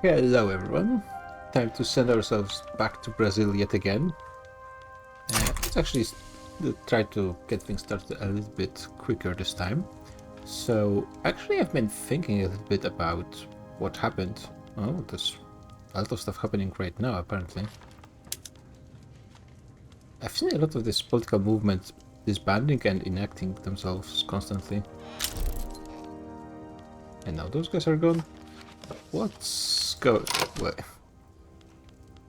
Hello everyone. Time to send ourselves back to Brazil yet again. Let's actually try to get things started a little bit quicker this time. So actually I've been thinking a little bit about what happened. Oh, there's a lot of stuff happening right now apparently. I've seen a lot of this political movement disbanding and enacting themselves constantly. And now those guys are gone. What's going... What?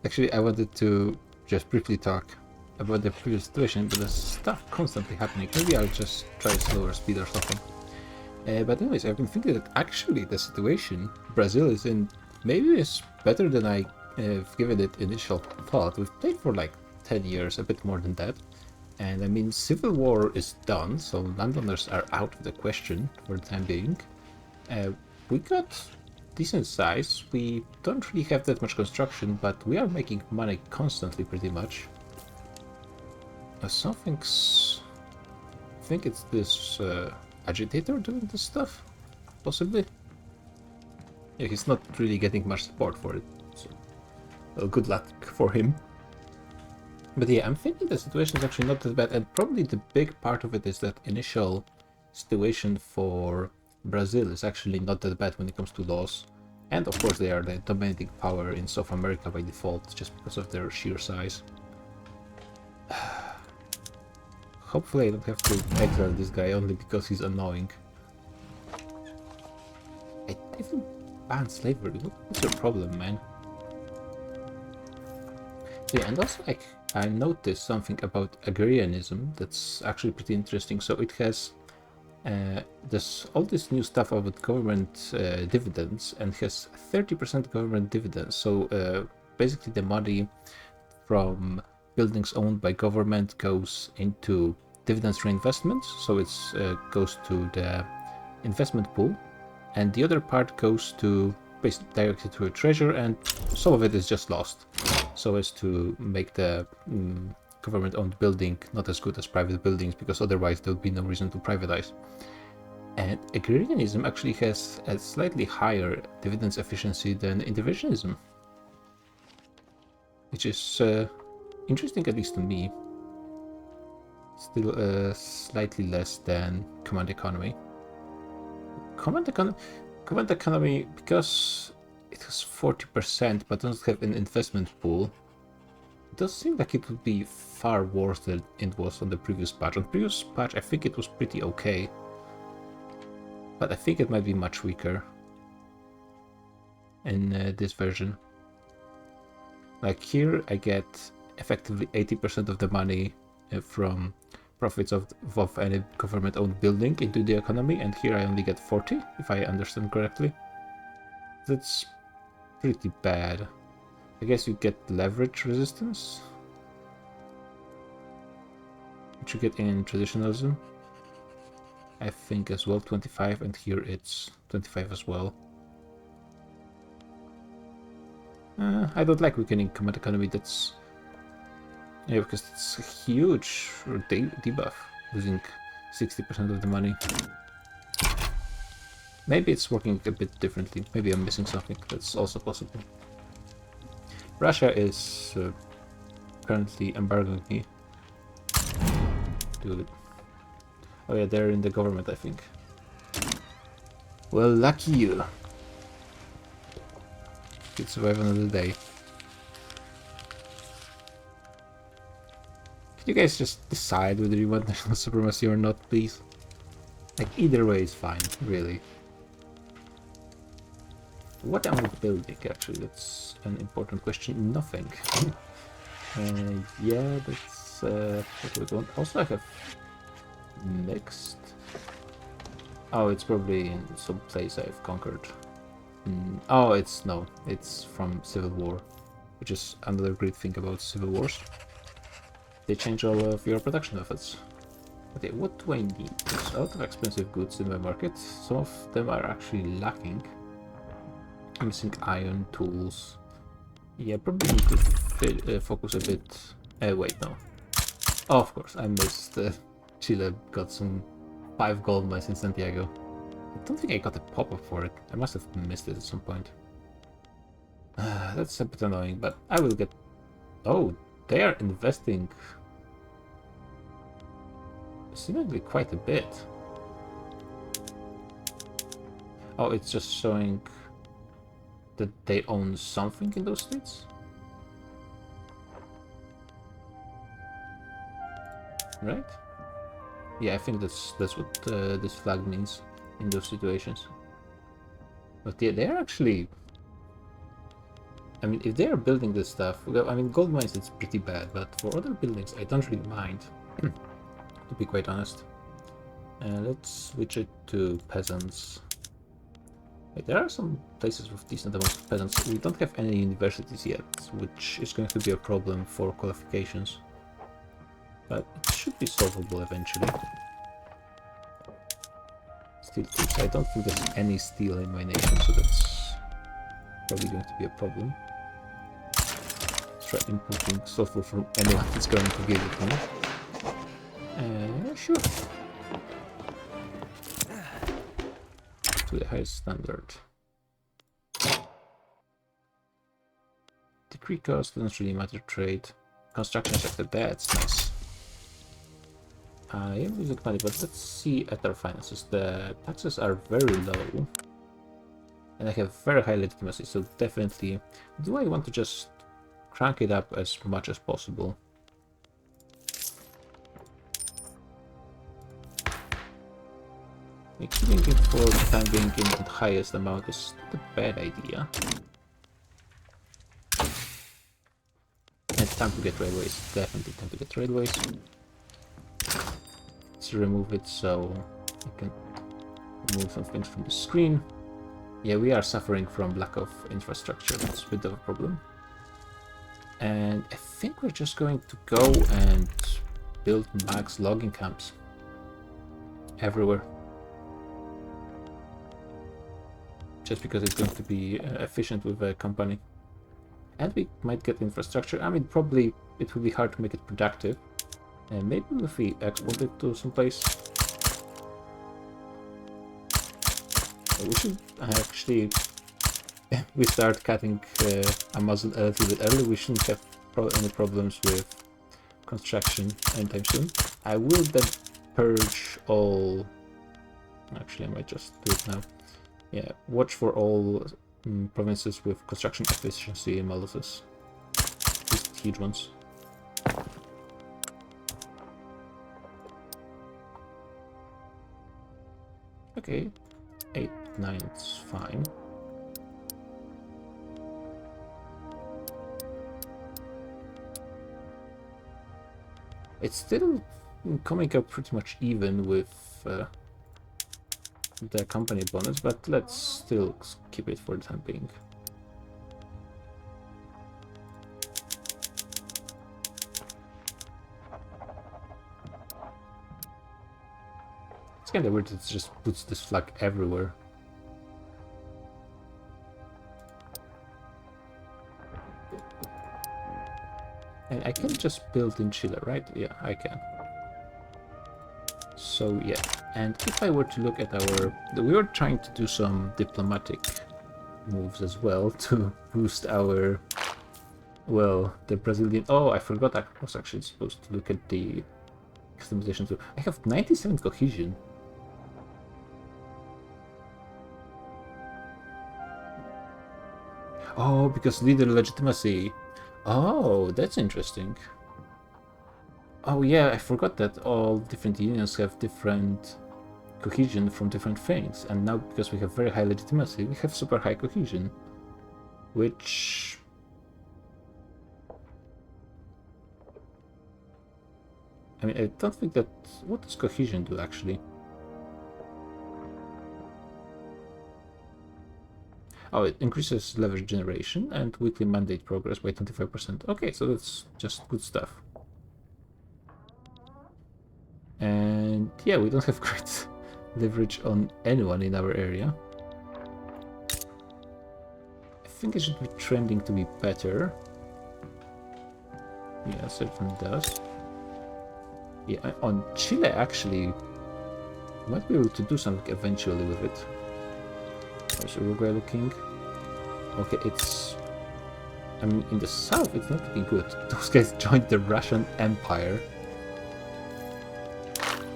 Actually, I wanted to just briefly talk about the previous situation, but there's stuff constantly happening. Maybe I'll just try slower speed or something. But anyways, I've been thinking that actually the situation Brazil is in maybe is better than I have given it initial thought. We've played for like 10 years, a bit more than that. And I mean, civil war is done, so landowners are out of the question for the time being. We got decent size. We don't really have that much construction, but we are making money constantly pretty much. Something's... I think it's this agitator doing this stuff, possibly. Yeah, he's not really getting much support for it, so well, good luck for him. But yeah, I'm thinking the situation is actually not that bad, and probably the big part of it is that initial situation for Brazil is actually not that bad when it comes to laws. And of course they are the dominating power in South America by default, just because of their sheer size. Hopefully I don't have to exile this guy only because he's annoying. I didn't ban slavery. What's your problem, man? Yeah, and also like I noticed something about agrarianism that's actually pretty interesting. So it has there's all this new stuff about government dividends, and has 30% government dividends. So basically the money from buildings owned by government goes into dividends reinvestments, so it goes to the investment pool, and the other part goes to basically directly to a treasure, and some of it is just lost, so as to make the government-owned building not as good as private buildings, because otherwise there would be no reason to privatize. And agrarianism actually has a slightly higher dividends efficiency than individualism, which is interesting, at least to me. Still slightly less than command economy. Command economy, because it has 40% but doesn't have an investment pool, it does seem like it would be far worse than it was on the previous patch. On the previous patch I think it was pretty okay, but I think it might be much weaker in this version. Like here I get effectively 80% of the money from profits of any government-owned building into the economy, and here I only get 40, if I understand correctly. That's pretty bad. I guess you get leverage resistance, which you get in traditionalism, I think, as well, 25, and here it's 25 as well. I don't like weakening command economy. That's... yeah, because it's a huge debuff, losing 60% of the money. Maybe it's working a bit differently. Maybe I'm missing something. That's also possible. Russia is currently embargoing me. Dude. Oh yeah, they're in the government, I think. Well, lucky you. Could survive another day. Can you guys just decide whether you want national supremacy or not, please? Like, either way is fine, really. What am I building, actually? That's an important question. Nothing. Yeah, that's what we want. Also, I have mixed. Oh, it's probably in some place I've conquered. Oh, it's from Civil War, which is another great thing about Civil Wars. They change all of your production methods. Okay, what do I need? There's a lot of expensive goods in my market. Some of them are actually lacking. I'm missing iron, tools. Yeah, probably need to focus a bit. Wait, no. Oh, of course, I missed. Chile got some 5 gold mines in Santiago. I don't think I got a pop-up for it. I must have missed it at some point. That's a bit annoying, but I will get... Oh, they are investing seemingly quite a bit. Oh, it's just showing that they own something in those states? Right? Yeah, I think that's what this flag means in those situations. But yeah, they're actually... I mean, if they are building this stuff... I mean, gold mines, it's pretty bad, but for other buildings, I don't really mind. To be quite honest. Let's switch it to peasants. Wait, there are some places with decent amounts of peasants. We don't have any universities yet, which is going to be a problem for qualifications. But it should be solvable eventually. Steel tools. I don't think there's any steel in my nation, so that's probably going to be a problem. Let's try importing sulfur from anyone that's going to give it to me. Sure. To the highest standard. Decree cost doesn't really matter. Trade. Construction sector, that's nice. I am losing money, but let's see at our finances. The taxes are very low. And I have very high legitimacy, so definitely... Do I want to just crank it up as much as possible? Keeping it for the time being in the highest amount is not a bad idea. And time to get railways. Definitely time to get railways. Let's remove it so I can remove some things from the screen. Yeah, we are suffering from lack of infrastructure. That's a bit of a problem. And I think we're just going to go and build max logging camps everywhere. Just because it's going to be efficient with a company. And we might get infrastructure. I mean, probably it will be hard to make it productive. And maybe if we export it to some place. We should actually... we start cutting Amazon a little bit early. We shouldn't have any problems with construction anytime soon. I will then purge all... Actually, I might just do it now. Yeah, watch for all provinces with construction efficiency analysis. Just huge ones. Okay, 8, 9, it's fine. It's still coming up pretty much even with the company bonus, but let's still keep it for the time being. It's kind of weird that it just puts this flag everywhere. And I can just build in Chile, right? Yeah, I can. So yeah, and if I were to look at our... We were trying to do some diplomatic moves as well to boost our... Well, the Brazilian... Oh, I forgot I was actually supposed to look at the customization too. I have 97 cohesion. Oh, because leader legitimacy. Oh, that's interesting. Oh yeah, I forgot that all different unions have different cohesion from different things, and now because we have very high legitimacy, we have super high cohesion, which... I mean, I don't think that... What does cohesion do, actually? Oh, it increases leverage generation and weekly mandate progress by 25%. Okay, so that's just good stuff. And yeah, we don't have great leverage on anyone in our area. I think it should be trending to be better. Yeah, it certainly does. Yeah, on Chile actually might be able to do something eventually with it. How's Uruguay looking? Okay, it's I mean, in the south, it's not looking good. Those guys joined the Russian Empire.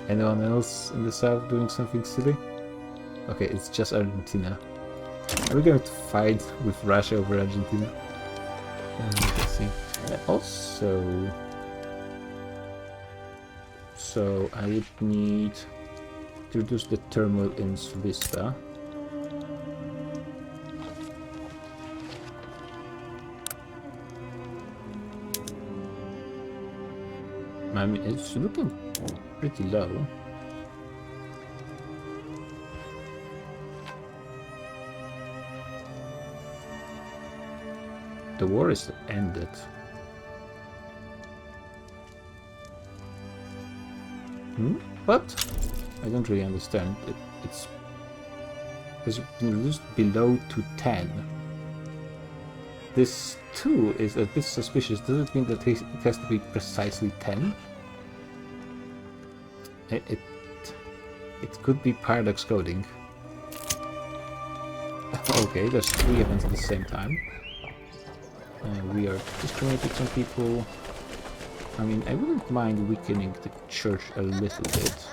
Anyone else in the south doing something silly? Okay, it's just Argentina. Are we going to fight with Russia over Argentina? Let's see. Also... So, I would need to reduce the turmoil in Svista. I mean, it's looking pretty low. The war is ended. But I don't really understand. It's been reduced below to 10. This 2 is a bit suspicious. Does it mean that it has to be precisely 10? It could be paradox coding. Okay, there's 3 events at the same time. We are discriminating some people. I mean, I wouldn't mind weakening the church a little bit.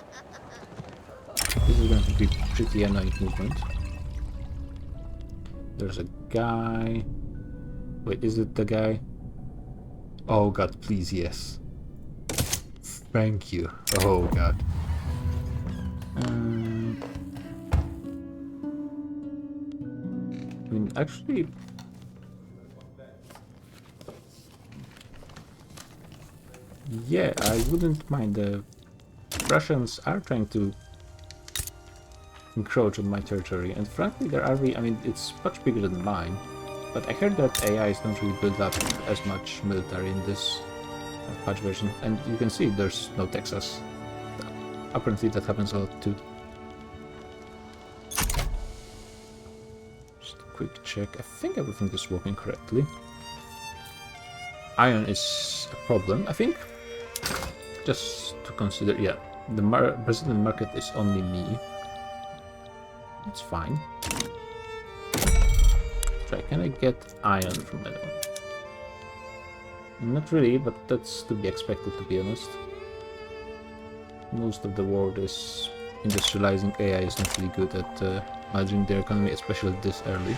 This is going to be pretty annoying movement. There's a guy... Wait, is it the guy? Oh god, please, yes. Thank you. Oh god. I mean, actually... Yeah, I wouldn't mind. The Russians are trying to encroach on my territory, and frankly their army, I mean, it's much bigger than mine, but I heard that AIs don't really build up as much military in this patch version, and you can see there's no Texas. Apparently that happens a lot too. Just a quick check. I think everything is working correctly. Iron is a problem, I think. Just to consider, yeah, the Brazilian market is only me. It's fine. Try, can I get iron from anyone? Not really, but that's to be expected, to be honest. Most of the world is industrializing. AI is not really good at managing their economy, especially this early.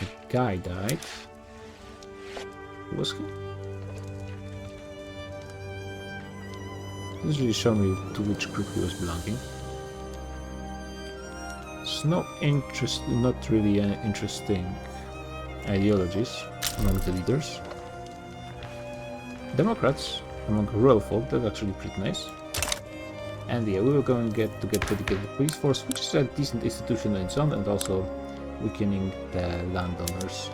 A guy died. Who was he? Doesn't really show me to which group he was belonging. There's no interest, not really any interesting ideologies among the leaders. Democrats among rural folk, that's actually pretty nice. And yeah, we were going to get dedicated police force, which is a decent institution on its own, and also weakening the landowners.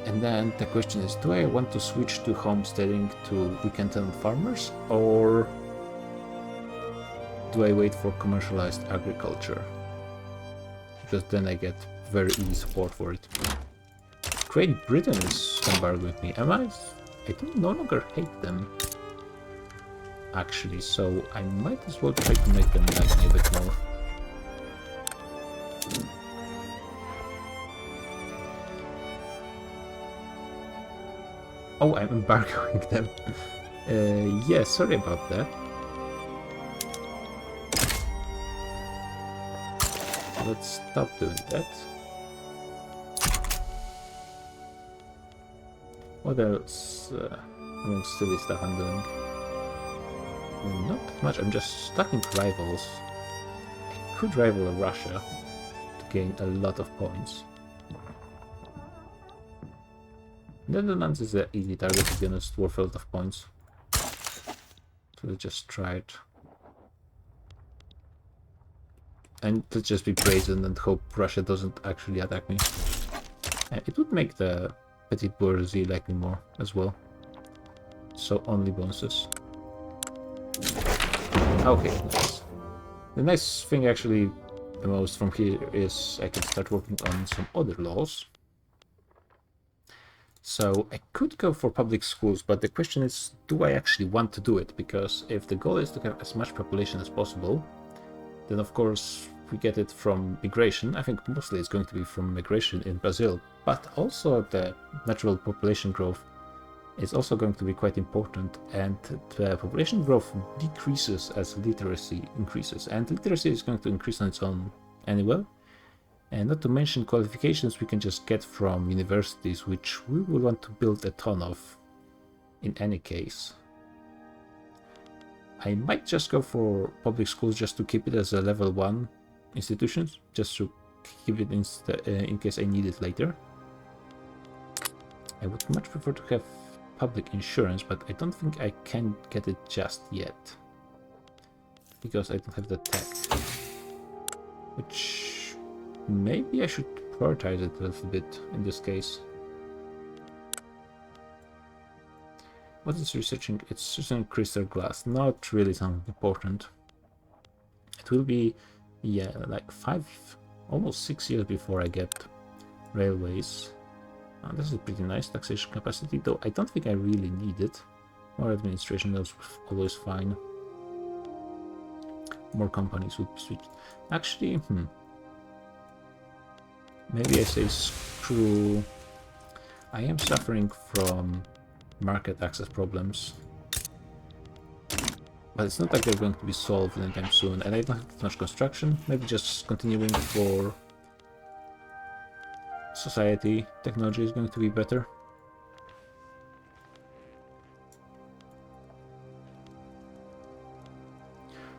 And then the question is, do I want to switch to homesteading to weekend tenant farmers, or do I wait for commercialized agriculture? Because then I get very easy support for it. Great Britain is embargoing me. Am I? I don't no longer hate them, actually, so I might as well try to make them like me a bit more. Oh, I'm embargoing them. Yeah, sorry about that. Let's stop doing that. What else? Silly stuff I'm doing. Not much, I'm just stacking rivals. I could rival Russia to gain a lot of points. Netherlands is an easy target, to be honest, worth a lot of points. So let's just try it. And let's just be brazen and hope Russia doesn't actually attack me. It would make the petit bourgeoisie like me more as well. So only bonuses. Okay, nice. The nice thing actually the most from here is I can start working on some other laws. So I could go for public schools, but the question is, do I actually want to do it? Because if the goal is to have as much population as possible, then of course we get it from migration. I think mostly it's going to be from migration in Brazil, but also the natural population growth is also going to be quite important, and the population growth decreases as literacy increases, and literacy is going to increase on its own anyway. And not to mention qualifications we can just get from universities, which we will want to build a ton of in any case. I might just go for public schools just to keep it as a level 1 institution, just to keep it in case I need it later. I would much prefer to have public insurance, but I don't think I can get it just yet, because I don't have the tech, which maybe I should prioritize it a little bit in this case. What is researching? It's researching crystal glass, not really something important. It will be, yeah, like 5, almost 6 years before I get railways. This is pretty nice taxation capacity, though I don't think I really need it. More administration is always fine. More companies would be switched. Actually, maybe I say screw. I am suffering from market access problems, but it's not like they're going to be solved anytime soon, and I don't have much construction. Maybe just continuing for society. Technology is going to be better.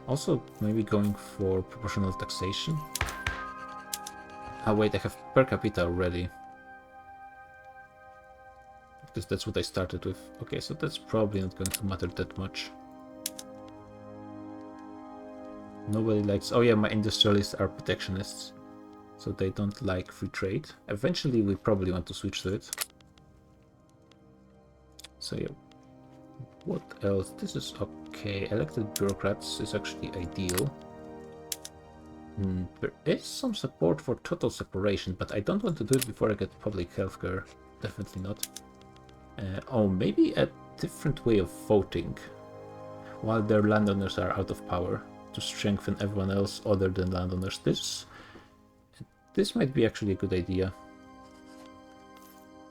Also, maybe going for proportional taxation. Oh wait, I have per capita already, because that's what I started with. Okay, so that's probably not going to matter that much. Nobody likes... Oh yeah, my industrialists are protectionists, so they don't like free trade. Eventually we probably want to switch to it. So yeah, what else? This is okay. Elected bureaucrats is actually ideal. There is some support for total separation, but I don't want to do it before I get public healthcare. Definitely not. Oh, maybe a different way of voting while their landowners are out of power, to strengthen everyone else other than landowners. This might be actually a good idea.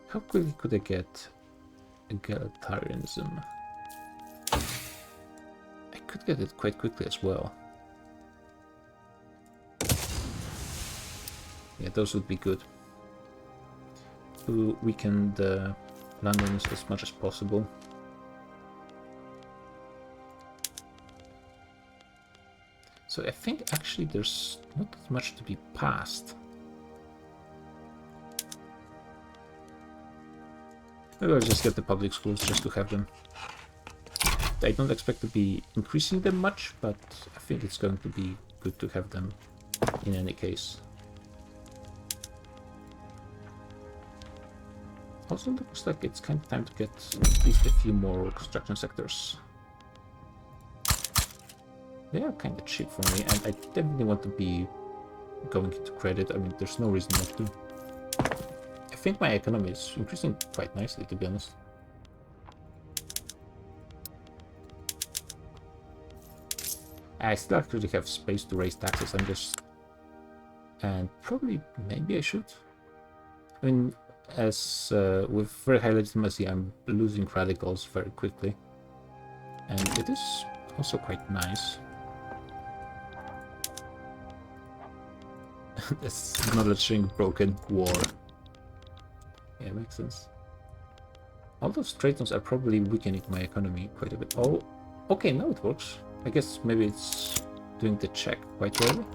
How quickly could I get egalitarianism? I could get it quite quickly as well. Yeah, those would be good. To weaken the landowners as much as possible. So I think actually there's not that much to be passed. Maybe I'll just get the public schools just to have them. I don't expect to be increasing them much, but I think it's going to be good to have them in any case. Also looks like it's kind of time to get at least a few more construction sectors. They are kind of cheap for me, and I definitely want to be going into credit. I mean, there's no reason not to. I think my economy is increasing quite nicely, to be honest. I still actually have space to raise taxes. I'm just... And probably, maybe I should. I mean, as with very high legitimacy, I'm losing radicals very quickly. And it is also quite nice. Acknowledging broken war. Yeah, makes sense. All those trade zones are probably weakening my economy quite a bit. Oh, okay, now it works. I guess maybe it's doing the check quite well.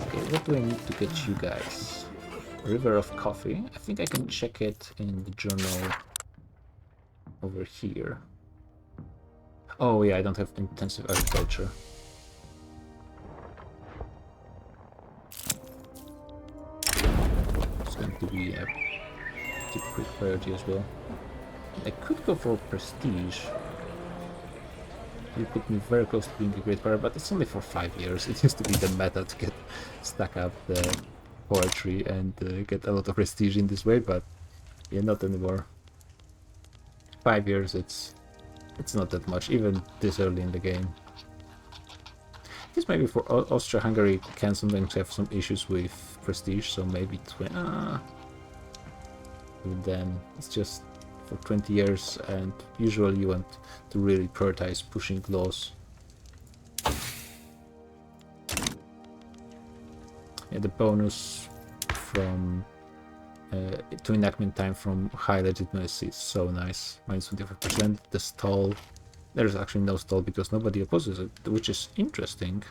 Okay, what do I need to get you guys? River of Coffee. I think I can check it in the journal over here. Oh yeah, I don't have intensive agriculture. It's going to be a quick priority as well. I could go for prestige. You put me very close to being a great power, but it's only for 5 years. It used to be the meta to get stack up the poetry and get a lot of prestige in this way, but yeah, not anymore. 5 years, it's not that much, even this early in the game. This maybe for Austria-Hungary can sometimes have some issues with prestige, so maybe then it's just for 20 years, and usually you want to really prioritize pushing laws. The bonus from to enactment time from high legitimacy is so nice. -25%. The stall, there's actually no stall because nobody opposes it, which is interesting.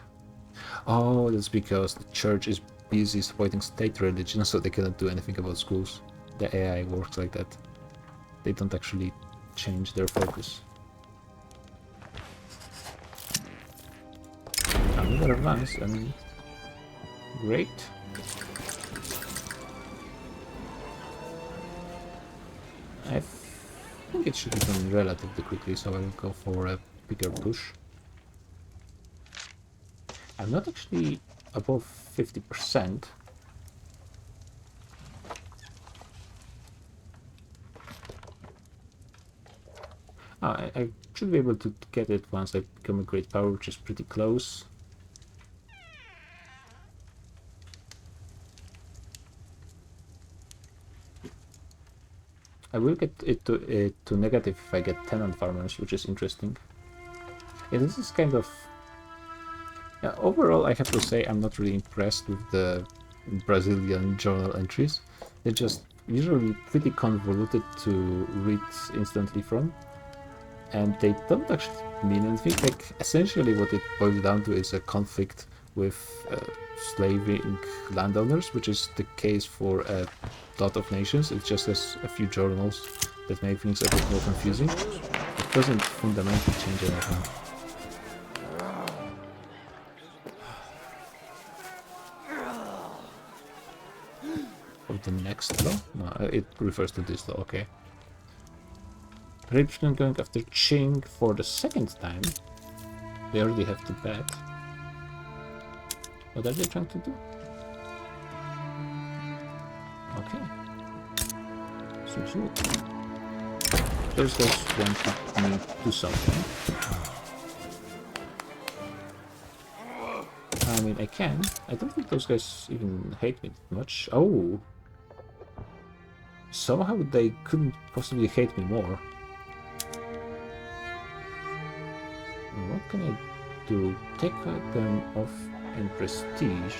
Oh, that's because the church is busy supporting state religion, so they cannot do anything about schools. The AI works like that. They don't actually change their focus. Another advance, I mean, great. I think it should be done relatively quickly, so I'll go for a bigger push. I'm not actually above 50%. I should be able to get it once I become a great power, which is pretty close. I will get it to negative if I get tenant farmers, which is interesting. Yeah, this is kind of... Yeah, overall, I have to say I'm not really impressed with the Brazilian journal entries. They're just usually pretty convoluted to read instantly from, and they don't actually mean anything. Like, essentially what it boils down to is a conflict with slaving landowners, which is the case for a lot of nations. It just has a few journals that make things a bit more confusing. It doesn't fundamentally change anything. Of the next law? No, it refers to this law, okay. Richmond going after Qing for the second time. They already have to bet. What are they trying to do? Okay. Seems good. Those guys want me to do something. I mean, I can. I don't think those guys even hate me that much. Oh! Somehow they couldn't possibly hate me more. What can I do? Take them off in prestige.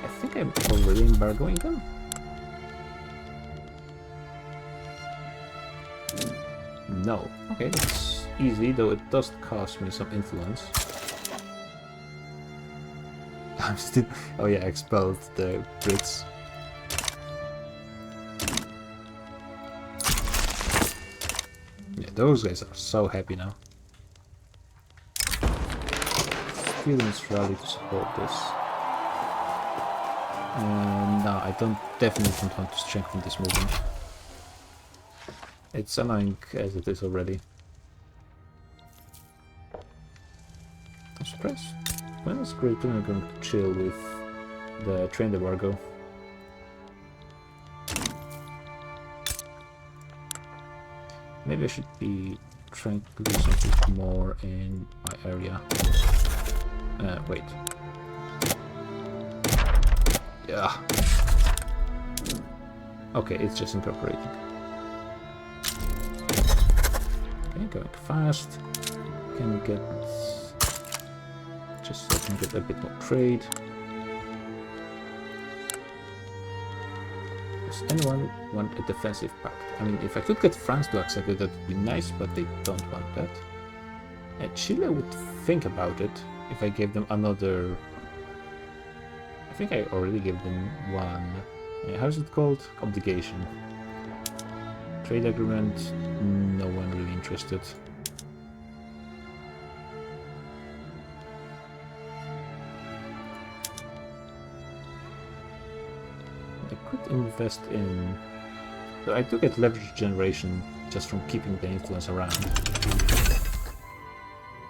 I think I'm already embargoing them. No. Okay, that's easy, though it does cost me some influence. I'm still... Oh yeah, expelled the Brits. Yeah, those guys are so happy now. Students rally to support this. No, I definitely don't want to strengthen this movement. It's annoying as it is already. I'm surprised. When is Great Britain going to chill with the trade embargo? Maybe I should be trying to do something more in my area. Wait. Yeah. Okay, it's just incorporating. Okay, going fast. Can we get... just so I can get a bit more trade. Does anyone want a defensive pact? I mean, if I could get France to accept it, that would be nice, but they don't want that. Chile would think about it if I gave them another... I think I already gave them one... how's it called? Obligation. Trade agreement, no one really interested. I could invest in... So I do get leverage generation just from keeping the influence around.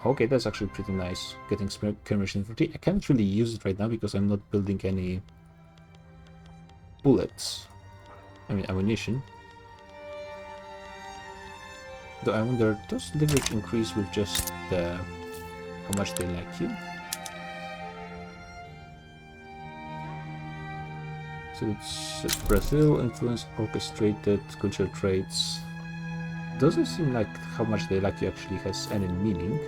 Okay, that's actually pretty nice, getting skirmish infantry. I can't really use it right now because I'm not building any bullets. I mean, ammunition. Though I wonder, does leverage increase with just how much they like you? So it's Brazil influenced orchestrated cultural traits. Doesn't seem like how much they like you actually has any meaning.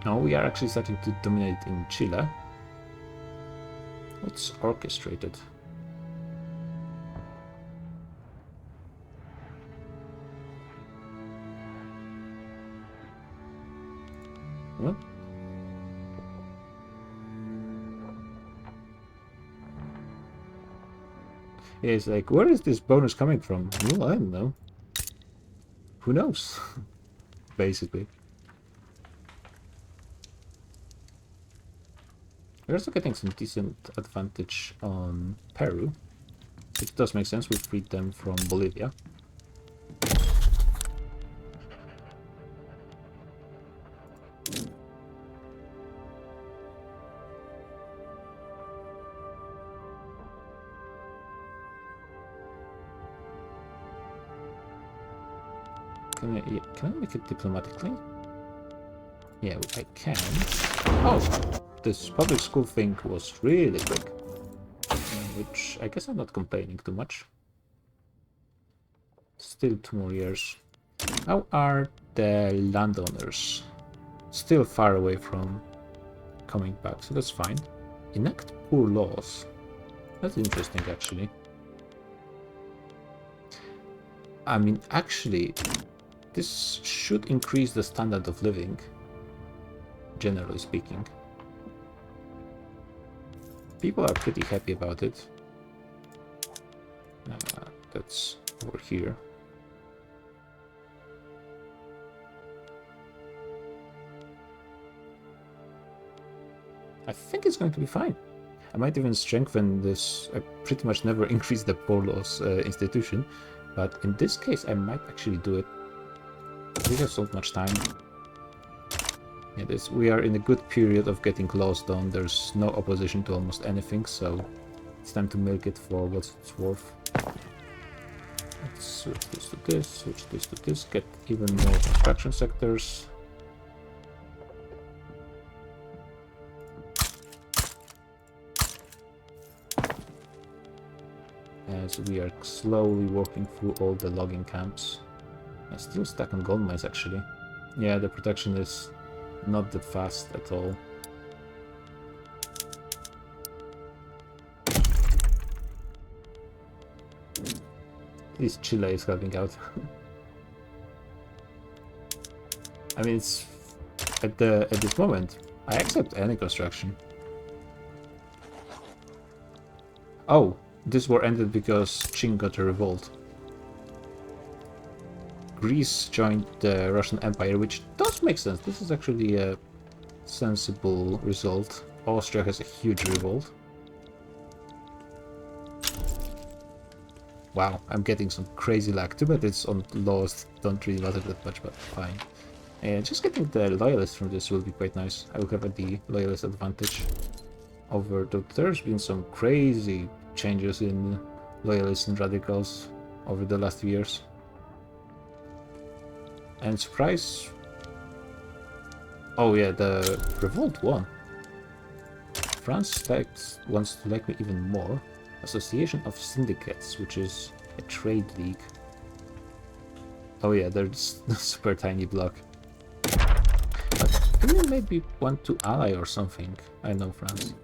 No, we are actually starting to dominate in Chile. What's orchestrated? What? Yeah, it's like, where is this bonus coming from? Well, I don't know. Who knows? Basically. We're also getting some decent advantage on Peru. It does make sense, we freed them from Bolivia. Can I make it diplomatically? Yeah, I can. Oh, this public school thing was really quick. Which I guess I'm not complaining too much. Still 2 more years. How are the landowners? Still far away from coming back, so that's fine. Enact poor laws. That's interesting, actually. I mean, actually, this should increase the standard of living, generally speaking. People are pretty happy about it. That's over here. I think it's going to be fine. I might even strengthen this. I pretty much never increase the poor laws institution, but in this case I might actually do it. We have so much time. Yeah, we are in a good period of getting laws done. There's no opposition to almost anything, so it's time to milk it for what it's worth. Let's switch this to this, switch this to this, get even more construction sectors. As we are slowly working through all the logging camps. I'm still stuck on gold mines, actually. Yeah, the production is not that fast at all. At least Chile is helping out. I mean, it's at this moment, I accept any construction. Oh, this war ended because Qing got a revolt. Greece joined the Russian Empire, which does make sense. This is actually a sensible result. Austria has a huge revolt. Wow, I'm getting some crazy lag. Too bad it's on laws, don't really matter that much, but fine. And just getting the loyalists from this will be quite nice. I will have the loyalist advantage over. There's been some crazy changes in loyalists and radicals over the last few years. And surprise... Oh yeah, the revolt won. France wants to like me even more. Association of Syndicates, which is a trade league. Oh yeah, there's a super tiny block. But do you maybe want to ally or something? I know France.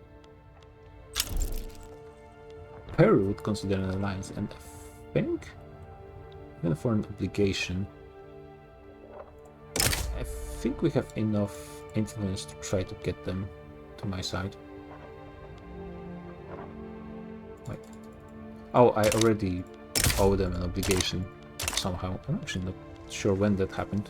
Peru would consider an alliance, and I think even for an obligation. I think we have enough influence to try to get them to my side. Wait. Oh, I already owe them an obligation somehow. I'm actually not sure when that happened.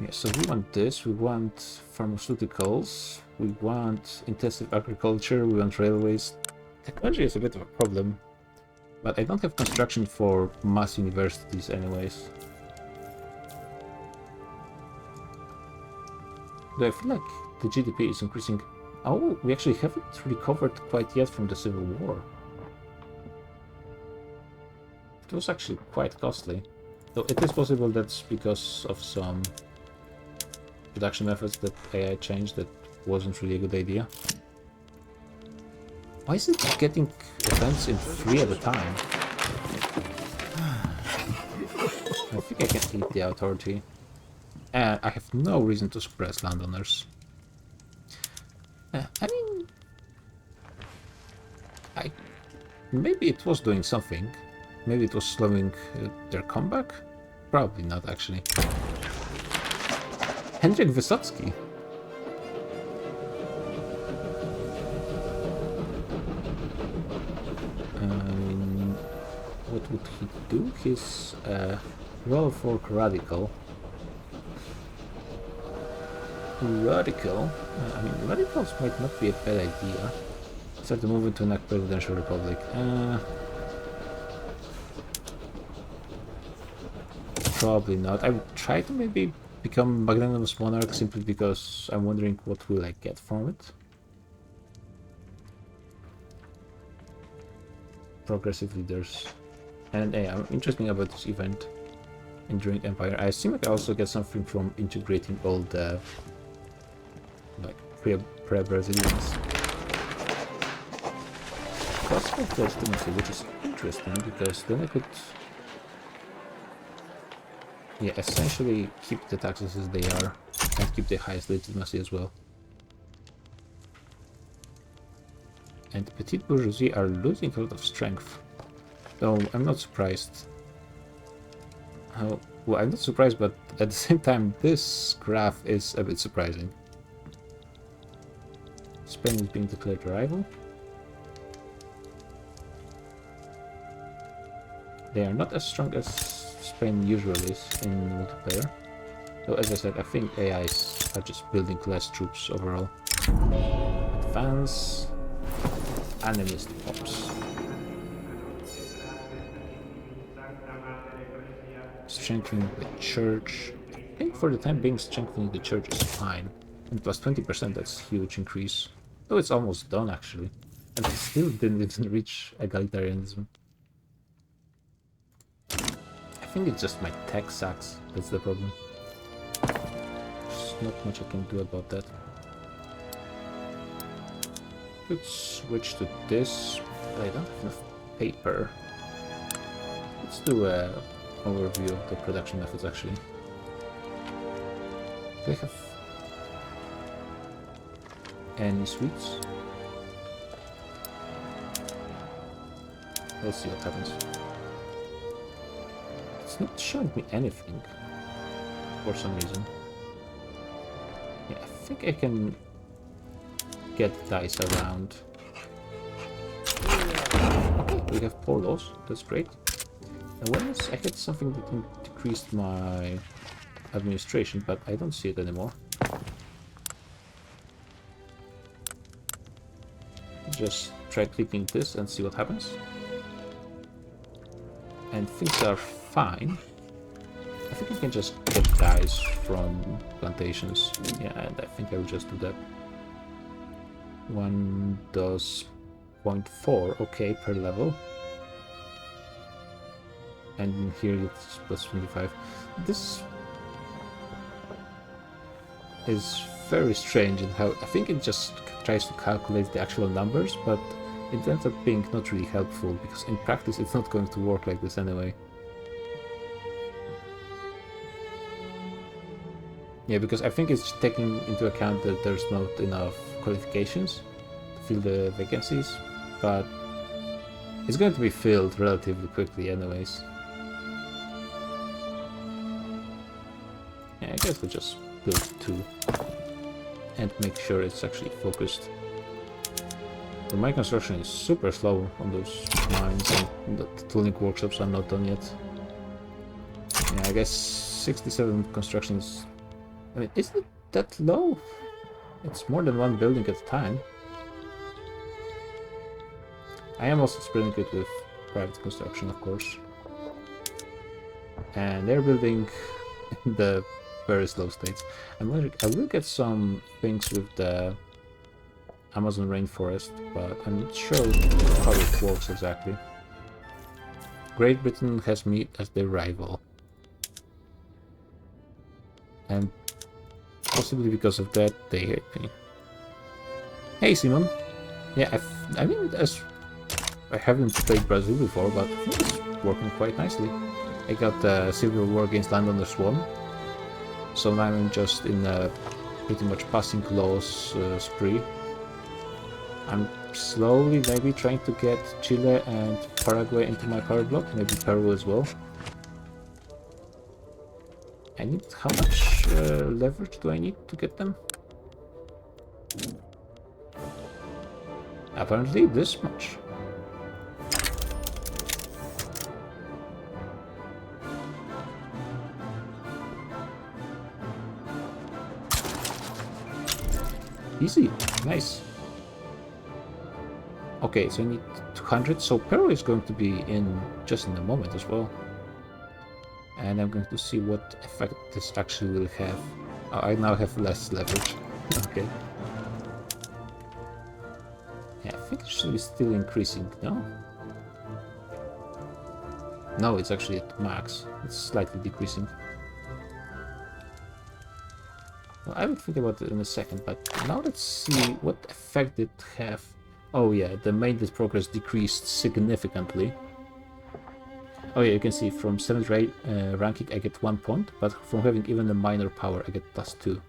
Yeah, so we want this, we want pharmaceuticals, we want intensive agriculture, we want railways. Technology is a bit of a problem. But I don't have construction for mass universities anyways. Though I feel like the GDP is increasing. Oh, we actually haven't recovered quite yet from the Civil War. It was actually quite costly. Though it is possible that's because of some production methods that AI changed that wasn't really a good idea. Why is it getting events in 3 at a time? I think I can eat the authority. And I have no reason to suppress landowners. I mean... Maybe it was doing something. Maybe it was slowing their comeback? Probably not, actually. Hendrik Wysocki. What would he do? He's Royal Folk Radical. Radical? I mean, radicals might not be a bad idea. Start to move into a presidential republic. Probably not. I would try to maybe become magnanimous monarch simply because I'm wondering what will I get from it. Progressive leaders. And I'm interested about this event. Enduring Empire. I assume I can also get something from integrating all the like pre-Brazilians. Possible legitimacy, which is interesting because then I could essentially keep the taxes as they are and keep the highest legitimacy as well. And petite bourgeoisie are losing a lot of strength. Though I'm not surprised. Well, I'm not surprised, but at the same time, this graph is a bit surprising. Spain is being declared a rival. They are not as strong as Spain usually is in multiplayer. Though, as I said, I think AIs are just building less troops overall. Advance. Animist pops. Strengthening the church. I think for the time being, strengthening the church is fine. And plus 20%, that's a huge increase. Though it's almost done, actually. And I still didn't even reach egalitarianism. I think it's just my tech sucks. That's the problem. There's not much I can do about that. Let's switch to this. I don't have enough paper. Let's do a overview of the production methods actually. Do I have any sweets? Let's see what happens. It's not showing me anything for some reason. Yeah, I think I can get dice around. Okay, we have polos, that's great. Awareness, I had something that decreased my administration, but I don't see it anymore. Just try clicking this and see what happens. And things are fine. I think I can just get guys from plantations. Yeah, and I think I will just do that. One does 0.4, okay, per level. And here it's plus 25. This is very strange in how I think it just tries to calculate the actual numbers, but it ends up being not really helpful because in practice it's not going to work like this anyway. Yeah, because I think it's taking into account that there's not enough qualifications to fill the vacancies, but it's going to be filled relatively quickly anyways. Yeah, I guess we'll just build 2 and make sure it's actually focused. The mine construction is super slow on those mines and the tooling workshops are not done yet. Yeah, I guess 67 constructions. I mean, isn't it that low? It's more than 1 building at a time. I am also spreading it with private construction, of course. And they're building in the very slow states. I will get some things with the Amazon rainforest, but I'm not sure how it works exactly. Great Britain has me as their rival. And Possibly because of that, they hate me. Hey, Simon. Yeah, I mean, as I haven't played Brazil before, but I think it's working quite nicely. I got the Civil War against Landowners 1, so now I'm just in a pretty much passing laws spree. I'm slowly maybe trying to get Chile and Paraguay into my power block, maybe Peru as well. I need, how much leverage do I need to get them? Apparently this much. Easy, nice. Okay, so I need 200, so Peru is going to be in just in a moment as well. And I'm going to see what effect this actually will have. Oh, I now have less leverage. Okay. Yeah, I think it should be still increasing, no? No, it's actually at max. It's slightly decreasing. Well, I will think about it in a second, but now let's see what effect it have. Oh yeah, the maintenance progress decreased significantly. Oh yeah, you can see from 7th ranking I get 1 point, but from having even a minor power I get +2.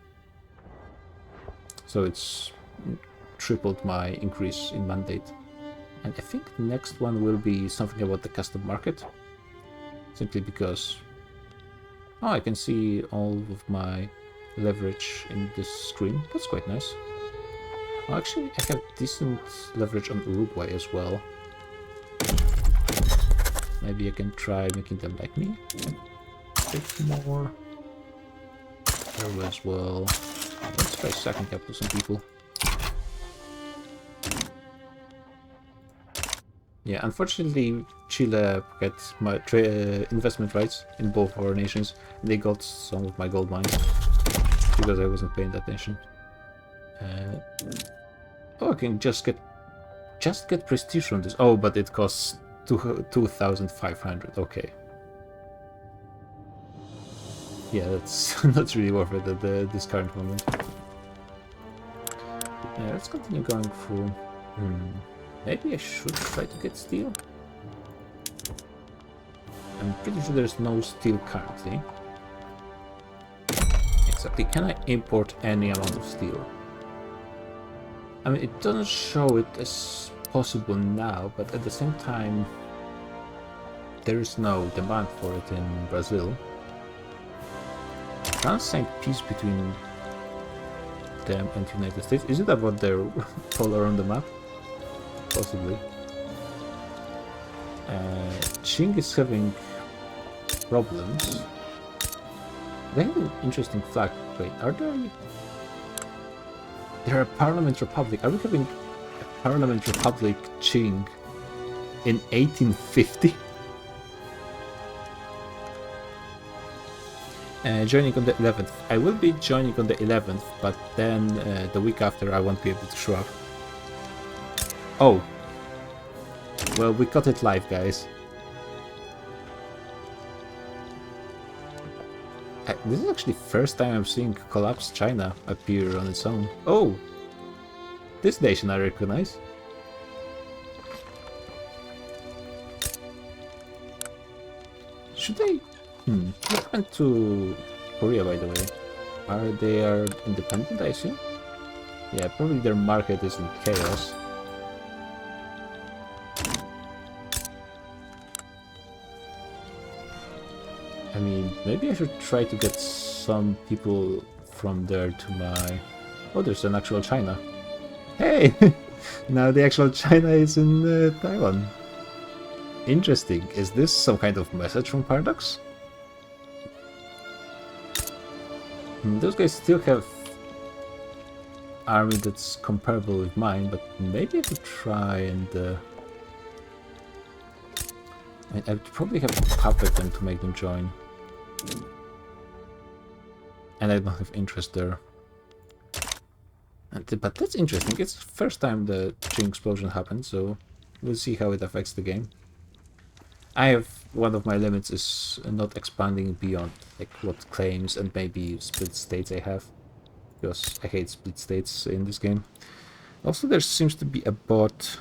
So it's tripled my increase in mandate. And I think the next one will be something about the custom market. Simply because... Oh, I can see all of my leverage in this screen. That's quite nice. Oh, actually, I have decent leverage on Uruguay as well. Maybe I can try making them like me. A bit more. Peru as well. Let's try sacking up to some people. Yeah, unfortunately, Chile gets my investment rights in both our nations. And they got some of my gold mines because I wasn't paying attention. Oh, I can just get prestige from this. Oh, but it costs 2,500. Okay. Yeah, that's not really worth it at this current moment. Yeah, let's continue going through. Maybe I should try to get steel. I'm pretty sure there's no steel currently. Exactly. Can I import any amount of steel? I mean, it doesn't show it as possible now, but at the same time, there is no demand for it in Brazil. France signed peace between them and United States. Is it about their color on the map? Possibly. Qing is having problems. They have an interesting flag. Wait, are they? They're a Parliament Republic. Are we having a Parliament Republic Qing in 1850? Joining on the 11th. I will be joining on the 11th, but then the week after I won't be able to show up. Oh. Well, we got it live, guys. This is actually the first time I'm seeing Collapse China appear on its own. Oh! This nation I recognize. Should I... What happened to Korea, by the way? They are independent, I assume? Yeah, probably their market is in chaos. I mean, maybe I should try to get some people from there to my... Oh, there's an actual China. Hey! Now the actual China is in Taiwan. Interesting. Is this some kind of message from Paradox? Those guys still have army that's comparable with mine, but maybe I could try and... I'd probably have to puppet them to make them join. And I don't have interest there. But that's interesting. It's the first time the Qing explosion happened, so we'll see how it affects the game. I have... One of my limits is not expanding beyond like what claims and maybe split states I have. because I hate split states in this game. Also, there seems to be a bot,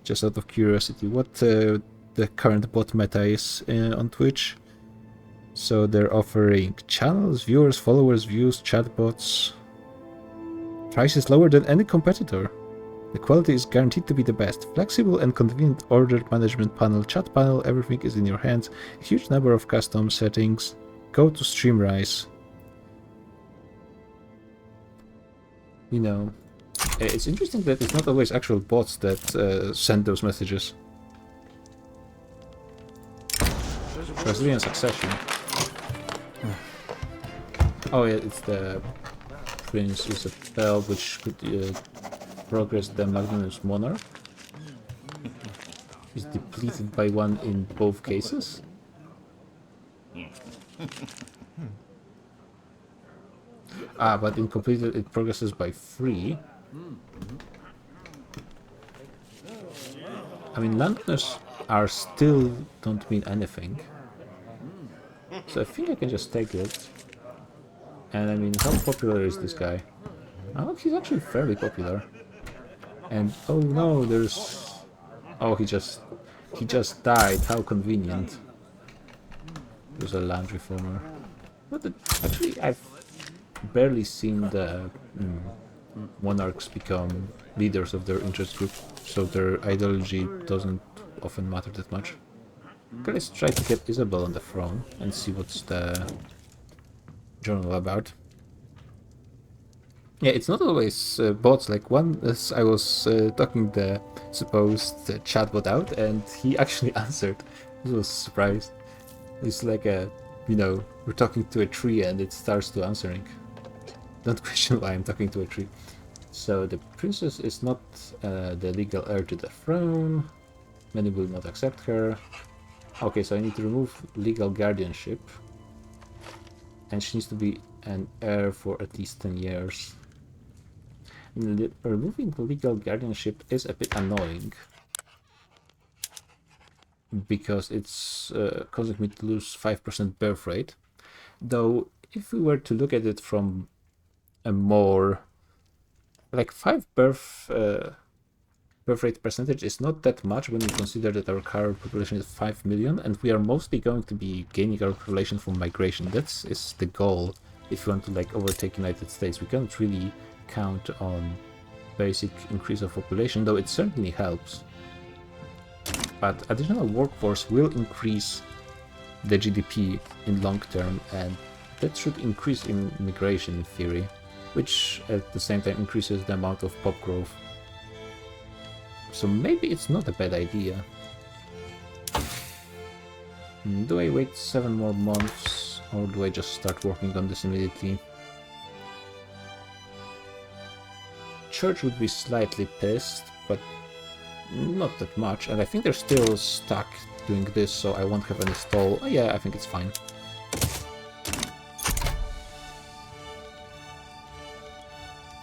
just out of curiosity, what the current bot meta is on Twitch. So they're offering channels, viewers, followers, views, chatbots. Price is lower than any competitor. The quality is guaranteed to be the best. Flexible and convenient order management panel, chat panel, everything is in your hands. A huge number of custom settings. Go to Streamrise. You know, it's interesting that it's not always actual bots that send those messages. Brazilian Succession. Oh yeah, it's the Prince Isabel, which could progress the Magnanimous Monarch. Is depleted by one in both cases. But in completed it progresses by 3. I mean, Londoners are still don't mean anything. So I think I can just take it. And I mean, how popular is this guy? Oh, he's actually fairly popular. And oh no, there's... Oh, he just died. How convenient. There's a land reformer. But actually, I've barely seen the monarchs become leaders of their interest group, so their ideology doesn't often matter that much. Okay, let's try to get Isabel on the throne and see what's the journal about. Yeah, it's not always bots. Like one, as I was talking the supposed chatbot out, and he actually answered. I was surprised. It's like a, you know, we're talking to a tree and it starts to answering. Don't question why I'm talking to a tree. So the princess is not the legal heir to the throne. Many will not accept her. Okay, so I need to remove legal guardianship. And she needs to be an heir for at least 10 years. Removing the legal guardianship is a bit annoying. Because it's causing me to lose 5% birth rate. Though, if we were to look at it from a more... Like 5 birth rate percentage is not that much when you consider that our current population is 5 million, and we are mostly going to be gaining our population from migration. That is the goal if you want to like overtake United States. We can't really count on basic increase of population, though it certainly helps. But additional workforce will increase the GDP in long term, and that should increase immigration in theory, which at the same time increases the amount of pop growth. So maybe it's not a bad idea. Do I wait 7 more months, or do I just start working on this immediately? Church would be slightly pissed, but not that much, and I think they're still stuck doing this, so I won't have any stall. Oh yeah, I think it's fine.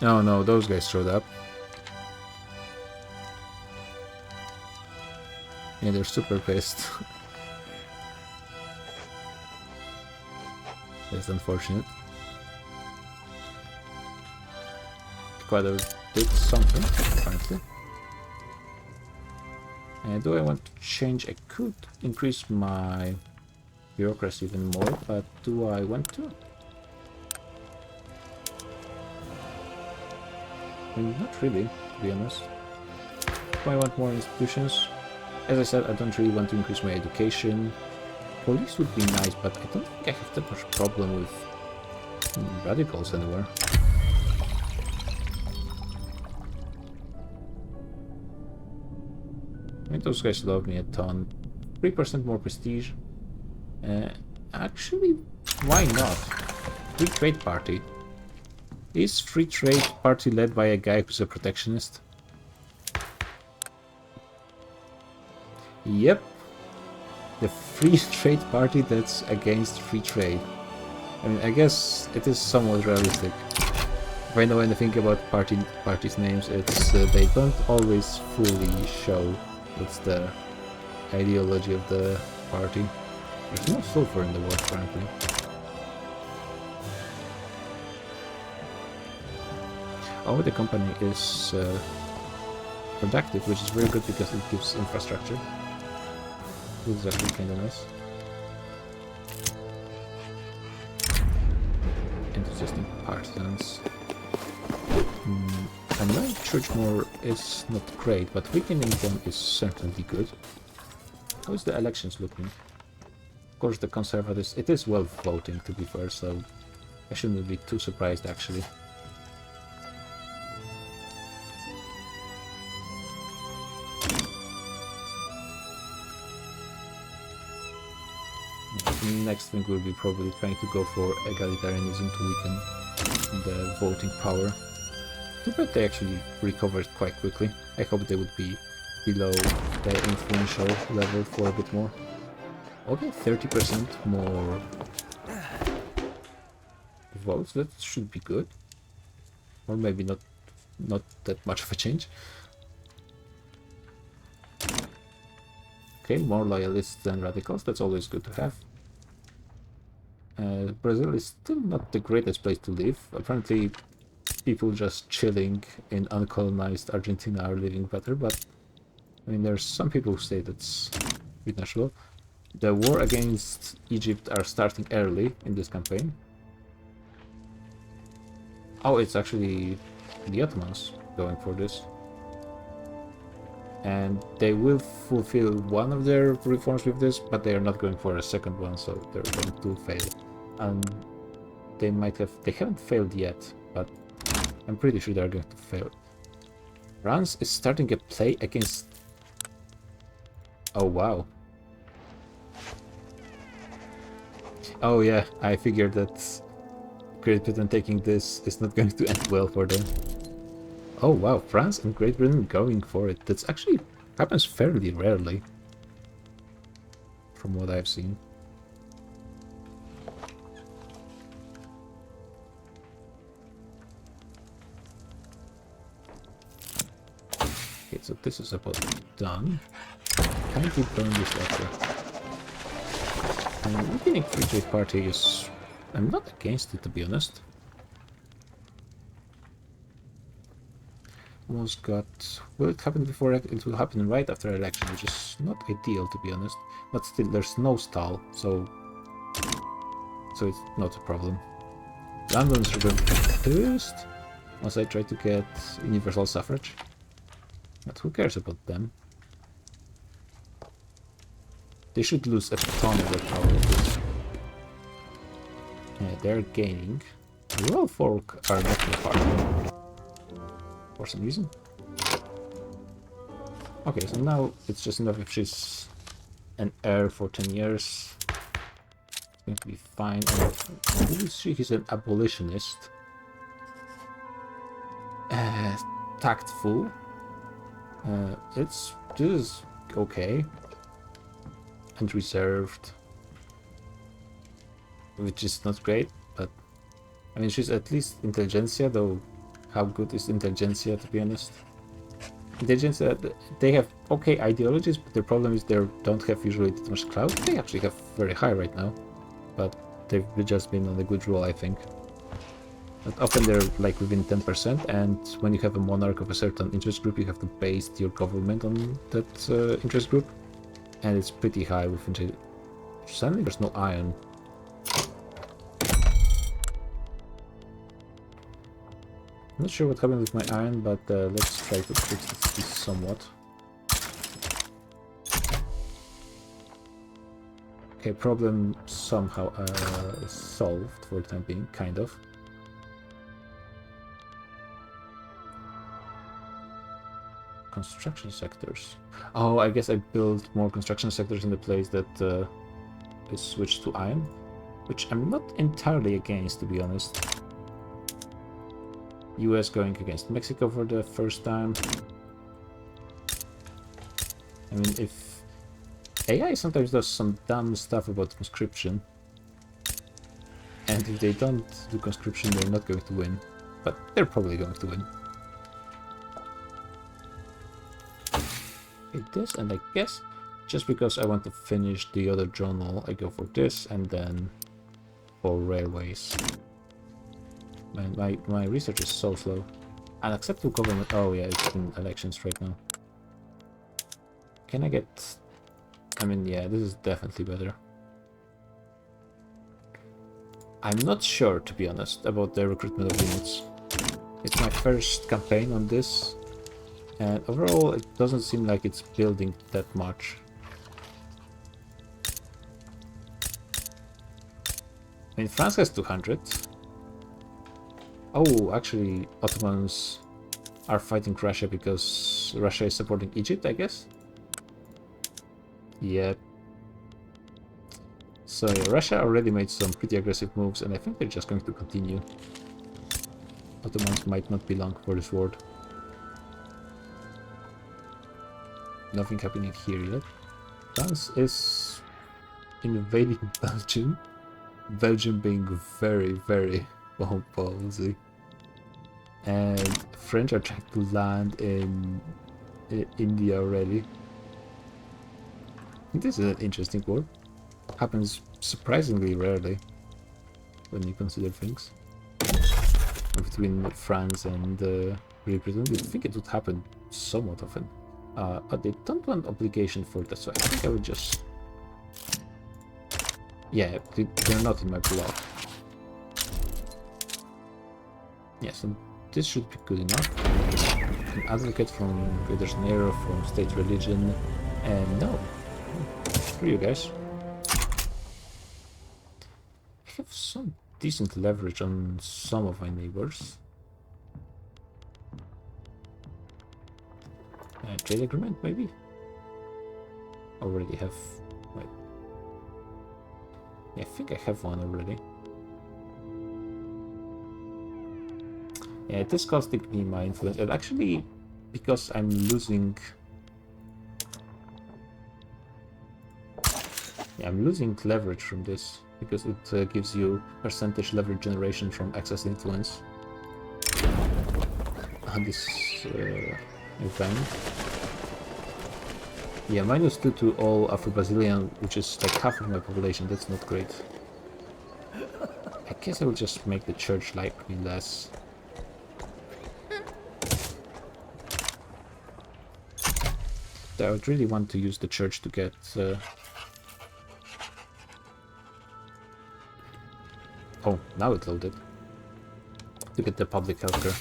Oh no, those guys showed up. Yeah, they're super pissed. That's unfortunate. Ecuador did something, apparently. And do I want to change? I could increase my bureaucracy even more, but do I want to? I mean, not really, to be honest. Do I want more institutions? As I said, I don't really want to increase my education. Police would be nice, but I don't think I have that much problem with radicals anywhere. I mean, those guys love me a ton. 3% more prestige. Actually, why not? Free Trade Party. Is Free Trade Party led by a guy who's a protectionist? Yep. The Free Trade Party that's against free trade. I mean, I guess it is somewhat realistic. If I know anything about parties' names, it's they don't always fully show what's the ideology of the party. There's no sulfur in the world currently. Oh, the company is productive, which is very good because it gives infrastructure. This is actually kind of nice. Enthusiastic partisans. I know Churchmore is not great, but weakening them is certainly good. How is the elections looking? Of course, the Conservatives, it is well voting to be fair, so I shouldn't be too surprised actually. Next thing we'll be probably trying to go for egalitarianism to weaken the voting power. Too bad they actually recovered quite quickly. I hope they would be below the influential level for a bit more. Okay, 30% more votes, that should be good. Or maybe not that much of a change. Okay, more loyalists than radicals, that's always good to have. Brazil is still not the greatest place to live. Apparently, people just chilling in uncolonized Argentina are living better, but I mean, there's some people who say that's pretty natural. The war against Egypt are starting early in this campaign. Oh, it's actually the Ottomans going for this. And they will fulfill one of their reforms with this, but they are not going for a second one, so they're going to fail. And they haven't failed yet, but I'm pretty sure they're going to fail. France is starting a play against... Oh, wow. Oh yeah, I figured that Great Britain taking this is not going to end well for them. Oh wow, France and Great Britain going for it. That's actually happens fairly rarely, from what I've seen. Okay, so this is about done. Kindly burn this letter. And weakening Free Trade Party is... I'm not against it, to be honest. Almost got... Will it happen before... It will happen right after election, which is not ideal, to be honest. But still, there's no stall, so it's not a problem. London's going to be pissed once I try to get universal suffrage. But who cares about them? They should lose a ton of their power with this. They're gaining. Rural folk are not the part for some reason. Okay, so now it's just enough if she's an heir for 10 years. It's going to be fine. And who is she? He's an abolitionist. Tactful. This is okay. And reserved. Which is not great, but I mean, she's at least intelligentsia, though how good is intelligentsia, to be honest? Intelligentsia, they have okay ideologies, but the problem is they don't have usually that much clout. They actually have very high right now, but they've just been on a good roll, I think. But often they're like within 10%, and when you have a monarch of a certain interest group, you have to base your government on that interest group, and it's pretty high within. Suddenly there's no iron. I'm not sure what happened with my iron, but let's try to fix this somewhat. Okay, problem somehow solved for the time being, kind of. Construction sectors. Oh, I guess I built more construction sectors in the place that is switched to iron, which I'm not entirely against, to be honest. US going against Mexico for the first time. I mean, if AI sometimes does some dumb stuff about conscription, and if they don't do conscription, they're not going to win, but they're probably going to win. Okay, this, and I guess just because I want to finish the other journal, I go for this, and then for railways. My research is so slow. Unacceptable government. Oh yeah, it's in elections right now. Can I get... I mean, yeah, this is definitely better. I'm not sure, to be honest, about the recruitment of units. It's my first campaign on this, and overall it doesn't seem like it's building that much. I mean, France has 200. Oh, actually, Ottomans are fighting Russia because Russia is supporting Egypt, I guess? Yep. So yeah, Russia already made some pretty aggressive moves, and I think they're just going to continue. Ottomans might not be long for this war. Nothing happening here yet. France is invading Belgium. Belgium being very, very ballsy. And French are trying to land in India already. This is an interesting war. Happens surprisingly rarely when you consider things. Between France and Great Britain, you'd think it would happen somewhat often. But they don't want obligation for that, so I think I would just... Yeah, they're not in my block. Yeah, so this should be good enough. An advocate from Rio de Janeiro, from state religion, and no. Screw you guys. I have some decent leverage on some of my neighbors. Trade agreement, maybe? Already have... Wait. Yeah, I think I have one already. Yeah, it is costing me my influence. And actually, because I'm losing... Yeah, I'm losing leverage from this. Because it gives you percentage leverage generation from excess influence. And this event. Yeah, -2 to all Afro-Brazilian, which is like half of my population. That's not great. I guess I will just make the church like me less. I would really want to use the church to get... Oh, now it loaded. To get the public healthcare.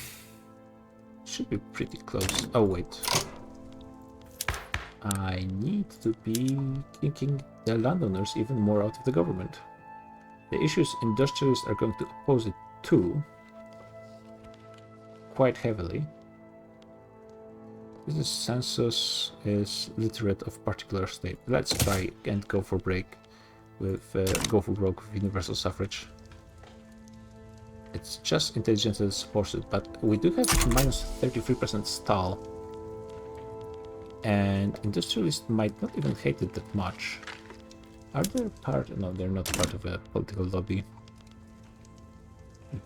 Should be pretty close. Oh, wait. I need to be kicking the landowners even more out of the government. The issues industrialists are going to oppose it to quite heavily. This census is literate of particular state. Let's try and go for broke with universal suffrage. It's just intelligence that supports it, but we do have -33% stall. And industrialists might not even hate it that much. Are they part? No, they're not part of a political lobby.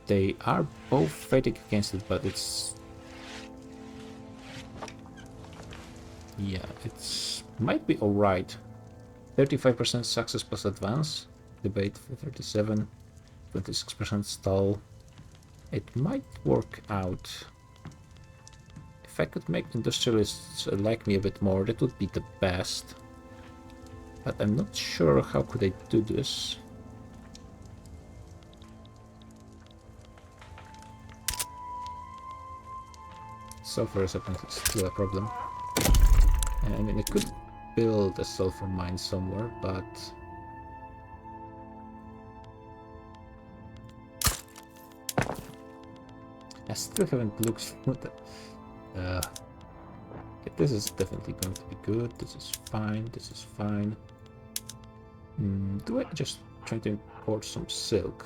They are both fighting against it, but it's... Yeah, it's might be alright. 35% success plus advance. Debate for 37. 26% stall. It might work out. If I could make industrialists like me a bit more, that would be the best. But I'm not sure how could I do this. Sulfur is apparently still a problem. I mean, I could build a sulfur mine somewhere, but... I still haven't looked for the... okay, this is definitely going to be good. This is fine. This is fine. Do I just try to import some silk?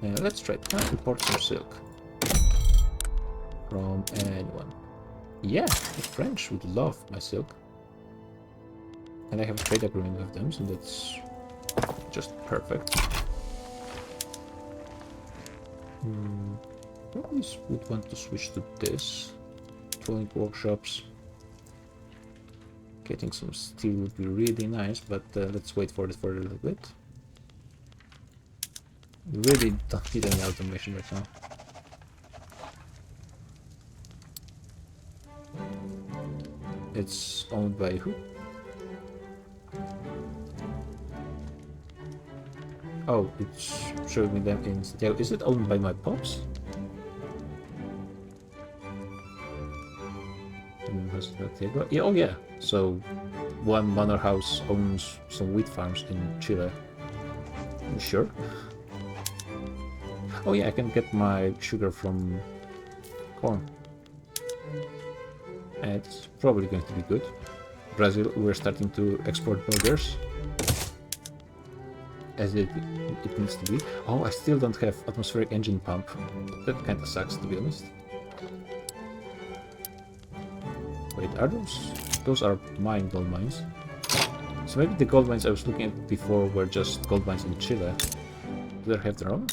Let's try. Can I import some silk from anyone? Yeah, the French would love my silk, and I have a trade agreement with them, so that's just perfect. Probably would want to switch to this. Trolling workshops. Getting some steel would be really nice, but let's wait for it for a little bit. We really don't need any automation right now. It's owned by who? Oh, it's showing me them in Santiago. Is it owned by my pops? In Santiago? Yeah, oh yeah. So one manor house owns some wheat farms in Chile. You sure? Oh yeah, I can get my sugar from corn. And it's probably going to be good. Brazil, we're starting to export burgers. As it needs to be. Oh, I still don't have atmospheric engine pump. That kinda sucks, to be honest. Wait, are those... Those are mine gold mines. So maybe the gold mines I was looking at before were just gold mines in Chile. Do they have their own?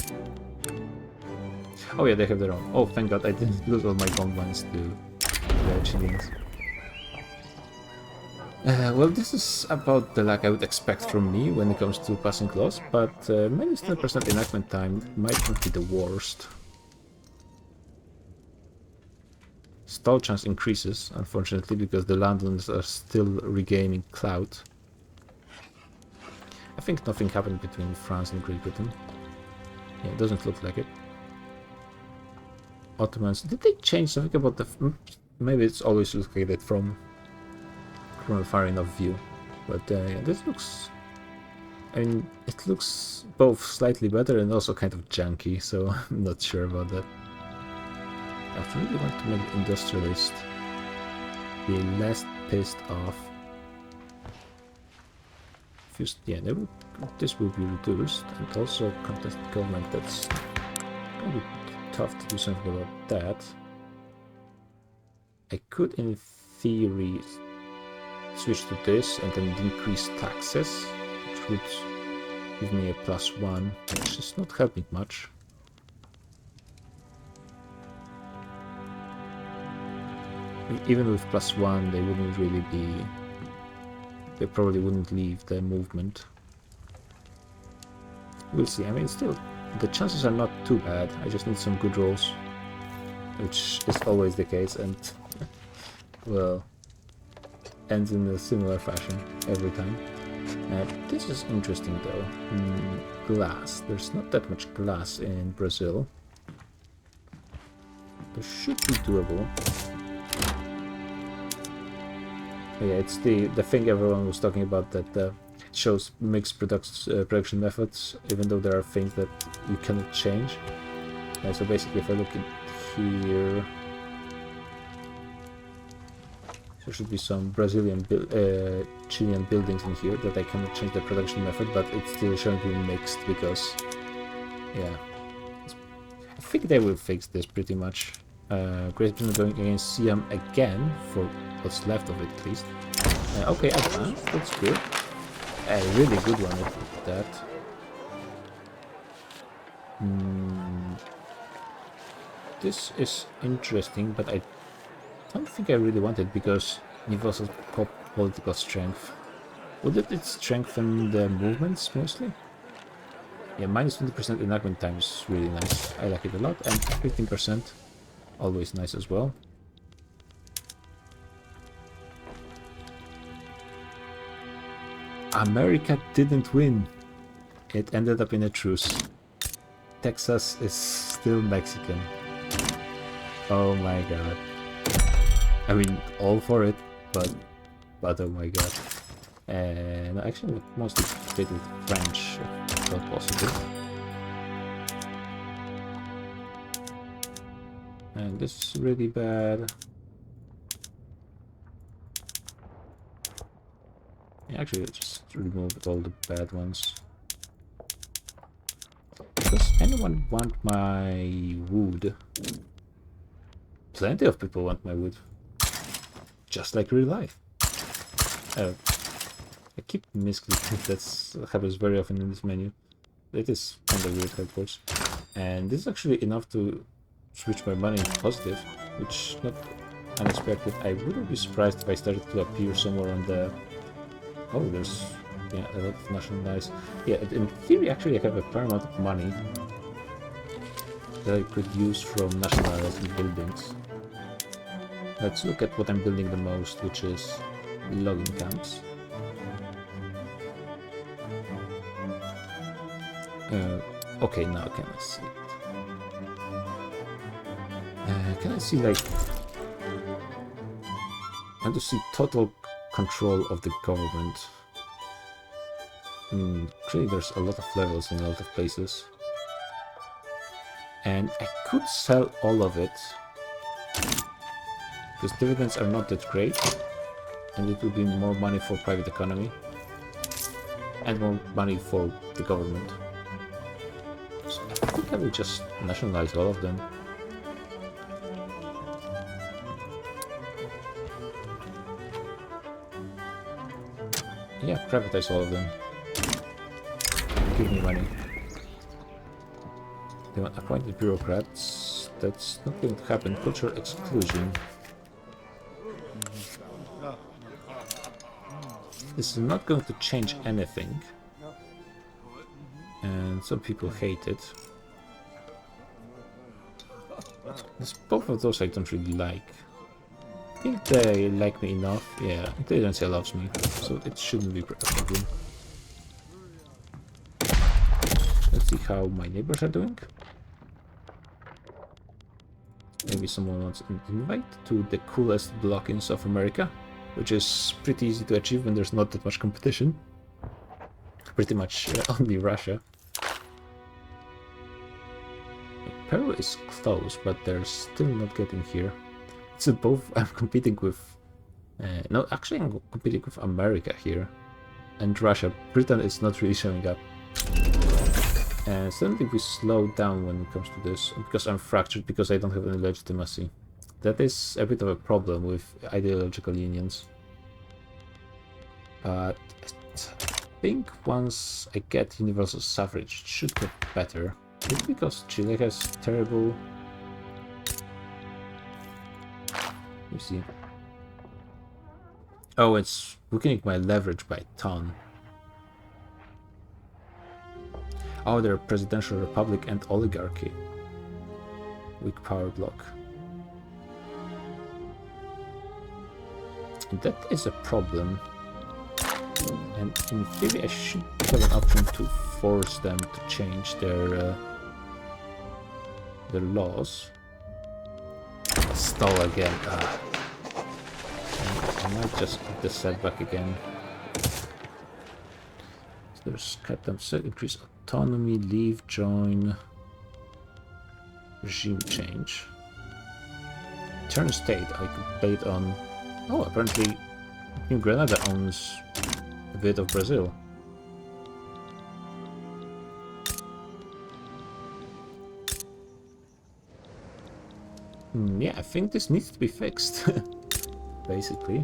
Oh yeah, they have their own. Oh, thank god, I didn't lose all my gold mines to the Chileans. Well, this is about the luck I would expect from me when it comes to passing laws, but minus 10% enactment time might not be the worst. Stall chance increases, unfortunately, because the landowners are still regaining clout. I think nothing happened between France and Great Britain. Yeah, it doesn't look like it. Ottomans, did they change something about the... Maybe it's always located from a far enough view, but yeah, this looks... I mean, it looks both slightly better and also kind of junky, so I'm not sure about that. I really want to make the industrialist be less pissed off. Yeah, this will be reduced, and also contested government, that's gonna be tough to do something about that. I could, in theory, switch to this and then increase taxes, which would give me a +1, which is not helping much. Even with +1, they wouldn't really be... They probably wouldn't leave the movement. We'll see. I mean, still, the chances are not too bad. I just need some good rolls, which is always the case, and well, ends in a similar fashion every time. This is interesting though. Glass. There's not that much glass in Brazil. This should be doable. Yeah, it's the thing everyone was talking about, that shows mixed production methods, even though there are things that you cannot change. So basically, if I look at here, there should be some Brazilian, Chilean buildings in here that I cannot change the production method, but it's still showing to be mixed because, yeah, I think they will fix this pretty much. Great Britain going against Siam again for what's left of it, at least. Okay, advanced, that's good. A really good one at that. This is interesting, but I don't think I really want it because universal political strength. Would it strengthen the movements mostly? Yeah, minus 20% enactment time is really nice. I like it a lot, and 15%, always nice as well. America didn't win. It ended up in a truce. Texas is still Mexican. Oh my god. I mean, all for it, but oh my god. And actually, mostly fit with French, if not possible. And this is really bad. Actually, let's just remove all the bad ones. Does anyone want my wood? Plenty of people want my wood. Just like real life. I keep misclicking. That happens very often in this menu. It is kind of weird, of course. And this is actually enough to switch my money into positive, which is not unexpected. I wouldn't be surprised if I started to appear somewhere on the... Oh, there's yeah, a lot of national dice. Yeah, in theory, actually, I have a fair amount of money that I could use from nationalizing buildings. Let's look at what I'm building the most, which is logging camps. Okay, now can I see it? Can I see, like... I want to see total control of the government. Clearly there's a lot of levels in a lot of places. And I could sell all of it. Because dividends are not that great. And it will be more money for private economy. And more money for the government. So I think I will just nationalize all of them. Yeah, privatize all of them. Give me money. They want appointed bureaucrats. That's not going to happen. Cultural exclusion. This is not going to change anything. And some people hate it. Both of those I don't really like. I think they like me enough. Yeah, intelligentsia loves me, so it shouldn't be a problem. Let's see how my neighbors are doing. Maybe someone wants an invite to the coolest block in South America, which is pretty easy to achieve when there's not that much competition. Pretty much only Russia. Peru is close, but they're still not getting here. So both I'm competing with... no, actually I'm competing with America here. And Russia. Britain is not really showing up. And suddenly we slow down when it comes to this. Because I'm fractured, because I don't have any legitimacy. That is a bit of a problem with ideological unions. But I think once I get universal suffrage, it should get better. Maybe because Chile has terrible... Let me see. Oh, it's weakening my leverage by a ton. Oh, they're a presidential republic and oligarchy. Weak power block. That is a problem. And in theory I should have an option to force them to change their laws. Stall again. I might just get the setback again. So there's cut them, set, increase autonomy, leave, join, regime change. Turn state, I could play it on... Oh, apparently New Granada owns a bit of Brazil. Yeah, I think this needs to be fixed, basically.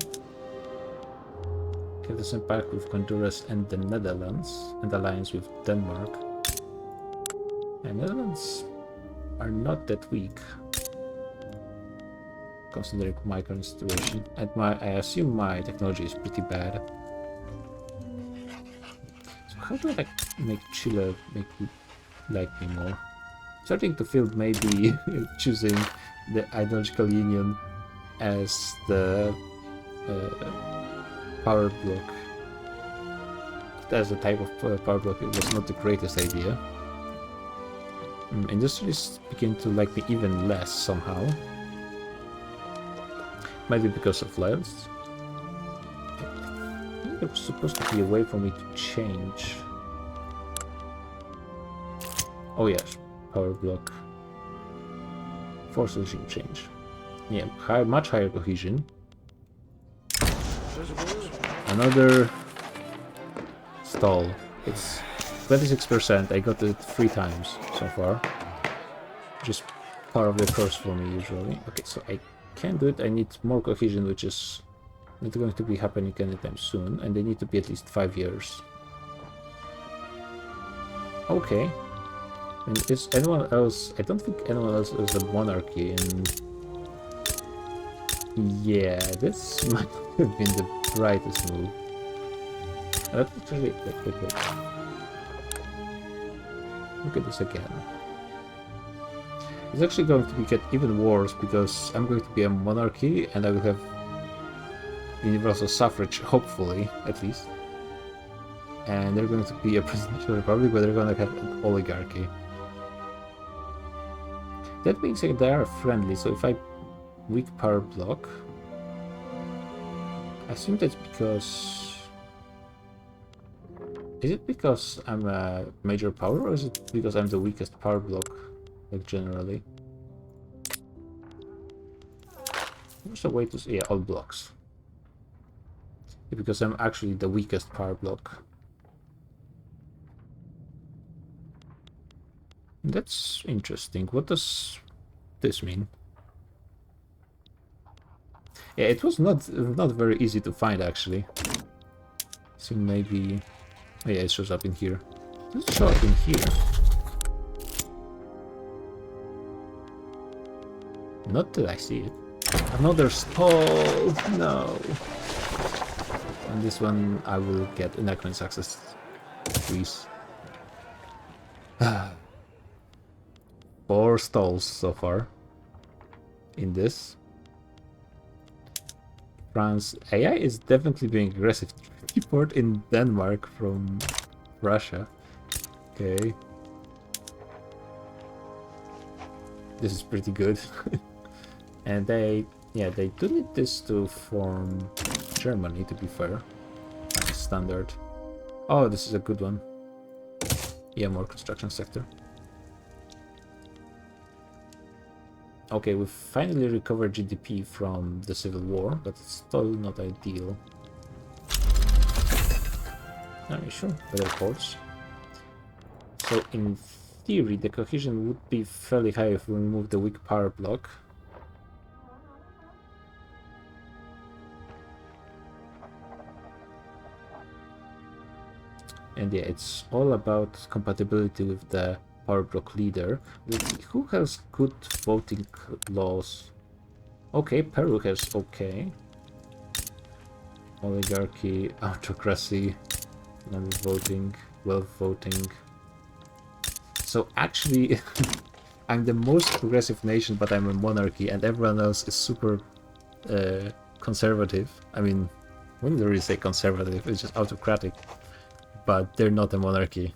Have the same pact with Honduras and the Netherlands, and alliance with Denmark. And Netherlands are not that weak, considering my current situation. And I assume my technology is pretty bad. So how do I make Chile like me more? Starting to feel maybe choosing the ideological union as the power block, as a type of power block, it was not the greatest idea. Industries begin to like me even less somehow. Maybe because of loyalists. I think there's supposed to be a way for me to change. Oh yes, power block. Force regime change. Yeah, much higher cohesion. Another stall. It's 26%. I got it 3 times so far, which is part of the course for me usually. Okay, so I can do it. I need more cohesion, which is not going to be happening anytime soon, and they need to be at least 5 years. Okay. And is anyone else... I don't think anyone else is a monarchy in... Yeah, this might have been the brightest move. Let's actually... Wait. Look at this again. It's actually going to get even worse because I'm going to be a monarchy and I will have universal suffrage, hopefully, at least. And they're going to be a presidential republic, but they're going to have an oligarchy. That being said, they are friendly, so if I weak power block, I assume that's because... Is it because I'm a major power, or is it because I'm the weakest power block, like generally? There's a way to say, yeah, all blocks. Yeah, because I'm actually the weakest power block. That's interesting. What does this mean? Yeah, it was not very easy to find actually. So maybe... Oh yeah, it shows up in here. Does it show up in here? Not that I see it. Another stall! No! And this one I will get enactment success. Please. 4 stalls so far. In this. France AI is definitely being aggressive. Report in Denmark from Russia. Okay. This is pretty good. And they do need this to form Germany, to be fair. Standard. Oh, this is a good one. Yeah, more construction sector. Okay, we've finally recovered GDP from the Civil War, but it's still not ideal. Are you sure? Better ports. So in theory, the cohesion would be fairly high if we remove the weak power block. And yeah, it's all about compatibility with the power block leader. Who has good voting laws? Okay, Peru has okay. Oligarchy, autocracy, non-voting, wealth voting. So actually, I'm the most progressive nation, but I'm a monarchy, and everyone else is super conservative. I mean, I wouldn't really say conservative, it's just autocratic. But they're not a monarchy.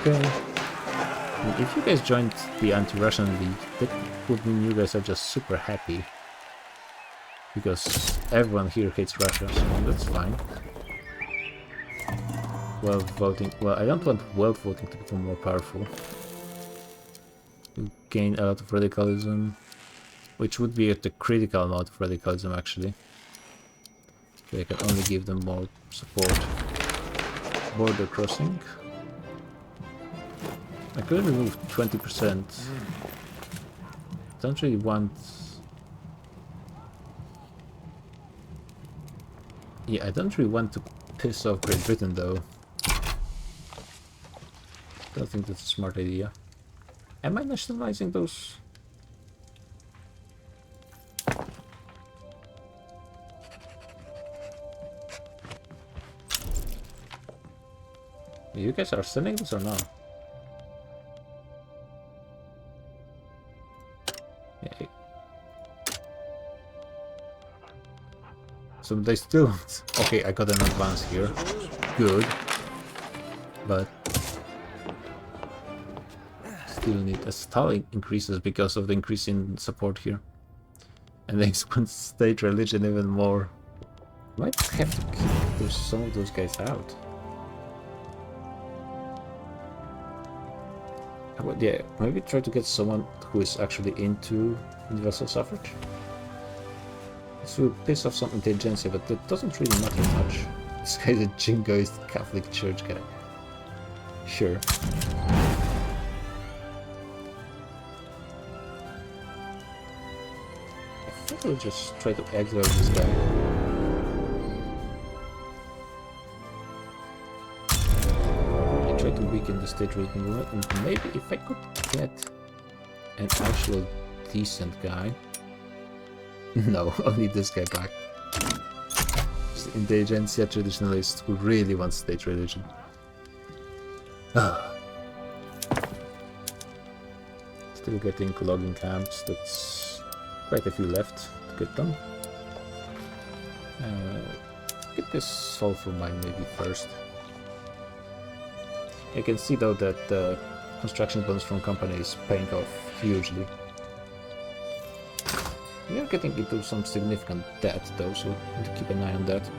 Okay. If you guys joined the anti-Russian league, that would mean you guys are just super happy. Because everyone here hates Russia, so that's fine. Wealth voting. Well, I don't want wealth voting to become more powerful. You gain a lot of radicalism, which would be at the critical amount of radicalism actually. So I can only give them more support. Border crossing. I could remove 20%. Don't really want... Yeah, I don't really want to piss off Great Britain though. Don't think that's a smart idea. Am I nationalizing those? You guys are sending this or not? Yeah. So they still... Okay, I got an advance here. Good. But... Still need a stalling increases because of the increase in support here. And they expand state religion even more. Might have to kick some of those guys out. Yeah, maybe try to get someone who is actually into universal suffrage. This will piss off some intelligentsia, but that doesn't really matter much. This guy's a jingoist Catholic Church guy. Sure. I think I'll just try to exile this guy. To weaken the state religion movement, and maybe if I could get an actual decent guy. No, I'll need this guy back. Just the intelligentsia traditionalist who really wants state religion. Still getting logging camps. That's quite a few left to get done. Get this sulfur mine maybe first. You can see though that the construction bonus from company is paying off hugely. We are getting into some significant debt though, so we need to keep an eye on that.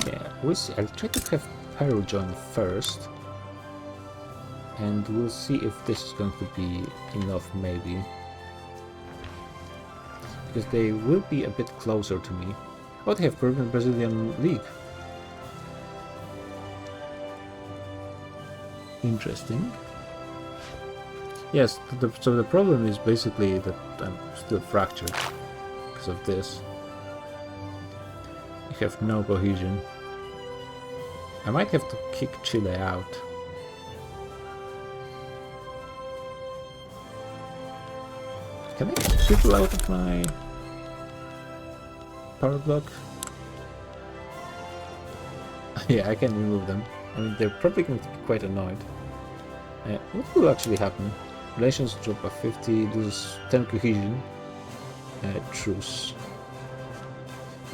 Yeah, we'll see. I'll try to have Peru join first. And we'll see if this is going to be enough maybe. Because they will be a bit closer to me. Oh, they have Peruvian Brazilian League. Interesting. Yes, so the problem is basically that I'm still fractured because of this. I have no cohesion. I might have to kick Chile out. Can I kick people out of my power block? Yeah, I can remove them. I mean, they're probably going to be quite annoyed. What will actually happen? Relations drop by 50, loses 10 cohesion. Truce.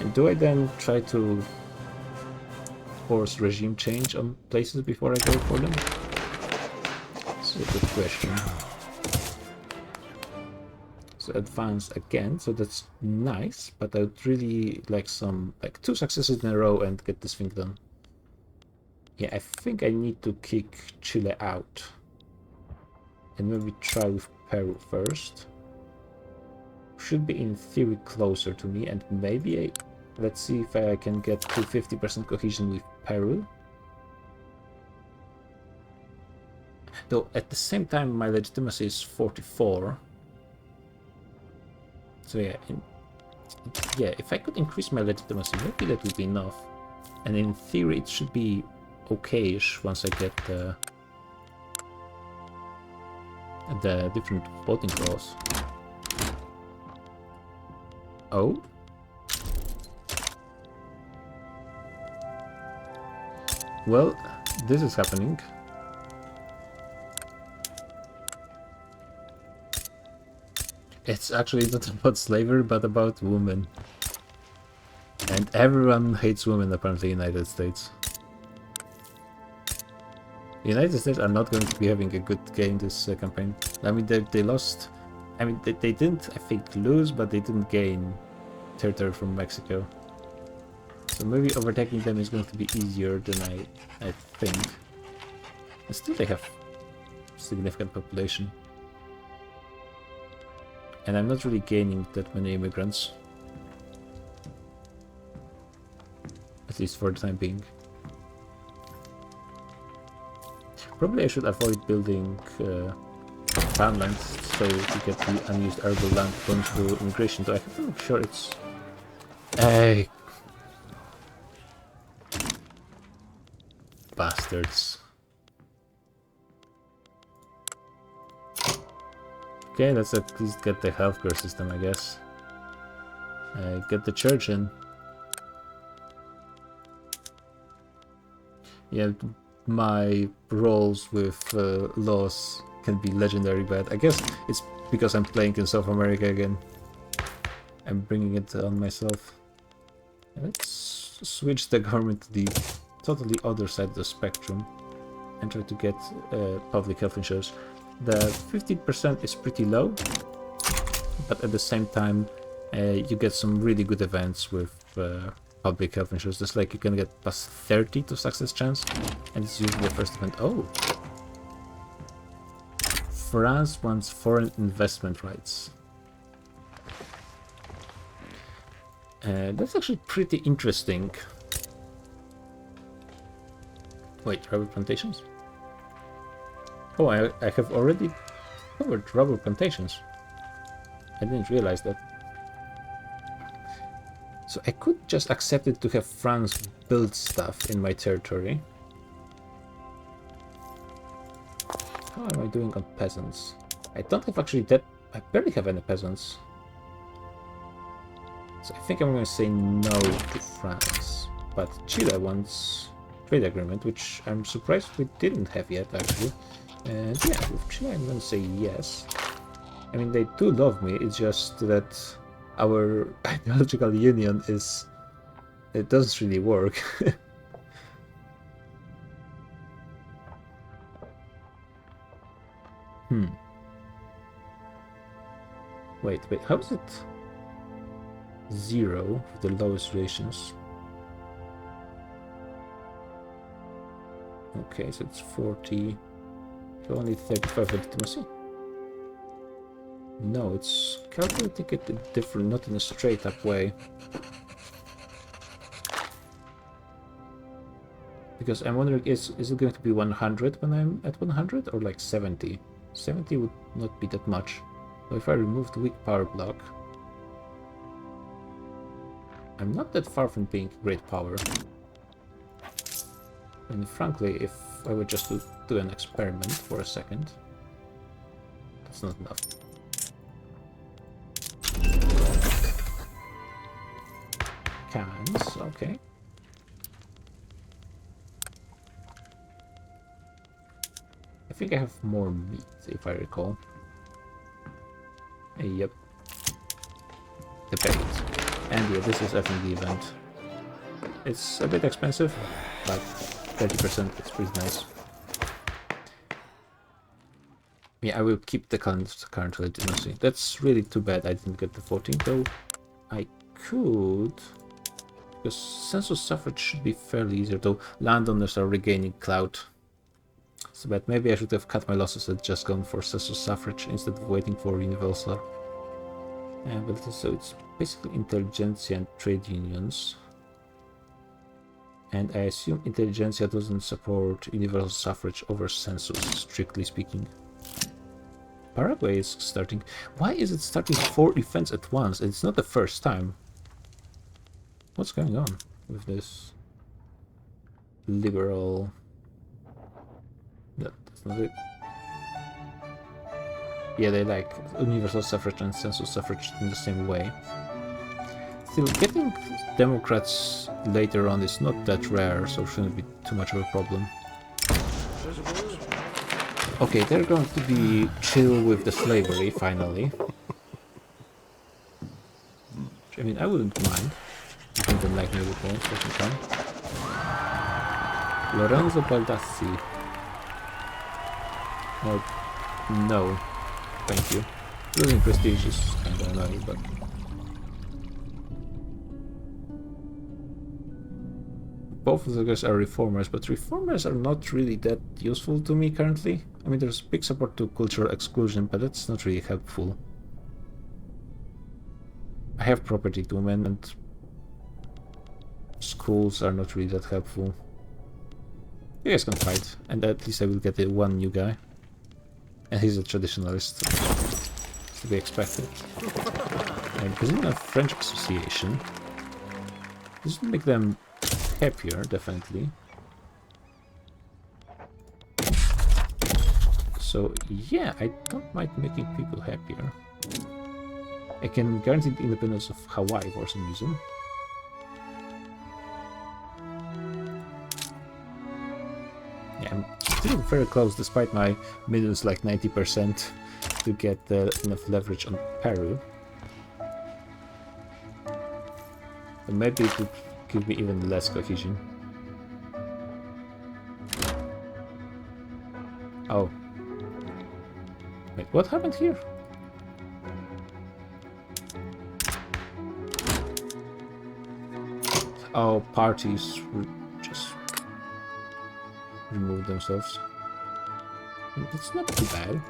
And do I then try to force regime change on places before I go for them? That's a good question. So advance again, so that's nice, but I would really like some, like 2 successes in a row and get this thing done. Yeah, I think I need to kick Chile out. And maybe try with Peru first. Should be in theory closer to me, and maybe let's see if I can get to 50% cohesion with Peru. Though at the same time my legitimacy is 44. So yeah, if I could increase my legitimacy, maybe that would be enough. And in theory it should be okay-ish once I get the different voting laws. Oh? Well, this is happening. It's actually not about slavery, but about women. And everyone hates women, apparently, in the United States. The United States are not going to be having a good game this campaign. I mean, they lost... I mean, they didn't, I think, lose, but they didn't gain territory from Mexico. So maybe overtaking them is going to be easier than I think. And still they have significant population. And I'm not really gaining that many immigrants. At least for the time being. Probably I should avoid building farmlands so to get the unused arable land going through immigration, though I'm not sure it's... Hey! Bastards. Okay, let's at least get the healthcare system, I guess. Get the church in. Yeah, my roles with laws can be legendary bad. I guess it's because I'm playing in South America again. I'm bringing it on myself. Let's switch the government to the totally other side of the spectrum and try to get public health insurance. The 50% is pretty low, but at the same time you get some really good events with public health insurance. Just like you can get plus 30 to success chance, and it's usually the first event. Oh! France wants foreign investment rights. That's actually pretty interesting. Wait, rubber plantations? Oh, I have already covered rubber plantations. I didn't realize that. So I could just accept it to have France build stuff in my territory. How am I doing on peasants? I don't have actually that... I barely have any peasants. So I think I'm going to say no to France. But Chile wants trade agreement, which I'm surprised we didn't have yet, actually. And yeah, with Chile, I'm gonna say yes. I mean, they do love me, it's just that our ideological union is... it doesn't really work. Wait, how is it 0 for the lowest relations? Okay, so it's 40, so only 35 legitimacy. No, it's calculating it different, not in a straight up way. Because I'm wondering, is it going to be 100 when I'm at 100, or like 70? 70 would not be that much. So if I remove the weak power block, I'm not that far from being great power. And frankly, if I were just to do an experiment for a second, that's not enough. Cannons, okay. I think I have more meat, if I recall. Yep. Debate. And yeah, this is FND event. It's a bit expensive, but 30% is pretty nice. Yeah, I will keep the current legitimacy. That's really too bad I didn't get the 14, though I could... because census suffrage should be fairly easier, though landowners are regaining clout. So bad. Maybe I should have cut my losses and just gone for census suffrage instead of waiting for universal. But so it's basically intelligentsia and trade unions. And I assume intelligentsia doesn't support universal suffrage over census, strictly speaking. Paraguay is starting... why is it starting 4 events at once? It's not the first time. What's going on with this liberal... that's not it. Yeah, they like universal suffrage and census suffrage in the same way. Still, getting Democrats later on is not that rare, so it shouldn't be too much of a problem. Okay, they're going to be chill with the slavery, finally. I mean, I wouldn't mind. Giving them like maybe points for some time. Lorenzo Baldassi. Well, no. Thank you. Losing prestige is kind of annoying, but... both of the guys are reformers, but reformers are not really that useful to me currently. I mean, there's big support to cultural exclusion, but that's not really helpful. I have property to women, and schools are not really that helpful. You guys can fight, and at least I will get one new guy. And he's a traditionalist. It's to be expected. And Brazilian and French Association doesn't make them happier, definitely. So yeah, I don't mind making people happier. I can guarantee the independence of Hawaii for some reason. Yeah, I'm still very close, despite my minus like 90% to get enough leverage on Peru. So maybe it would give me even less cohesion. Oh. Wait, what happened here? Oh, parties just remove themselves. It's not too bad.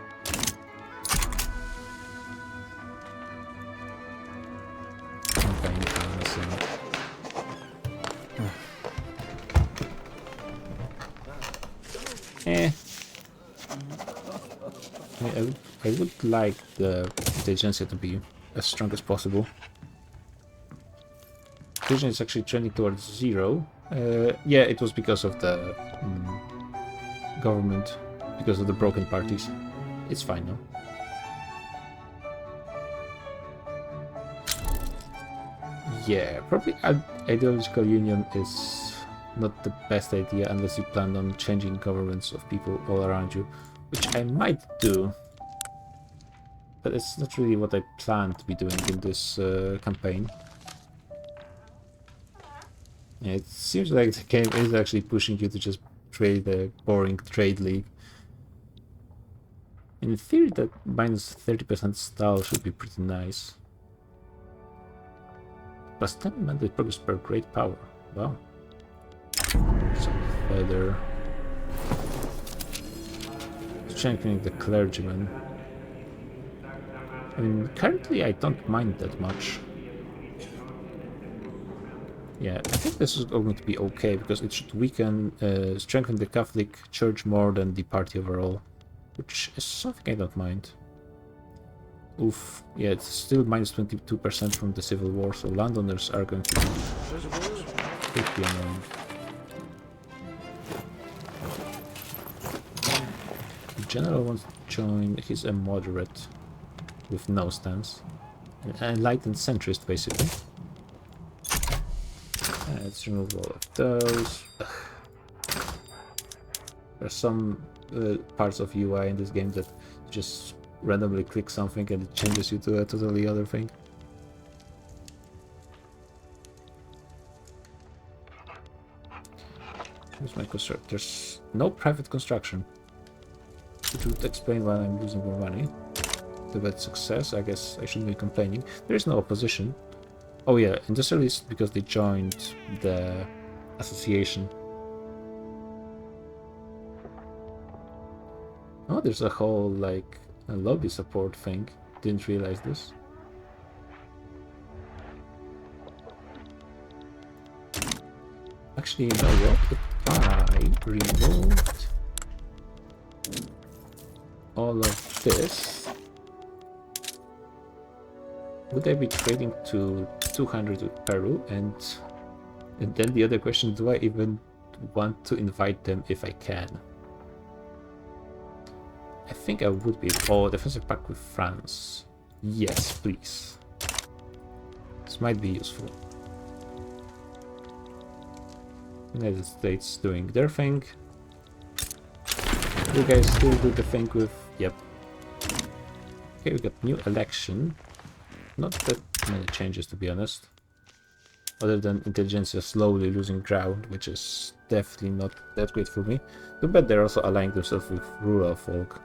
I would like the intelligentsia to be as strong as possible. Intelligence is actually trending towards 0. Yeah, it was because of the government, because of the broken parties. It's fine now. Yeah, probably ideological union is not the best idea unless you plan on changing governments of people all around you, which I might do. But it's not really what I plan to be doing in this campaign. Yeah, it seems like the game is actually pushing you to just trade a boring trade league. In theory, that minus 30% style should be pretty nice. Plus 10 mandate progress per great power. Wow. Some feather. Strengthening the clergyman. I mean, currently I don't mind that much. Yeah, I think this is going to be okay, because it should weaken, strengthen the Catholic Church more than the party overall, which is something I don't mind. Oof, yeah, it's still minus 22% from the Civil War, so landowners are going to be pretty annoying. The general wants to join, he's a moderate with no stance. An enlightened centrist, basically. Let's remove all of those. Ugh. There's some parts of UI in this game that just randomly click something and it changes you to a totally other thing. Here's my construct. There's no private construction, which would explain why I'm losing more money. The bad success, I guess I shouldn't be complaining. There is no opposition. Oh yeah, industrialists, because they joined the association. Oh, there's a whole, like, a lobby support thing. Didn't realize this. Actually, you know what? If I removed all of this, would I be trading to 200 with Peru? And then the other question, do I even want to invite them if I can? I think I would be. Oh, defensive pact with France. Yes, please. This might be useful. United States doing their thing. You guys still do the thing with... Yep. Okay, we got new election. Not that many changes, to be honest. Other than intelligentsia slowly losing ground, which is definitely not that great for me. Too bad they're also aligning themselves with rural folk.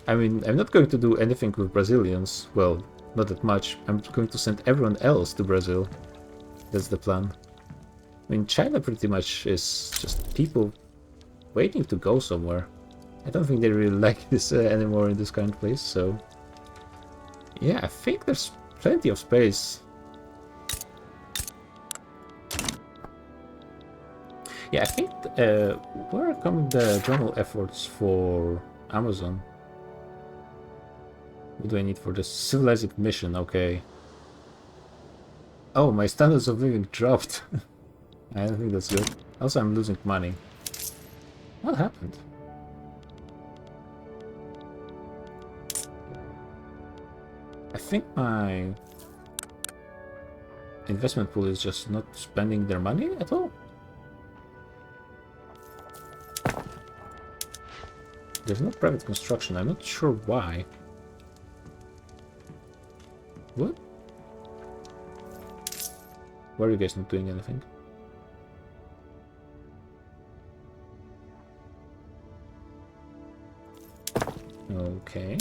I mean, I'm not going to do anything with Brazilians. Well, not that much. I'm going to send everyone else to Brazil. That's the plan. I mean, China pretty much is just people waiting to go somewhere. I don't think they really like this anymore in this kind of place, so... Yeah, I think there's plenty of space. Yeah, I think... where are coming the general efforts for Amazon? What do I need for this? Civilizing mission, okay. Oh, my standards of living dropped. I don't think that's good. Also, I'm losing money. What happened? I think my investment pool is just not spending their money at all. There's no private construction. I'm not sure why. What? Why are you guys not doing anything? Okay.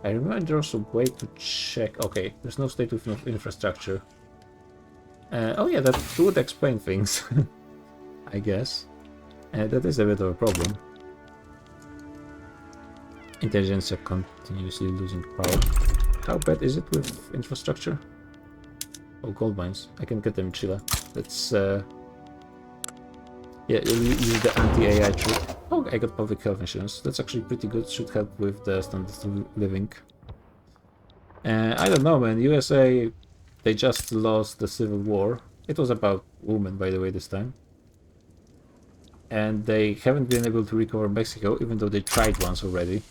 I remember there's a way to check. Okay, there's no state with infrastructure. Oh yeah, that would explain things. I guess. That is a bit of a problem. Intelligence continuously losing power. How bad is it with infrastructure? Oh, gold mines. I can get them in Chile. Let's yeah, use the anti-AI trick. Oh, I got public health insurance. That's actually pretty good. Should help with the standard of living. I don't know, man. USA, they just lost the Civil War. It was about women, by the way, this time. And they haven't been able to recover Mexico, even though they tried once already.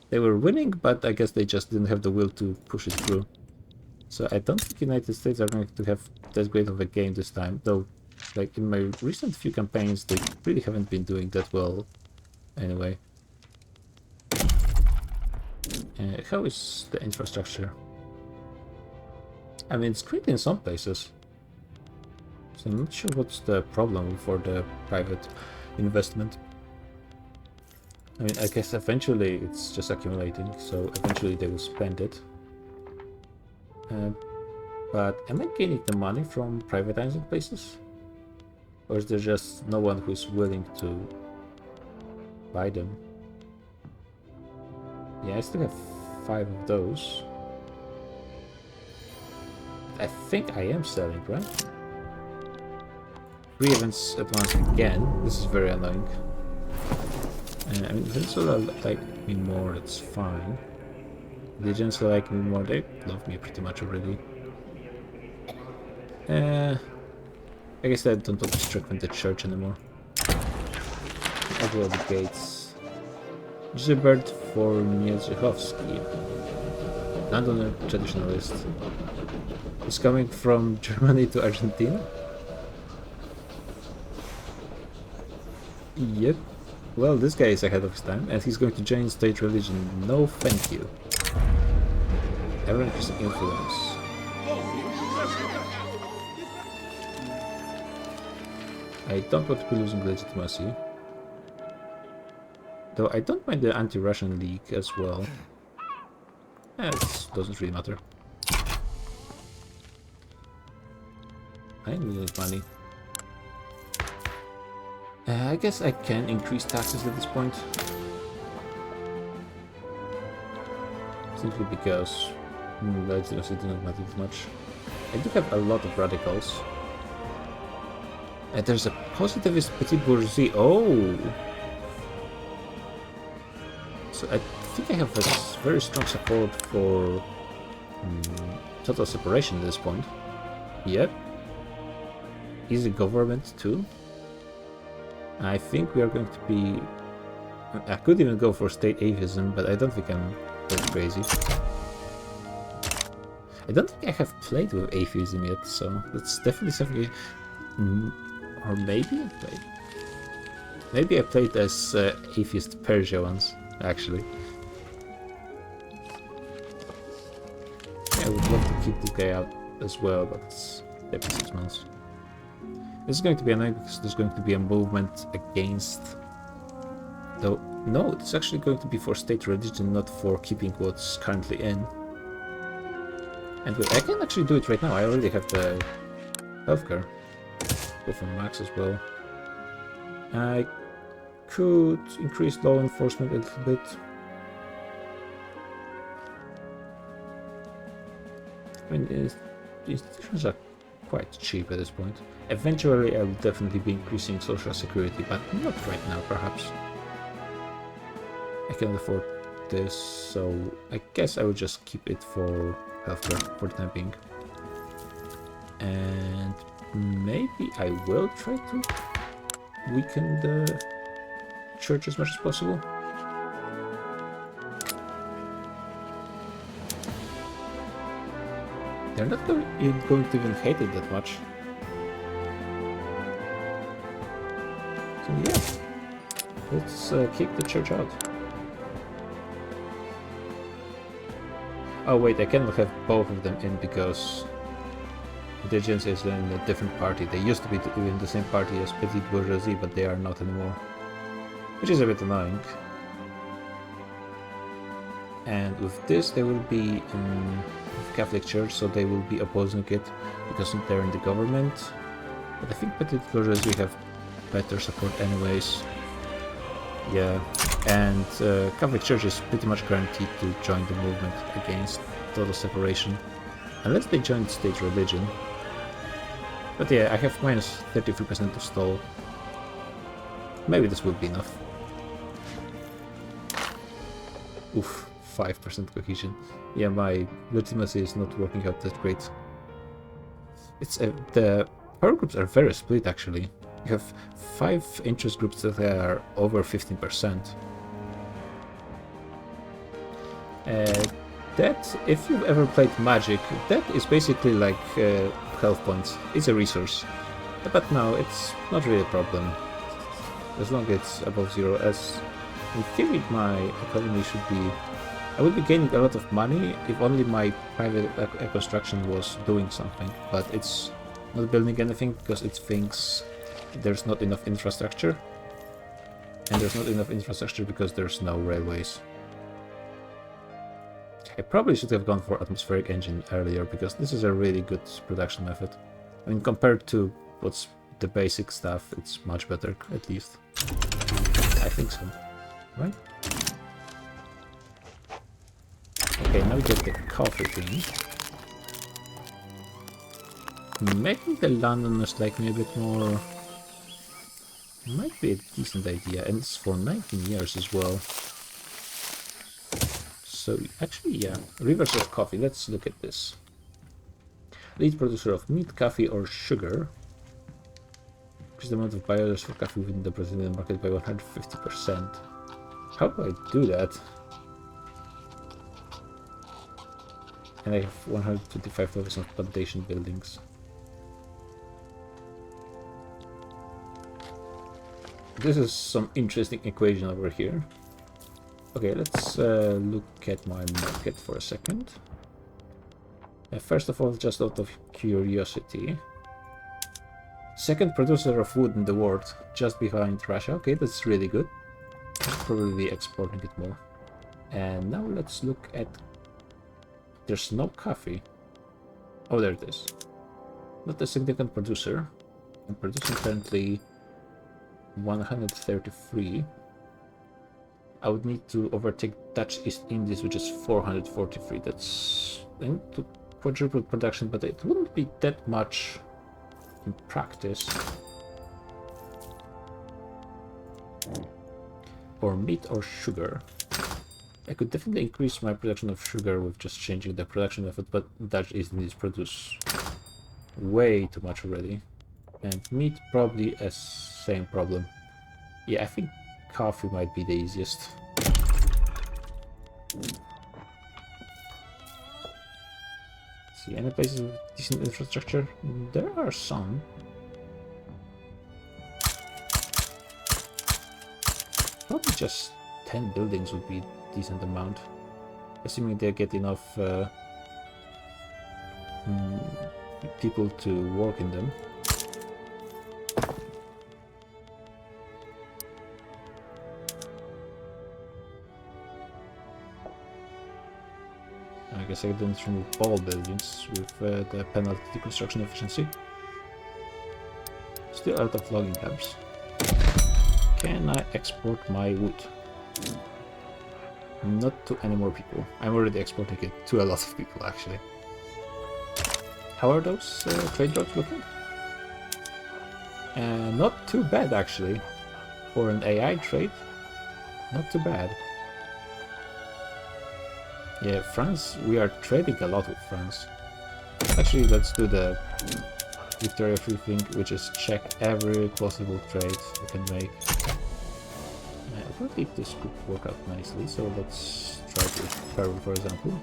They were winning, but I guess they just didn't have the will to push it through. So I don't think United States are going to have that great of a game this time, though like in my recent few campaigns they really haven't been doing that well anyway. How is the infrastructure? I mean, it's great in some places. So I'm not sure what's the problem for the private investment. I mean, I guess eventually it's just accumulating, so eventually they will spend it. But am I gaining the money from privatizing places? Or is there just no one who's willing to buy them? Yeah, I still have 5 of those. I think I am selling, right? 3 events at once again. This is very annoying. I mean, Venezuela like me more, that's fine. Legions like me more, they love me pretty much already. I guess I don't want to strengthen the church anymore. I'll go the gates. Gilbert for Mieczykowski. Landowner traditionalist. He's coming from Germany to Argentina? Yep. Well, this guy is ahead of his time, and he's going to join state religion. No thank you. Ever increasing influence. I don't want to be losing legitimacy. Though I don't mind the anti-Russian league as well. It doesn't really matter. I need money. I guess I can increase taxes at this point. Simply because legitimacy does not matter that much. I do have a lot of radicals. There's a positivist petit bourgeoisie. Oh! So I think I have a very strong support for total separation at this point. Yep. Easy government too. I think we are going to be... I could even go for state atheism, but I don't think I'm that crazy. I don't think I have played with atheism yet, so that's definitely something... or maybe? Wait. Maybe I played as atheist Persia once, actually. I would love to keep this guy out as well, but it's every 6 months. This is going to be annoying because there's going to be a movement against... Though, no, it's actually going to be for state religion, not for keeping what's currently in. And wait, I can actually do it right now. I already have the healthcare. Go for max as well. I could increase law enforcement a little bit. I mean, the institutions are quite cheap at this point. Eventually, I will definitely be increasing social security, but not right now, perhaps. I can afford this, so I guess I will just keep it for healthcare for the time being. And maybe I will try to weaken the church as much as possible. They're not going to even hate it that much. So yeah, let's kick the church out. Oh wait, I cannot have both of them in because Intelligence is in a different party. They used to be in the same party as Petit Bourgeoisie, but they are not anymore. Which is a bit annoying. And with this, they will be in the Catholic Church, so they will be opposing it because they're in the government. But I think Petit Bourgeoisie have better support anyways. Yeah, and Catholic Church is pretty much guaranteed to join the movement against total separation. Unless they join state religion. But yeah, I have minus 33% of stall. Maybe this will be enough. Oof, 5% cohesion. Yeah, my legitimacy is not working out that great. It's the power groups are very split actually. You have 5 interest groups that are over 15%. That, if you've ever played Magic, that is basically like health points. It's a resource. But no, it's not really a problem. As long as it's above 0, as in theory my economy should be... I would be gaining a lot of money if only my private construction was doing something, but it's not building anything because it thinks there's not enough infrastructure. And there's not enough infrastructure because there's no railways. I probably should have gone for atmospheric engine earlier because this is a really good production method. I mean, compared to what's the basic stuff, it's much better, at least. I think so. Right? Okay, now we get the coffee thing. Making the Londoners like me a bit more might be a decent idea, and it's for 19 years as well. So actually, yeah, rivers of coffee. Let's look at this. Lead producer of meat, coffee, or sugar. Increase the amount of buyers for coffee within the Brazilian market by 150%. How do I do that? And I have 125,000 plantation buildings. This is some interesting equation over here. Okay, let's look at my market for a second. First of all, just out of curiosity. Second producer of wood in the world, just behind Russia. Okay, that's really good. Probably exporting it more. And now let's look at... There's no coffee. Oh, there it is. Not a significant producer. I'm producing currently 133. I would need to overtake Dutch East Indies, which is 443. That's into quadruple production, but it wouldn't be that much in practice. Or meat or sugar. I could definitely increase my production of sugar with just changing the production method, but Dutch East Indies produce way too much already. And meat probably a same problem. Yeah, I think coffee might be the easiest. See, any places with decent infrastructure? There are some. Probably just 10 buildings would be a decent amount. Assuming they get enough people to work in them. I guess I didn't remove all buildings with the penalty to construction efficiency. Still out of logging hubs. Can I export my wood? Not to any more people. I'm already exporting it to a lot of people, actually. How are those trade routes looking? Not too bad, actually. For an AI trade, not too bad. Yeah, France, we are trading a lot with France. Actually, let's do the Victoria Free thing, which is check every possible trade we can make. I believe this could work out nicely, so let's try it with Peru, for example.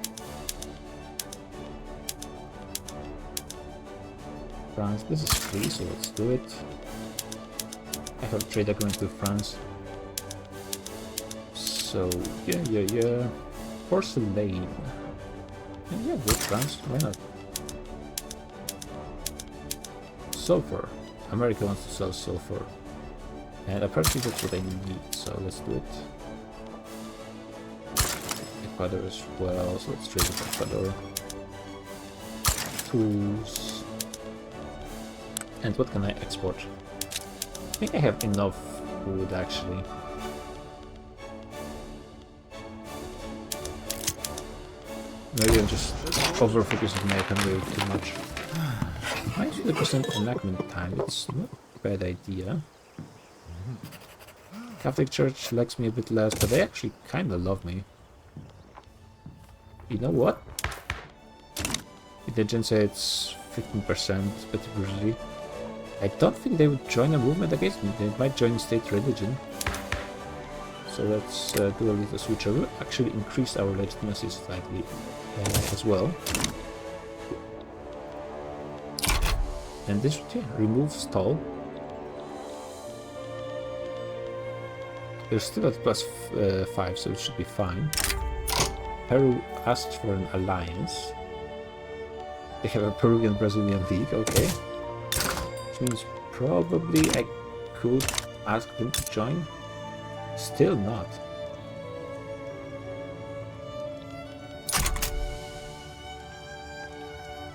France, this is free, so let's do it. I have a trade agreement with France. So, yeah. Porcelain. Yeah, good France, why not? Sulfur. America wants to sell sulfur. And apparently that's what I need, so let's do it. Ecuador as well, so let's trade with Ecuador. Tools. And what can I export? I think I have enough wood actually. Maybe I'm just over-focusing my economy too much. 90% enactment time, it's not a bad idea. Catholic Church likes me a bit less, but they actually kinda love me. You know what? Intelligence say it's 15%, but usually I don't think they would join a movement against me. They might join state religion. So let's do a little switch over. Actually increase our legitimacy slightly as well. And this remove stall. They're still at +5, so it should be fine. Peru asked for an alliance. They have a Peruvian-Brazilian league, okay. Which means probably I could ask them to join. Still not.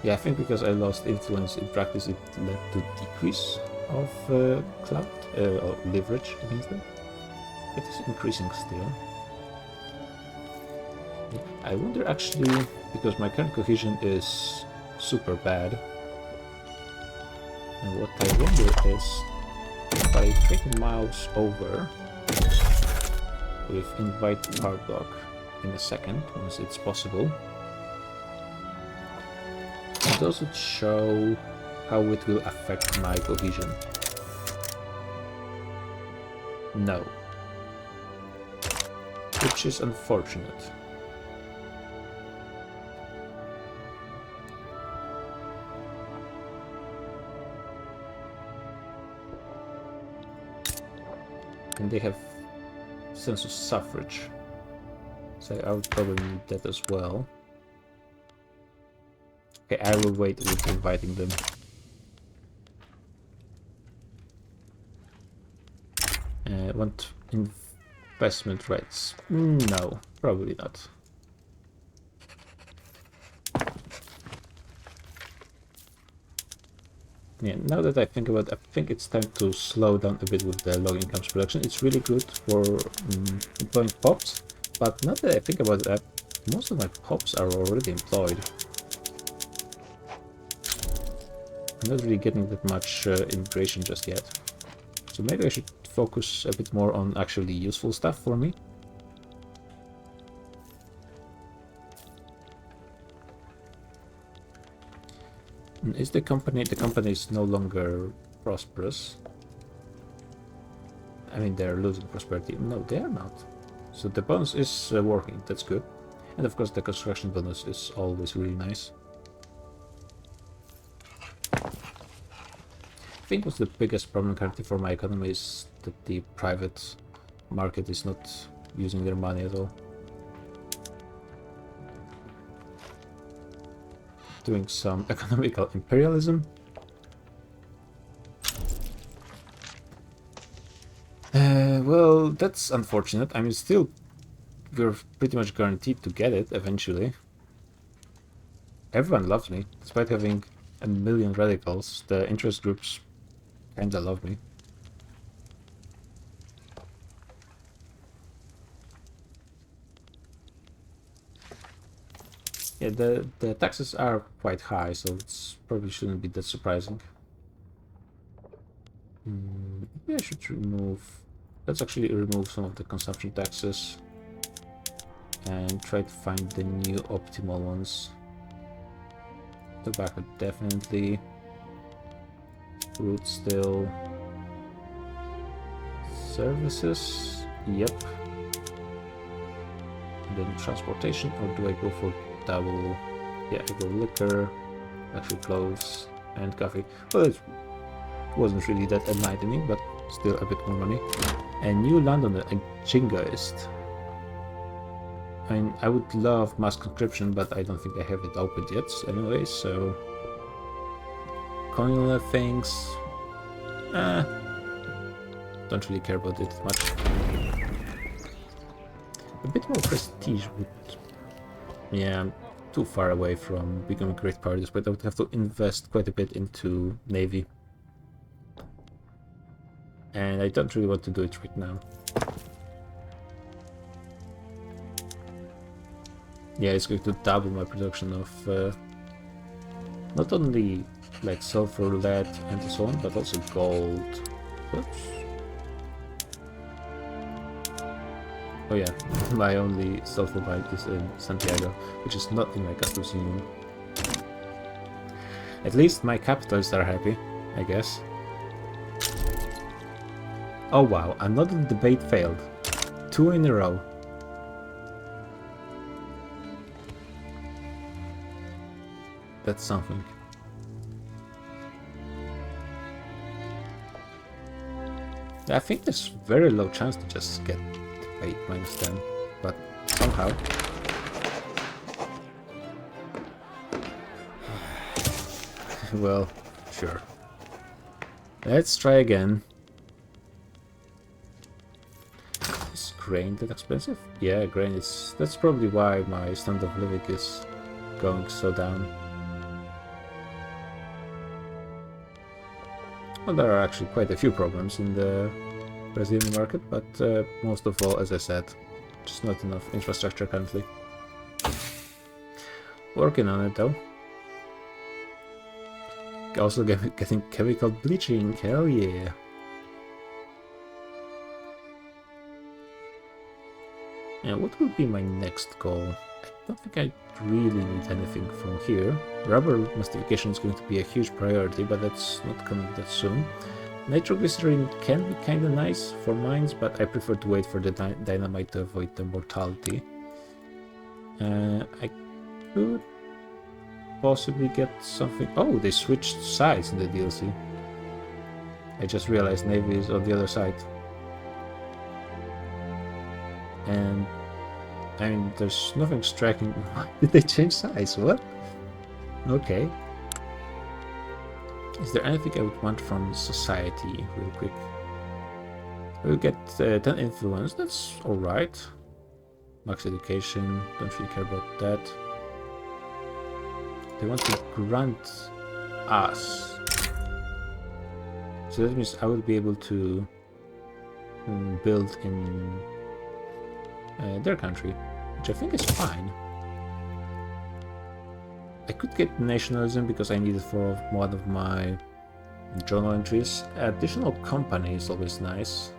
Yeah, I think because I lost influence in practice, it led to decrease of clout or leverage against them. It is increasing still. I wonder actually, because my current cohesion is super bad. And what I wonder is, if I take a mouse over with invite card block in a second, once it's possible, does it show how it will affect my cohesion? No. Which is unfortunate. And they have census suffrage, so I would probably need that as well. Okay, I will wait with inviting them. Want investment rights? No, probably not. Yeah, now that I think about it, I think it's time to slow down a bit with the low incomes production. It's really good for employing pops, but now that I think about it, most of my pops are already employed. I'm not really getting that much immigration just yet. So maybe I should focus a bit more on actually useful stuff for me. Is the company is no longer prosperous? I mean, they're losing prosperity. No, they are not. So the bonus is working, that's good. And of course the construction bonus is always really nice. I think what's the biggest problem currently for my economy is that the private market is not using their money at all. Doing some economical imperialism. Well, that's unfortunate. I mean, still, we're pretty much guaranteed to get it eventually. Everyone loves me, despite having a million radicals. The interest groups kinda love me. Yeah, the taxes are quite high, so it's probably shouldn't be that surprising. Maybe I should remove... Let's actually remove some of the consumption taxes and try to find the new optimal ones. Tobacco definitely. Fruit still. Services, yep. And then transportation, or do I go for double? Yeah, I go liquor, luxury clothes, and coffee. Well, it wasn't really that enlightening, but still a bit more money. And new landowner, a jingoist. I mean, I would love mass conscription, but I don't think I have it opened yet anyway, so... Communal things... don't really care about it much. A bit more prestige would... Yeah, I'm too far away from becoming a great power, but I would have to invest quite a bit into Navy. And I don't really want to do it right now. Yeah, it's going to double my production of not only like sulfur, lead, and so on, but also gold. Oops. Oh yeah, my only sulfur mine is in Santiago, which is not in my customs union. At least my capitalists are happy, I guess. Oh wow, another debate failed. 2 in a row. That's something. I think there's very low chance to just get 8 minus 10, but somehow. Well, sure. Let's try again. Is grain that expensive? Yeah, grain is... That's probably why my standard of living is going so down. Well, there are actually quite a few problems in the Brazilian market, but most of all, as I said, just not enough infrastructure currently. Working on it though. Also getting chemical bleaching, hell yeah. And what will be my next goal? I don't think I really need anything from here. Rubber mastification is going to be a huge priority, but that's not coming that soon. Nitroglycerin can be kinda nice for mines, but I prefer to wait for the dynamite to avoid the mortality. I could possibly get something... Oh, they switched sides in the DLC. I just realized Navy is on the other side. And I mean, there's nothing striking. Why did they change sides? What? Okay. Is there anything I would want from society, real quick? We'll get 10 influence, that's alright. Max education, don't really care about that. They want to grant us. So that means I will be able to build in their country, which I think is fine. I could get nationalism because I need it for one of my journal entries. Additional company is always nice.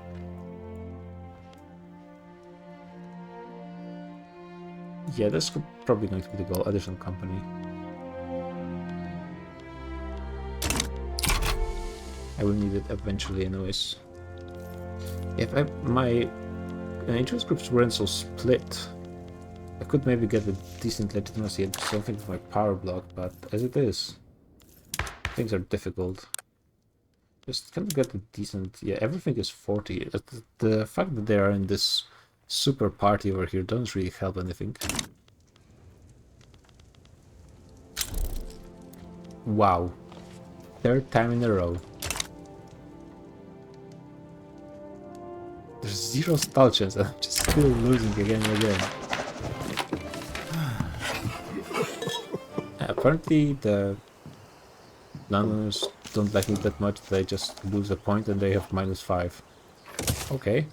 Yeah, that's probably going to be the goal, additional company. I will need it eventually anyways. If my interest groups weren't so split, I could maybe get a decent legitimacy and something for my power block, but as it is, things are difficult. Just kind of get a decent... Yeah, everything is 40. The fact that they are in this super party over here doesn't really help anything. Wow. 3rd time in a row. There's 0 stall chance and I'm just still losing again and again. Apparently the Londoners don't like me that much that I just lose a point and they have -5. Okay.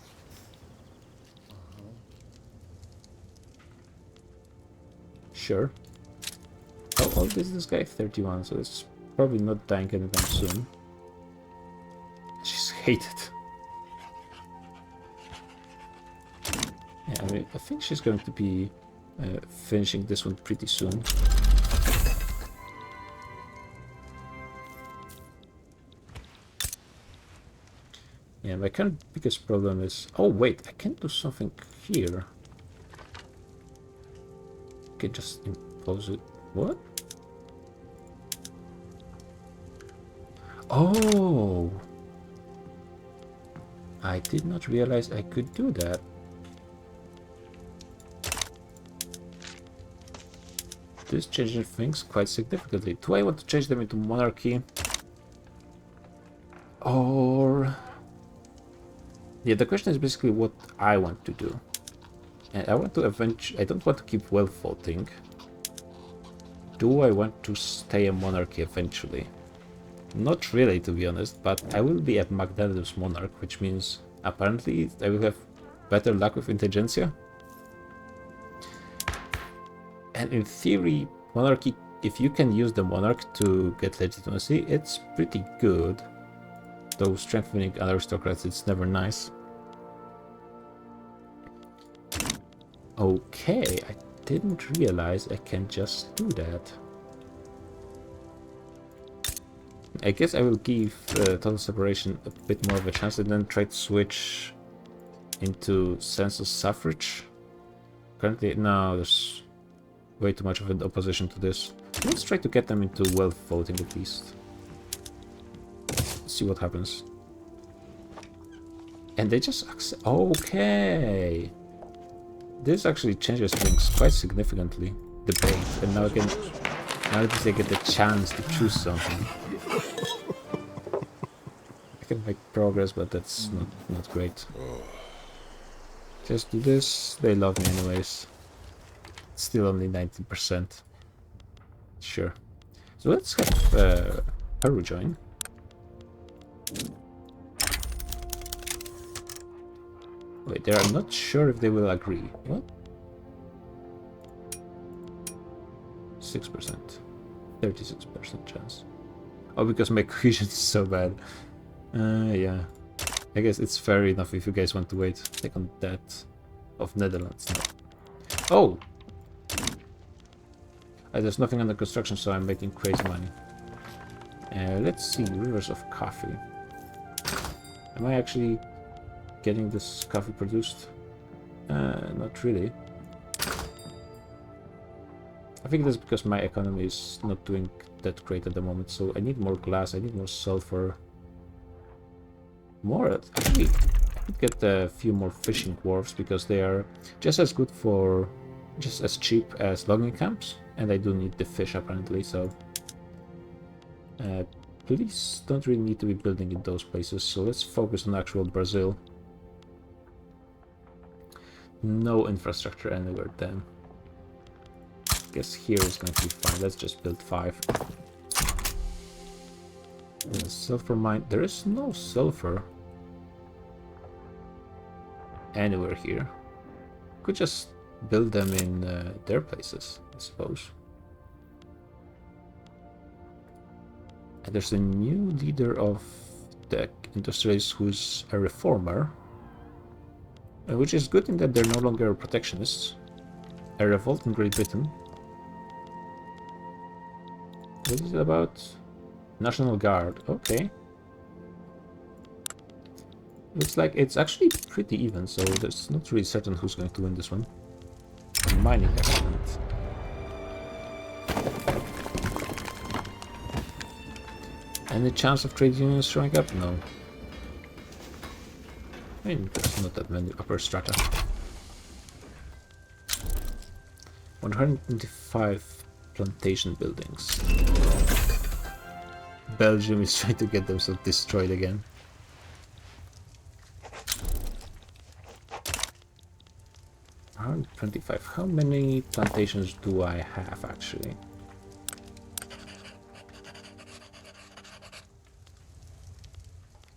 Sure. How old is this guy? 31, so it's probably not dying anytime soon. She's hated. Yeah, I mean, I think she's going to be finishing this one pretty soon. Yeah, my current biggest problem is... Oh wait, I can do something here. I can just impose it. What? Oh! I did not realize I could do that. This changes things quite significantly. Do I want to change them into monarchy? Or... Yeah, the question is basically what I want to do. And I want to I don't want to keep wealth voting. Do I want to stay a monarchy eventually? Not really, to be honest, but I will be a magnanimous monarch, which means apparently I will have better luck with intelligentsia. And in theory, monarchy, if you can use the monarch to get legitimacy, it's pretty good. Though strengthening aristocrats, it's never nice. Okay, I didn't realize I can just do that. I guess I will give total separation a bit more of a chance and then try to switch into census suffrage. Currently, no, there's way too much of an opposition to this. Let's try to get them into wealth voting at least. Let's see what happens. And they just accept. Okay. This actually changes things quite significantly. Debate, and now again, now that they get the chance to choose something. I can make progress, but that's not great. Just do this. They love me anyways. It's still only 19%. Sure. So let's have Peru join. Wait, they are not sure if they will agree. What? 6%. 36% chance. Oh, because my cohesion is so bad. Yeah. I guess it's fair enough if you guys want to wait. Take on that of Netherlands now. Oh! There's nothing under construction, so I'm making crazy money. Let's see, rivers of coffee. Am I actually getting this coffee produced? Not really. I think that's because my economy is not doing that great at the moment, so I need more glass, I need more sulfur. More, actually, I could get a few more fishing wharves because they are just as good for, just as cheap as logging camps, and I do need the fish apparently, so police don't really need to be building in those places, so let's focus on actual Brazil. No infrastructure anywhere then. Guess here is going to be fine. Let's just build 5. Sulfur mine. There is no sulfur anywhere here. Could just build them in their places, I suppose. And there's a new leader of the industrialists who's a reformer, which is good in that they're no longer protectionists. A revolt in Great Britain. What is it about? National Guard. Okay. Looks like it's actually pretty even, so there's not really certain who's going to win this one. Mining excellent. Any chance of trade unions showing up? No. I mean, there's not that many upper strata. 125 plantation buildings. Belgium is trying to get themselves destroyed again. Around 25. How many plantations do I have actually?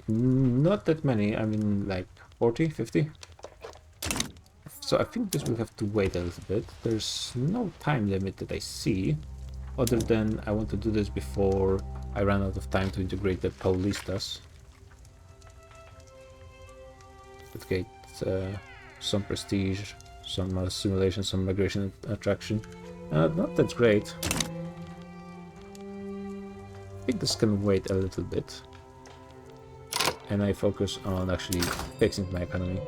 Not that many. I mean, like 40, 50. So I think this will have to wait a little bit. There's no time limit that I see, other than I want to do this before I run out of time to integrate the Paulistas. Let's get some prestige, some assimilation, some migration attraction. Not that great. I think this can wait a little bit. And I focus on actually fixing my economy.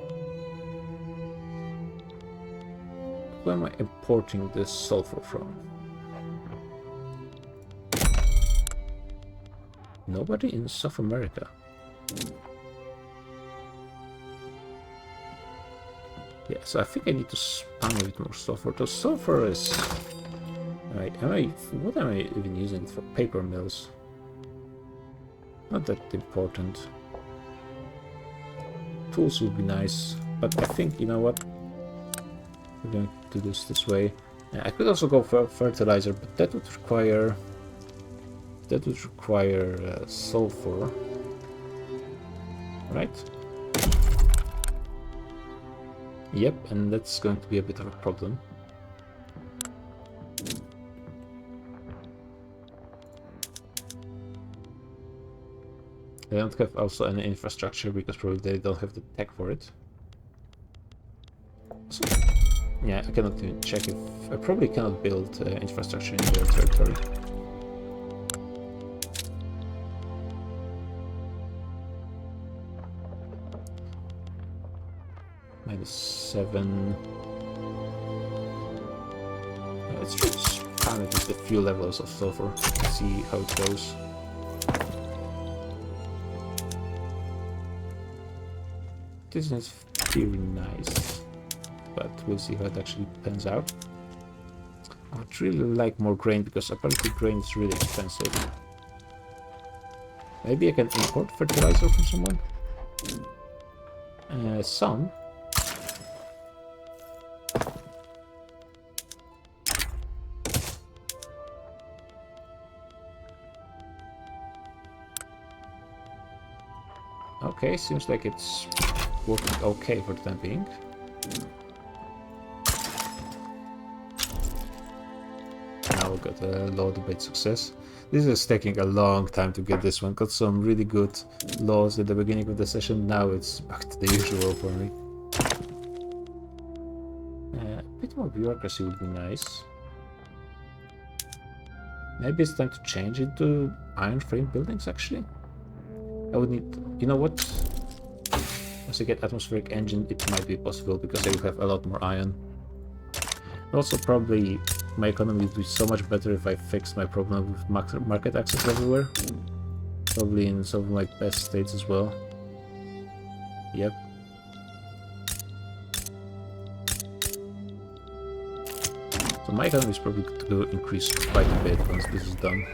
Where am I importing this sulfur from? Nobody in South America. Yeah, so I think I need to spam a bit more sulfur. The sulfur is... Right, what am I even using it for? Paper mills. Not that important. Tools would be nice, but I think, you know what? We're going to do this way. I could also go for fertilizer, but that would require sulfur, right? Yep, and that's going to be a bit of a problem. They don't have also any infrastructure because probably they don't have the tech for it. So, yeah, I cannot even check if... I probably cannot build infrastructure in their territory. -7. Let's try to spam at least a few levels of sulfur. See how it goes. This is very nice, but we'll see how it actually pans out. I would really like more grain because apparently grain is really expensive. Maybe I can import fertilizer from someone? Some. Okay, seems like it's working okay for the time being. Now we got a low debate success. This is taking a long time to get this one. Got some really good laws at the beginning of the session. Now it's back to the usual for me. A bit more bureaucracy would be nice. Maybe it's time to change into iron frame buildings actually. I would need, you know what? Once I get atmospheric engine, it might be possible because I will have a lot more iron. Also, probably my economy would be so much better if I fixed my problem with market access everywhere. Probably in some of my best states as well. Yep. So my economy is probably going to increase quite a bit once this is done.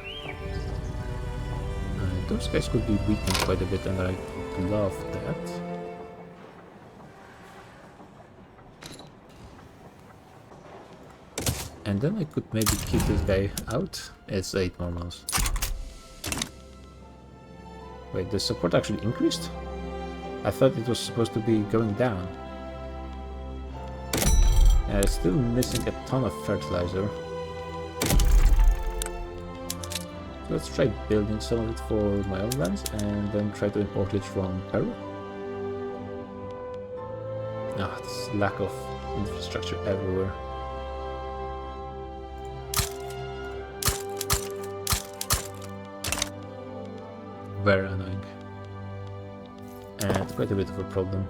Those guys could be weakened quite a bit, and I love that. And then I could maybe keep this guy out. It's 8 normals. Wait, the support actually increased? I thought it was supposed to be going down. Still missing a ton of fertilizer. Let's try building some of it for my own lands and then try to import it from Peru. Ah, this lack of infrastructure everywhere. Very annoying. And quite a bit of a problem.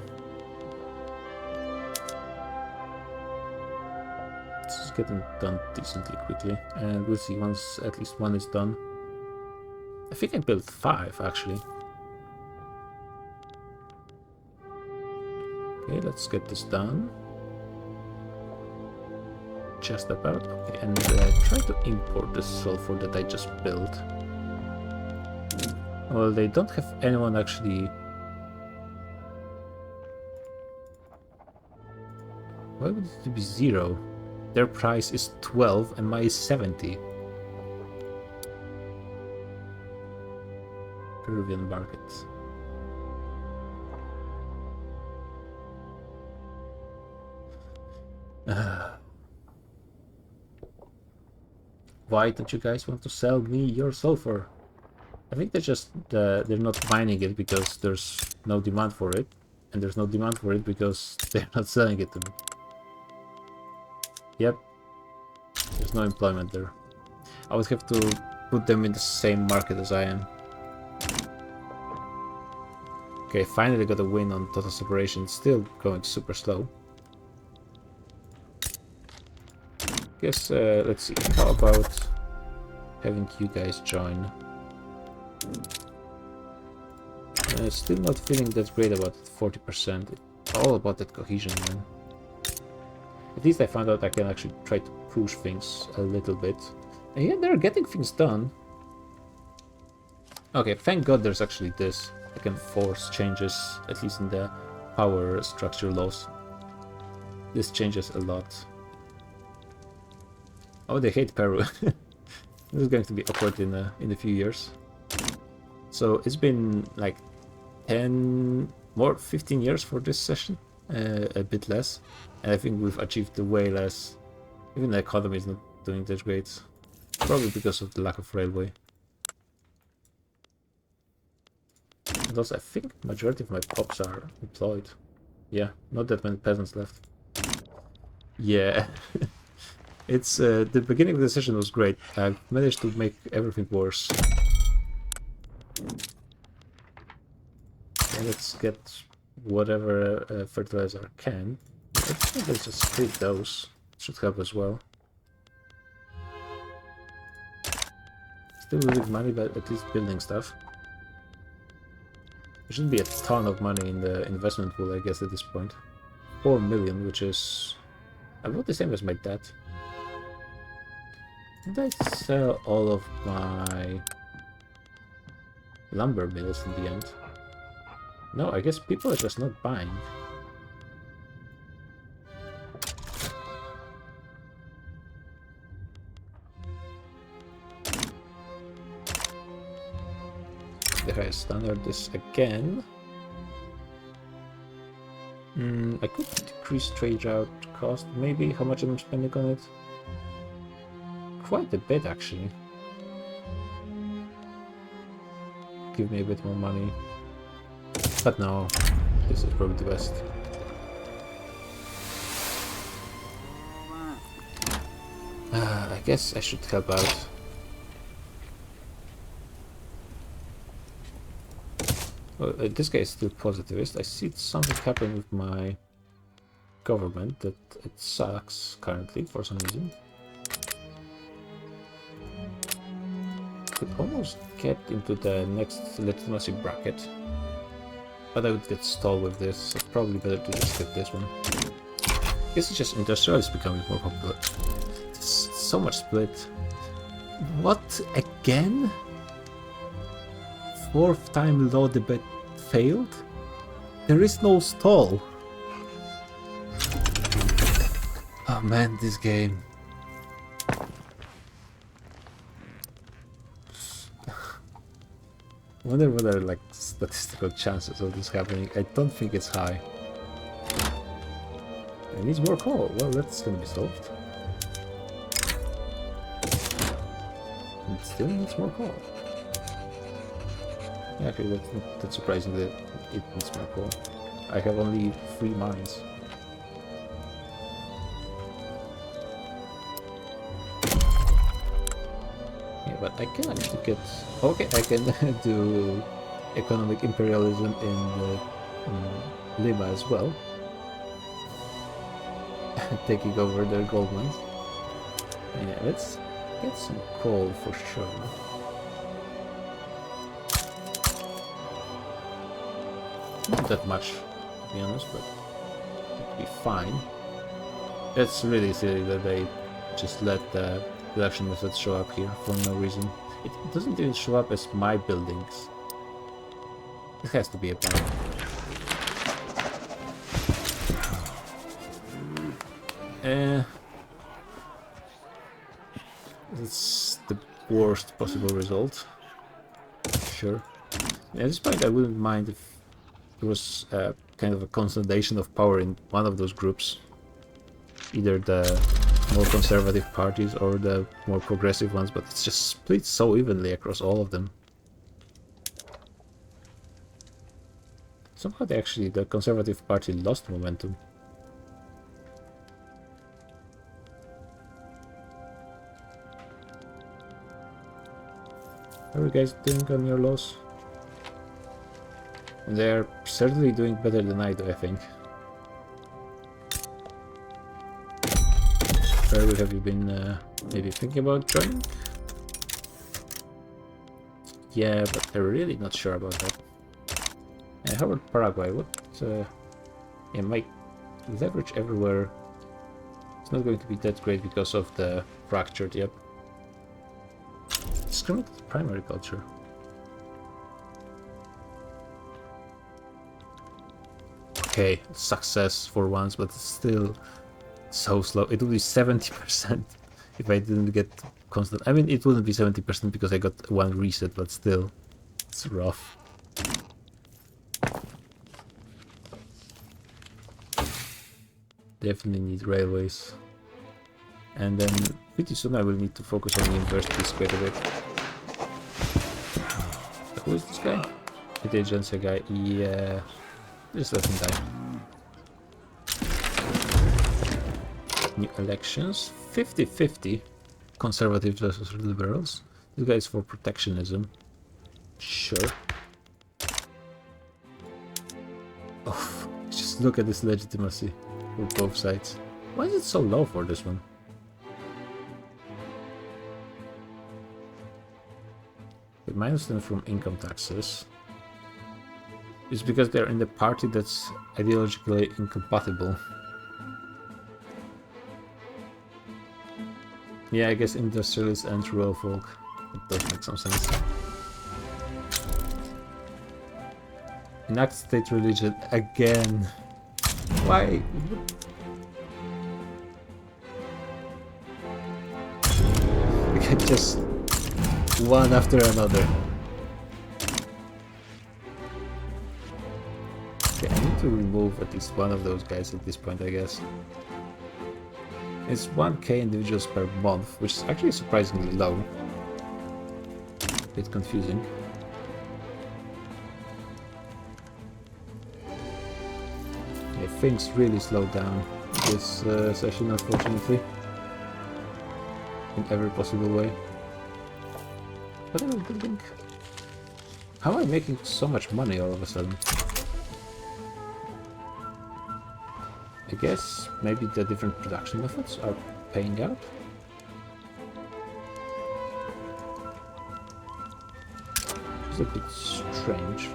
This is getting done decently quickly, and we'll see once at least one is done. I think I built 5 actually. Okay, let's get this done. Just about. Okay, and try to import the sulfur that I just built. Well, they don't have anyone actually. Why would it be 0? Their price is 12 and mine is 70. Peruvian market. Why don't you guys want to sell me your sulfur? I think they're not mining it because there's no demand for it, and there's no demand for it because they're not selling it to me. Yep, there's no employment there. I would have to put them in the same market as I am. Okay, finally got a win on total separation. Still going super slow. Guess let's see. How about having you guys join? Still not feeling that great about it, 40%. It's all about that cohesion, man. At least I found out I can actually try to push things a little bit. And yeah, they're getting things done. Okay, thank God there's actually this. I can force changes, at least in the power structure laws. This changes a lot. Oh, they hate Peru. This is going to be awkward in a few years. So it's been like 15 years for this session, a bit less, and I think we've achieved way less. Even the economy is not doing that great, probably because of the lack of railway. And also, I think majority of my pops are employed. Yeah, not that many peasants left. Yeah, it's the beginning of the session was great. I've managed to make everything worse. Okay, let's get whatever fertilizer I can. I think let's just split those. Should help as well. Still losing money, but at least building stuff. There shouldn't be a ton of money in the investment pool, I guess, at this point. 4 million, which is about the same as my debt. Did I sell all of my lumber mills in the end? No, I guess people are just not buying. The highest standard is again. I could decrease trade route cost, maybe. How much I'm spending on it? Quite a bit, actually. Give me a bit more money. But no, this is probably the best. I guess I should help out. Well, this guy is still positivist. I see something happen with my government that it sucks currently for some reason. Could almost get into the next legitimacy bracket, but I would get stalled with this, so probably better to just skip this one. I guess it's just industrial is becoming more popular. It's so much split. What again? Fourth time law debate failed? There is no stall. Oh man, this game. I wonder what are like statistical chances of this happening. I don't think it's high. It needs more coal. Well, that's gonna be solved. It still needs more coal. Yeah, actually, that's not that surprising that it needs more coal. I have only 3 mines. Yeah, but I can actually get... Okay, I can do economic imperialism in Lima as well. Taking over their gold mines. Yeah, let's get some coal for sure. Not that much, to be honest, but it'll be fine. That's really silly that they just let the production methods show up here for no reason. It doesn't even show up as my buildings. It has to be a bug. It's the worst possible result. Sure. At this point I wouldn't mind if there was kind of a consolidation of power in one of those groups. Either the more conservative parties or the more progressive ones, but it's just split so evenly across all of them. Somehow the conservative party lost momentum. How are you guys doing on your laws? They're certainly doing better than I do, I think. Where have you been maybe thinking about joining? Yeah, but I'm really not sure about that. How about Paraguay? What? Yeah, my leverage everywhere. It's not going to be that great because of the fractured. Yep. Discriminated primary culture. Okay, success for once, but it's still so slow. It would be 70% if I didn't get constant. I mean, it wouldn't be 70% because I got one reset, but still, it's rough. Definitely need railways. And then pretty soon I will need to focus on universities quite a bit. Who is this guy? Intelligentsia guy. Yeah. Just let him die. New elections. 50-50. Conservatives versus liberals. This guy is for protectionism. Sure. Oh. Just look at this legitimacy for both sides. Why is it so low for this one? But -10 from income taxes. It's because they're in the party that's ideologically incompatible. Yeah, I guess industrialists and rural folk. That does make some sense. Enact state religion again. Why? Okay, just one after another. Okay, I need to remove at least one of those guys at this point, I guess. It's 1k individuals per month, which is actually surprisingly low. A bit confusing. Yeah, things really slowed down this session, unfortunately. In every possible way. What am I building? How am I making so much money all of a sudden? I guess maybe the different production methods are paying out. It's a bit strange.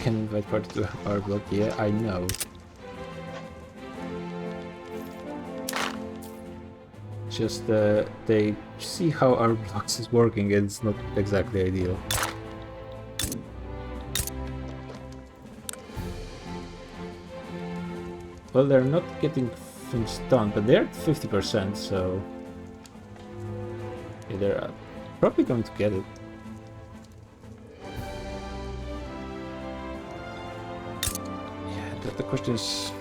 Can invite party to our block? Yeah, I know. Just they see how our blocks is working and it's not exactly ideal. Well, they're not getting things done, but they're at 50%, so yeah, they're probably going to get it. Yeah, the question is,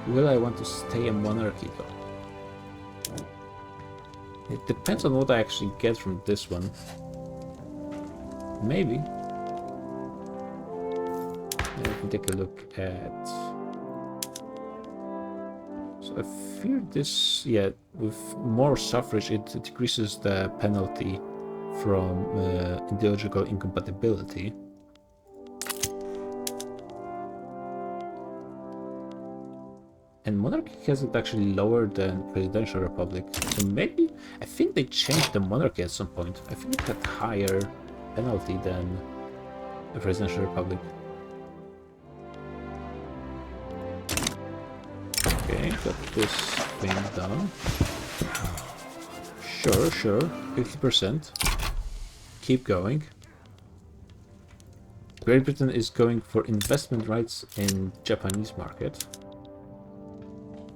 will I want to stay a monarchy though? It depends on what I actually get from this one. Maybe. We can take a look at... So I fear this, yeah, with more suffrage it decreases the penalty from ideological incompatibility. And monarchy has it actually lower than presidential republic. So maybe, I think they changed the monarchy at some point. I think it had higher penalty than a presidential republic. Okay, got this thing done. Sure, 50%. Keep going. Great Britain is going for investment rights in Japanese market.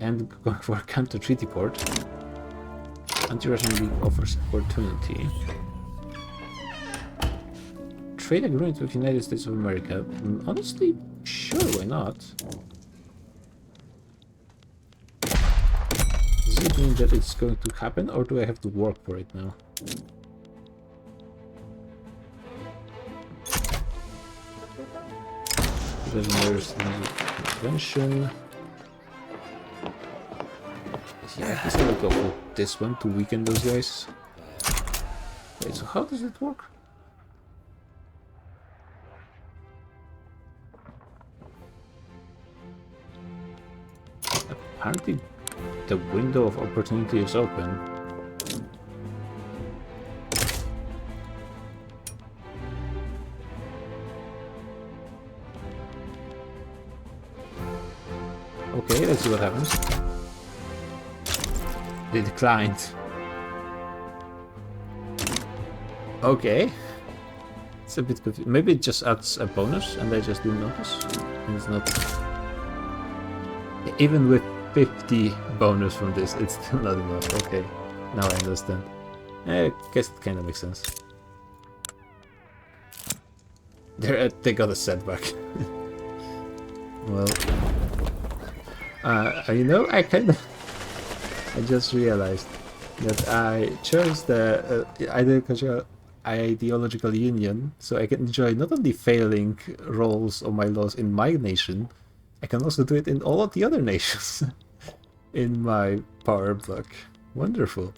And going for a counter treaty port. Anti-Russian League offers opportunity. Trade agreement with United States of America. Honestly, sure, why not? Does it mean that it's going to happen, or do I have to work for it now? There's convention. Yeah, I guess I will go for this one to weaken those guys. Wait, so how does it work? Apparently the window of opportunity is open. Okay, let's see what happens. They declined. Okay. It's a bit confusing. Maybe it just adds a bonus and I just didn't notice. And it's not... Even with 50 bonus from this, it's still not enough. Okay, now I understand. I guess it kind of makes sense. They got a setback. Well... you know, I just realized that I chose the ideological union, so I can enjoy not only failing rolls or my laws in my nation, I can also do it in all of the other nations in my power block. Wonderful.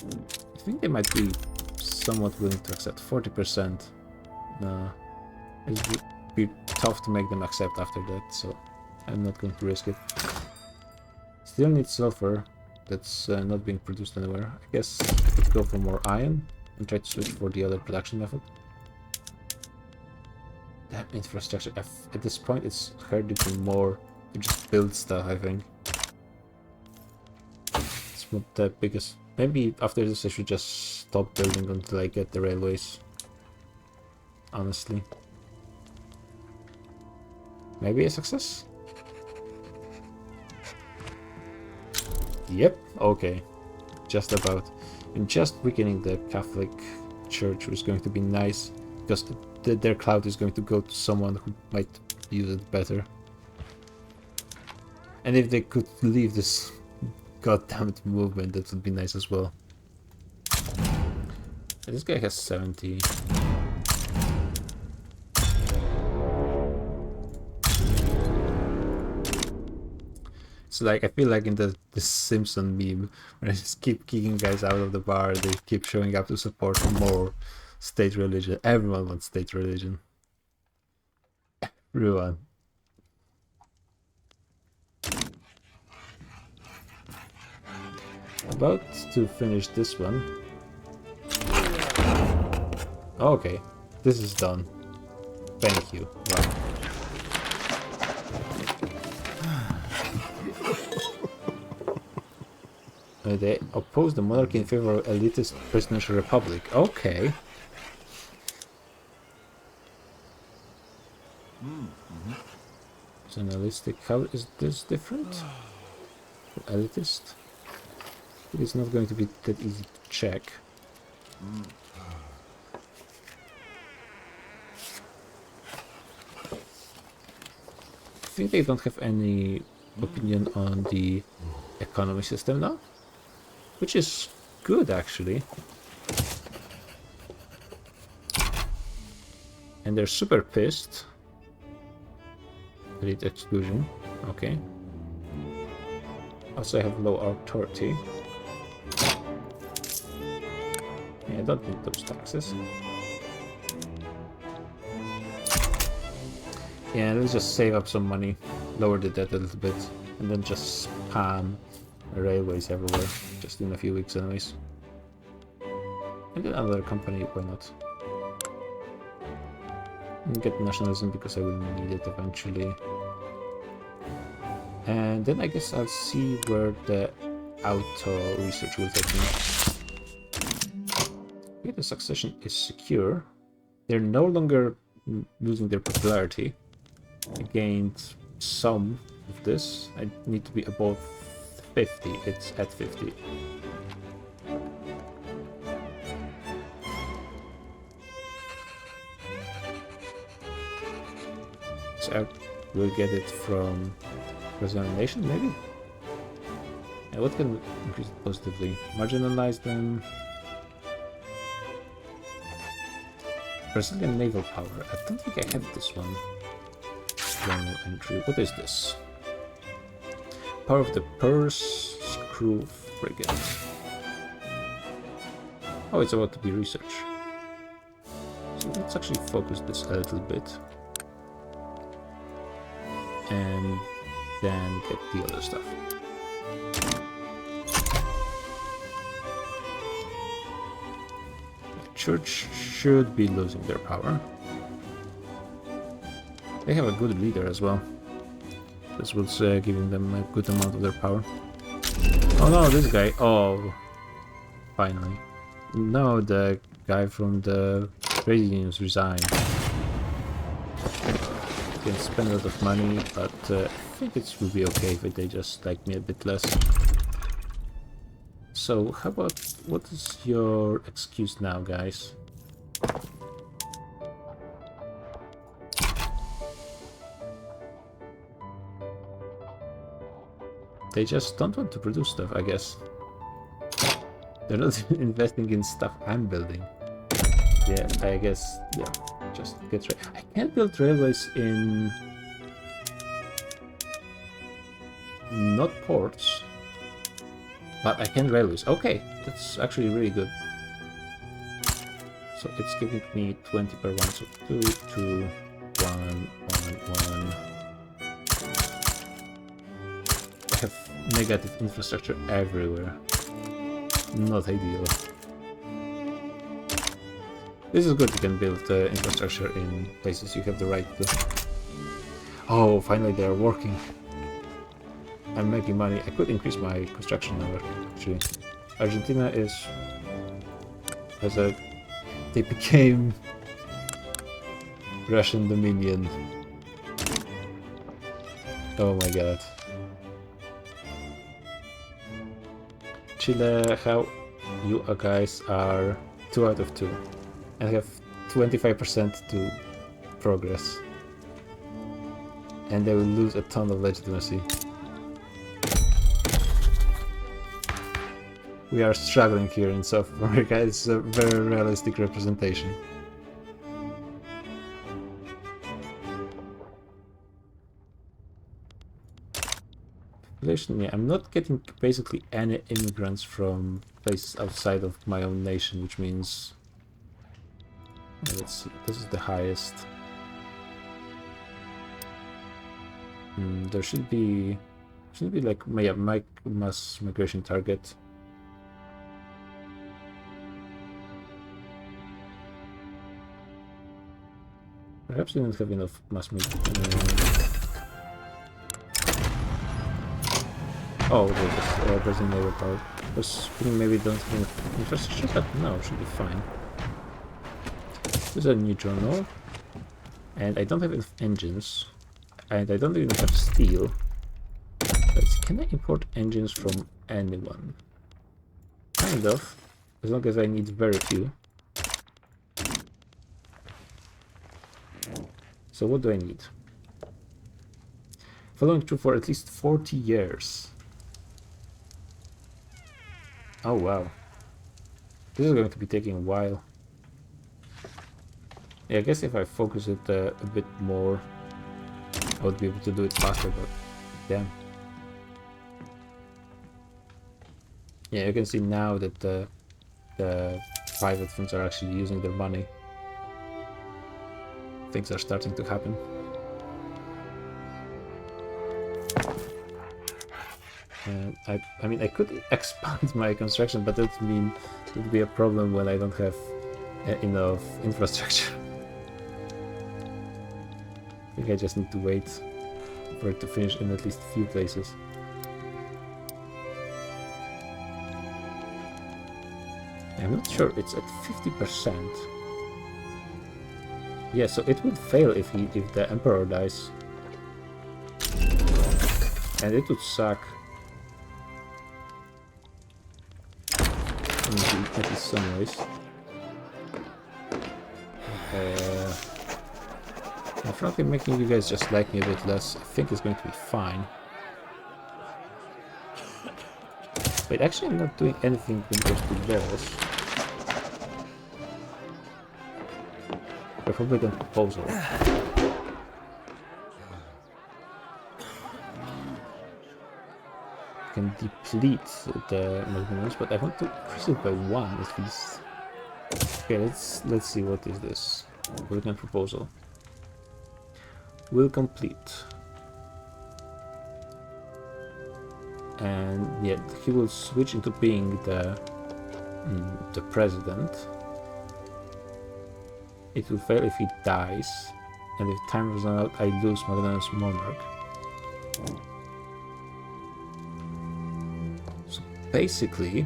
I think they might be somewhat willing to accept 40%. No. It would be tough to make them accept after that, so I'm not going to risk it. Still need sulfur. That's not being produced anywhere. I guess I could go for more iron and try to switch for the other production method. Damn infrastructure. At this point, it's hurting more to just build stuff, I think. It's not the biggest. Maybe after this, I should just stop building until I get the railways. Honestly. Maybe a success? Yep, okay. Just about. And just weakening the Catholic Church was going to be nice, because their cloud is going to go to someone who might use it better. And if they could leave this goddamned movement, that would be nice as well. This guy has 70. It's like, I feel like in the Simpson meme, when I just keep kicking guys out of the bar, they keep showing up to support more state religion. Everyone wants state religion. Everyone. About to finish this one. Okay, this is done. Thank you. Wow. They oppose the monarchy in favor of elitist presidential republic. Okay. Nationalistic. How is this different? Elitist? It's not going to be that easy to check. I think they don't have any opinion on the economy system now, which is good actually. And they're super pissed. Elite exclusion. Okay. Also, I have low authority. Yeah, I don't need those taxes. Yeah, let's just save up some money, lower the debt a little bit, and then just spam railways everywhere, just in a few weeks anyways. And then another company, why not? And get nationalism because I will need it eventually. And then I guess I'll see where the auto research will take me. Okay, the succession is secure. They're no longer losing their popularity. I gained some of this. I need to be above 50. It's at 50. So I will get it from Brazilian nation, maybe? And what can increase it positively? Marginalize them. Brazilian naval power. I don't think I have this one. Journal entry. What is this? Power of the Purse Screw Frigate. Oh, it's about to be research. So let's actually focus this a little bit. And then get the other stuff. The church should be losing their power. They have a good leader as well. This was giving them a good amount of their power. Oh no, this guy. Oh, finally. No, the guy from the trade unions resigned. Can spend a lot of money, but I think it will be okay if they just like me a bit less. So, how about, what is your excuse now, guys? They just don't want to produce stuff, I guess. They're not investing in stuff I'm building. Yeah, I guess, yeah, just get right. I can't build railways in... not ports. But I can railways. Okay, that's actually really good. So it's giving me 20 per 1, so 2, 2, 1, 1, 1. I have negative infrastructure everywhere. Not ideal. This is good, you can build infrastructure in places you have the right to. Oh, finally they are working. I'm making money. I could increase my construction number, actually. Argentina they became Russian Dominion. Oh my god. Chile, how you guys are 2 out of 2. And have 25% to progress. And they will lose a ton of legitimacy. We are struggling here in South America. It's a very realistic representation. Yeah, I'm not getting basically any immigrants from places outside of my own nation, which means... Let's see, this is the highest. There should be like my mass migration target. Perhaps we don't have enough mass migration. Oh, there's a naval power. I was thinking maybe don't have enough infrastructure, but no, it should be fine. This is a new journal, and I don't have enough engines, and I don't even have steel. But can I import engines from anyone? Kind of, as long as I need very few. So what do I need? Following through for at least 40 years. Oh wow. This is going to be taking a while. Yeah, I guess if I focus it a bit more, I would be able to do it faster, but damn. Yeah, you can see now that the private funds are actually using their money. Things are starting to happen. I mean, I could expand my construction, but that would be a problem when I don't have enough infrastructure. I think I just need to wait for it to finish in at least a few places. I'm not sure, it's at 50%. Yeah, so it would fail if the Emperor dies. And it would suck. At least some ways. I'm frankly making you guys just like me a bit less. I think it's going to be fine. Wait, actually I'm not doing anything when it comes to laws. Republican proposal. Can deplete the Magnanos, but I want to increase it by 1 at least. Okay, let's see what is this. Republican proposal. Will complete. And yeah, he will switch into being the president. It will fail if he dies, and if time runs out, I lose Magnanos monarch. So basically,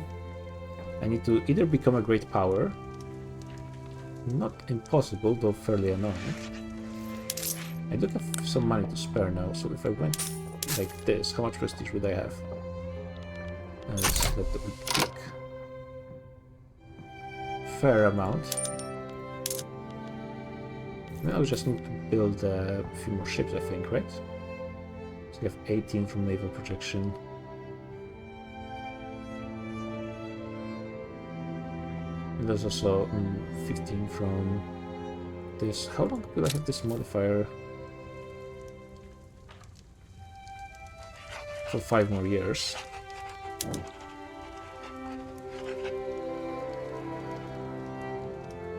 I need to either become a great power, not impossible, though fairly annoying. I do have some money to spare now, so if I went like this, how much prestige would I have? Let's let the pick. Fair amount. Now we just need to build a few more ships, I think, right? So we have 18 from naval projection. And there's also 15 from this. How long will I have this modifier? For 5 more years.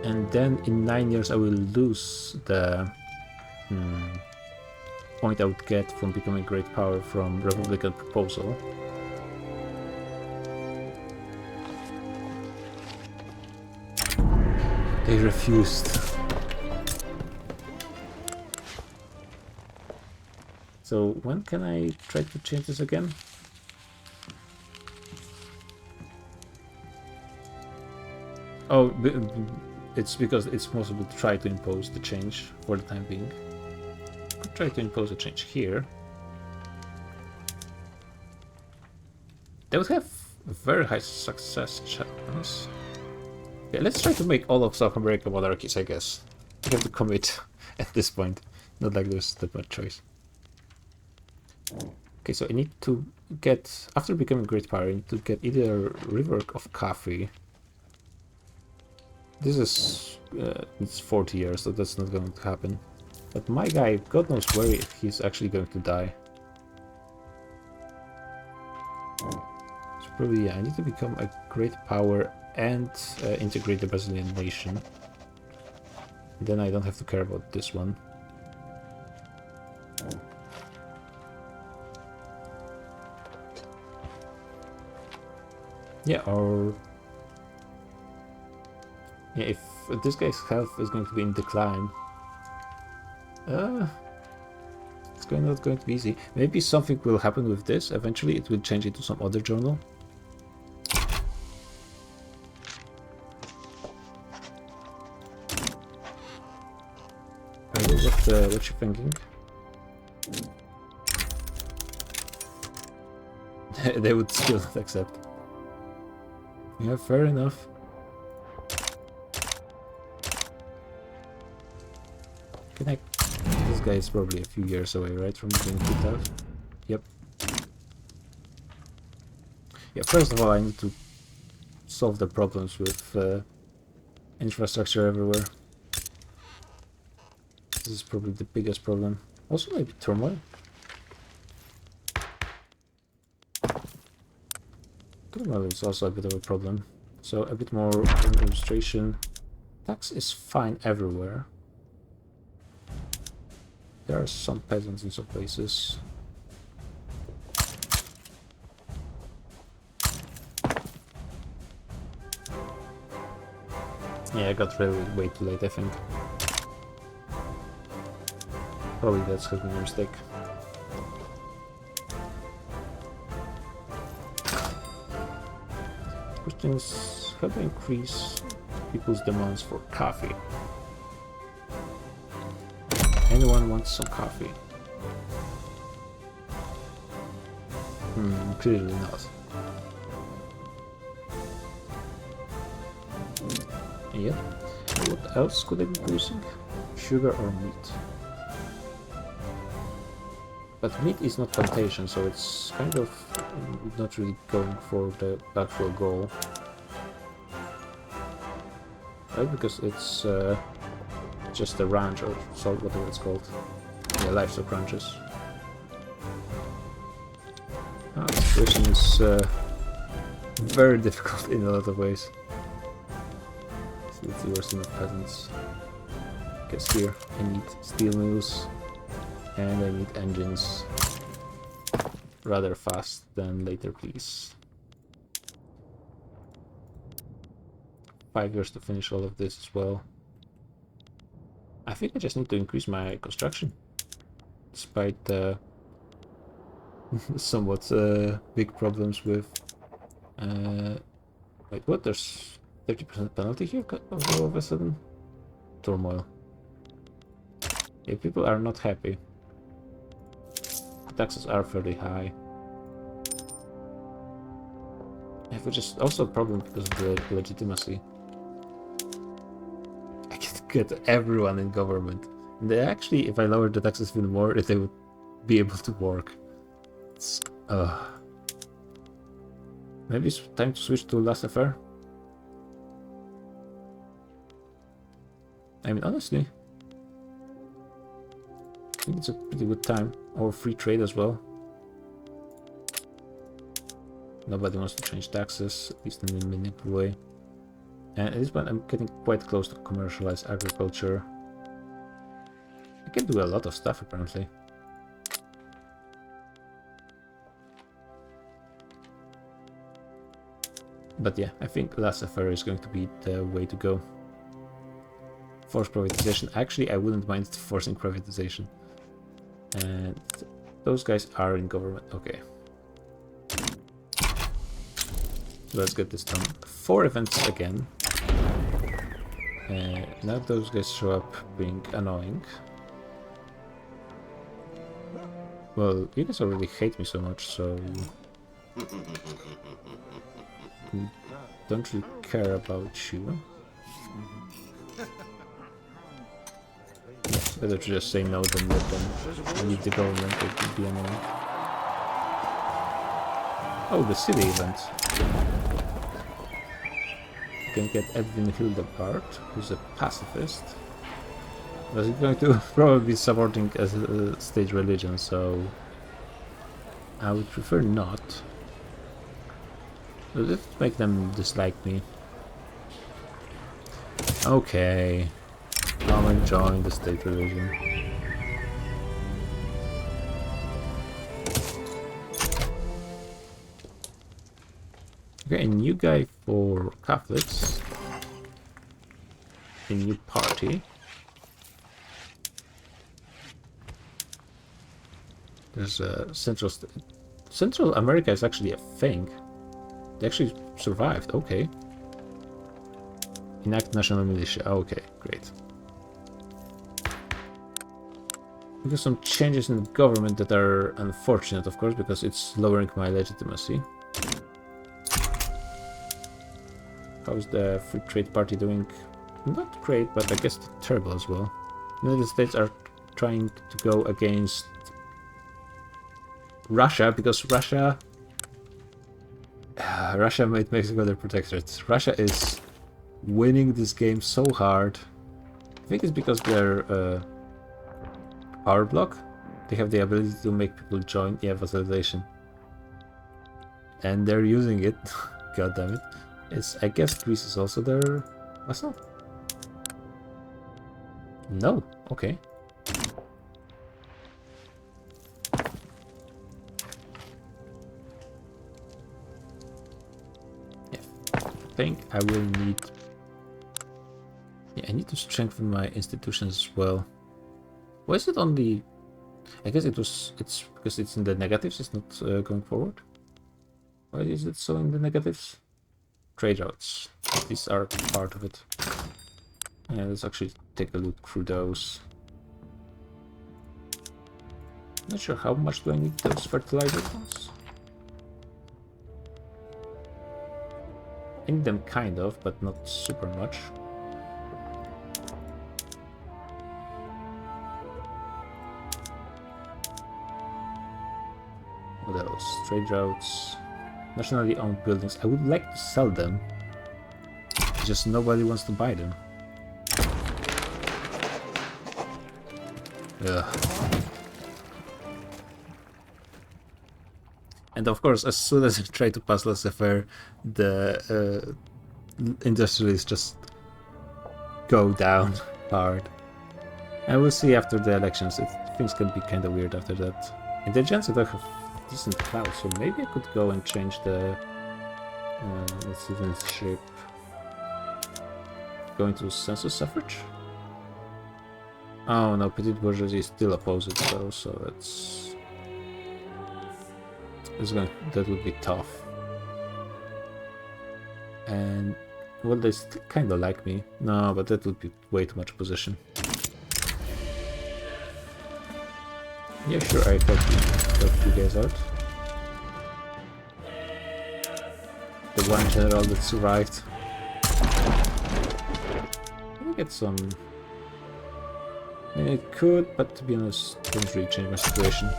And then in 9 years I will lose the point I would get from becoming a great power from Republican proposal. They refused. So when can I try to change this again? Oh, it's because it's possible to try to impose the change for the time being. Could try to impose a change here. They would have a very high success chance. Yeah, let's try to make all of South America monarchies, I guess. We have to commit at this point. Not like there's that much choice. Okay, so I need to get, after becoming great power, I need to get either a rework of coffee. This is, it's 40 years, so that's not going to happen. But my guy, God knows where he's actually going to die. So probably, yeah, I need to become a great power and integrate the Brazilian nation. Then I don't have to care about this one. Yeah, or... yeah, if this guy's health is going to be in decline... it's not going to be easy. Maybe something will happen with this. Eventually it will change into some other journal. What you thinking? They would still not accept. Yeah, fair enough. Can I... this guy is probably a few years away, right, from being kicked out? Yep. Yeah, first of all, I need to solve the problems with infrastructure everywhere. This is probably the biggest problem. Also maybe turmoil. Turmoil is also a bit of a problem. So a bit more administration. Tax is fine everywhere. There are some peasants in some places. Yeah, I got really way too late, I think. Probably that's has been a mistake. Question is how to increase people's demands for coffee. Anyone wants some coffee? Clearly not. Yep. What else could I be using? Sugar or meat? But meat is not plantation, so it's kind of not really going for the actual goal. Right, because it's just a ranch or whatever it's called. Yeah, livestock ranches. The situation is very difficult in a lot of ways. Let's see where's enough peasants. Guess here I need steel mills. And I need engines rather fast than later, please. 5 years to finish all of this as well. I think I just need to increase my construction, despite the somewhat big problems with... wait, what? There's 30% penalty here all of a sudden? Turmoil. Yeah, people are not happy. Taxes are fairly high. Which is also a problem because of the legitimacy. I can get everyone in government. And they actually, if I lowered the taxes even more, they would be able to work. It's, maybe it's time to switch to laissez-faire. I mean, honestly, I think it's a pretty good time. Or free trade as well. Nobody wants to change taxes, at least in a meaningful way. And at this point I'm getting quite close to commercialized agriculture. I can do a lot of stuff apparently. But yeah, I think laissez-faire is going to be the way to go. Forced privatization. Actually, I wouldn't mind forcing privatization. And those guys are in government. Okay. Let's get this done. 4 events again. Now those guys show up being annoying. Well, you guys already hate me so much, so... don't really care about you. It's better to just say no than let them leave the government. It would be annoying. Oh, the city event. You can get Edwin Hildegard, who's a pacifist. But he's going to probably be supporting a state religion, so I would prefer not. Let's make them dislike me. Okay. Come and join the state religion. Okay, a new guy for Catholics. A new party. There's a Central America is actually a thing. They actually survived, okay. Enact national militia, okay, great. Because some changes in the government that are unfortunate, of course, because it's lowering my legitimacy. How's the Free Trade Party doing? Not great, but I guess terrible as well. The United States are trying to go against Russia, because Russia made Mexico their protectorate. Russia is winning this game so hard. I think it's because they're power block. They have the ability to make people join vassalization. And they're using it. God damn it. I guess Greece is also their vassal? No. Okay. I think I will need... Yeah, I need to strengthen my institutions as well. Why is it only... I guess it's because it's in the negatives, it's not going forward. Why is it so in the negatives? Trade routes. These are part of it. Yeah, let's actually take a look through those. Not sure how much do I need those fertilizer ones. I need them kind of, but not super much. What else? Trade routes. Nationally owned buildings. I would like to sell them. Just nobody wants to buy them. Ugh. And of course, as soon as I try to pass laissez-faire, the industrialists just go down hard. And we'll see after the elections. Things can be kind of weird after that. Intelligence, I have decent clout, so maybe I could go and change the citizenship. Going to census suffrage? Oh no, petite bourgeoisie still oppose it though, so that would be tough. And well, they still kind of like me. No, but that would be way too much opposition. Yeah, sure, I help you guys out. The one general that survived. Let me get some... I mean, it could, but to be honest, it doesn't really change my situation.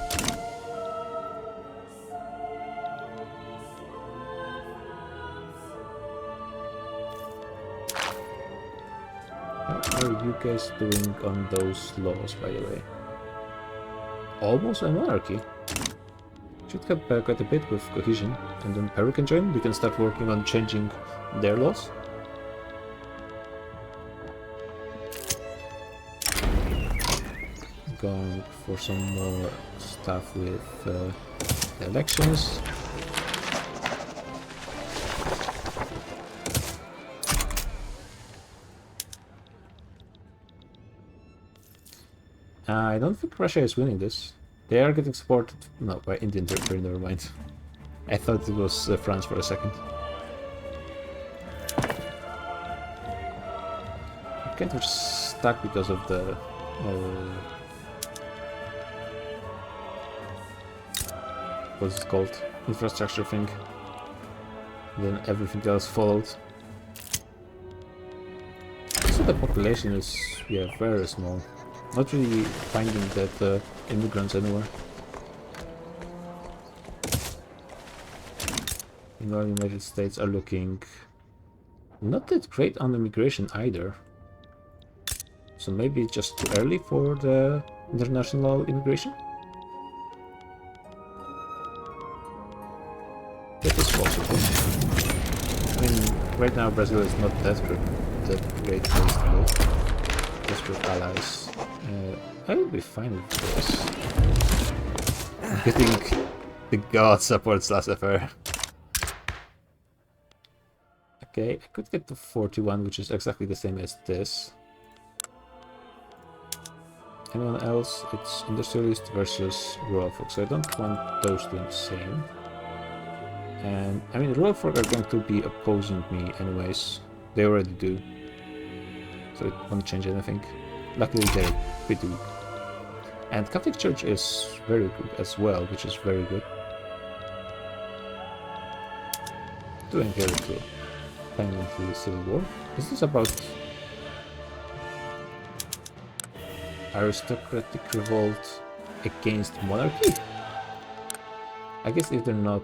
How are you guys doing on those laws, by the way? Almost a monarchy. Should help quite a bit with cohesion. And then Peru can join. We can start working on changing their laws. going for some more stuff with the elections. I don't think Russia is winning this. They are getting supported, no, by Indian territory, never mind. I thought it was France for a second. Kind of stuck because of the what's it called? Infrastructure thing. Then everything else followed. So the population is, yeah, very small. Not really finding that immigrants anywhere. Meanwhile, the United States are looking not that great on immigration either. So maybe it's just too early for the international immigration? That is possible. I mean, right now Brazil is not that great place to live. Just with allies. I will be fine with this. I'm getting the god supports laissez-faire. Okay, I could get to 41, which is exactly the same as this. Anyone else? It's industrialist versus rural folk, so I don't want those doing the same. And I mean, rural folk are going to be opposing me anyways. They already do. So it won't change anything. Luckily they're pretty weak. And Catholic Church is very good as well, which is very good. Doing very good. Time into the Civil War. Is this about aristocratic revolt against monarchy? I guess if they're not...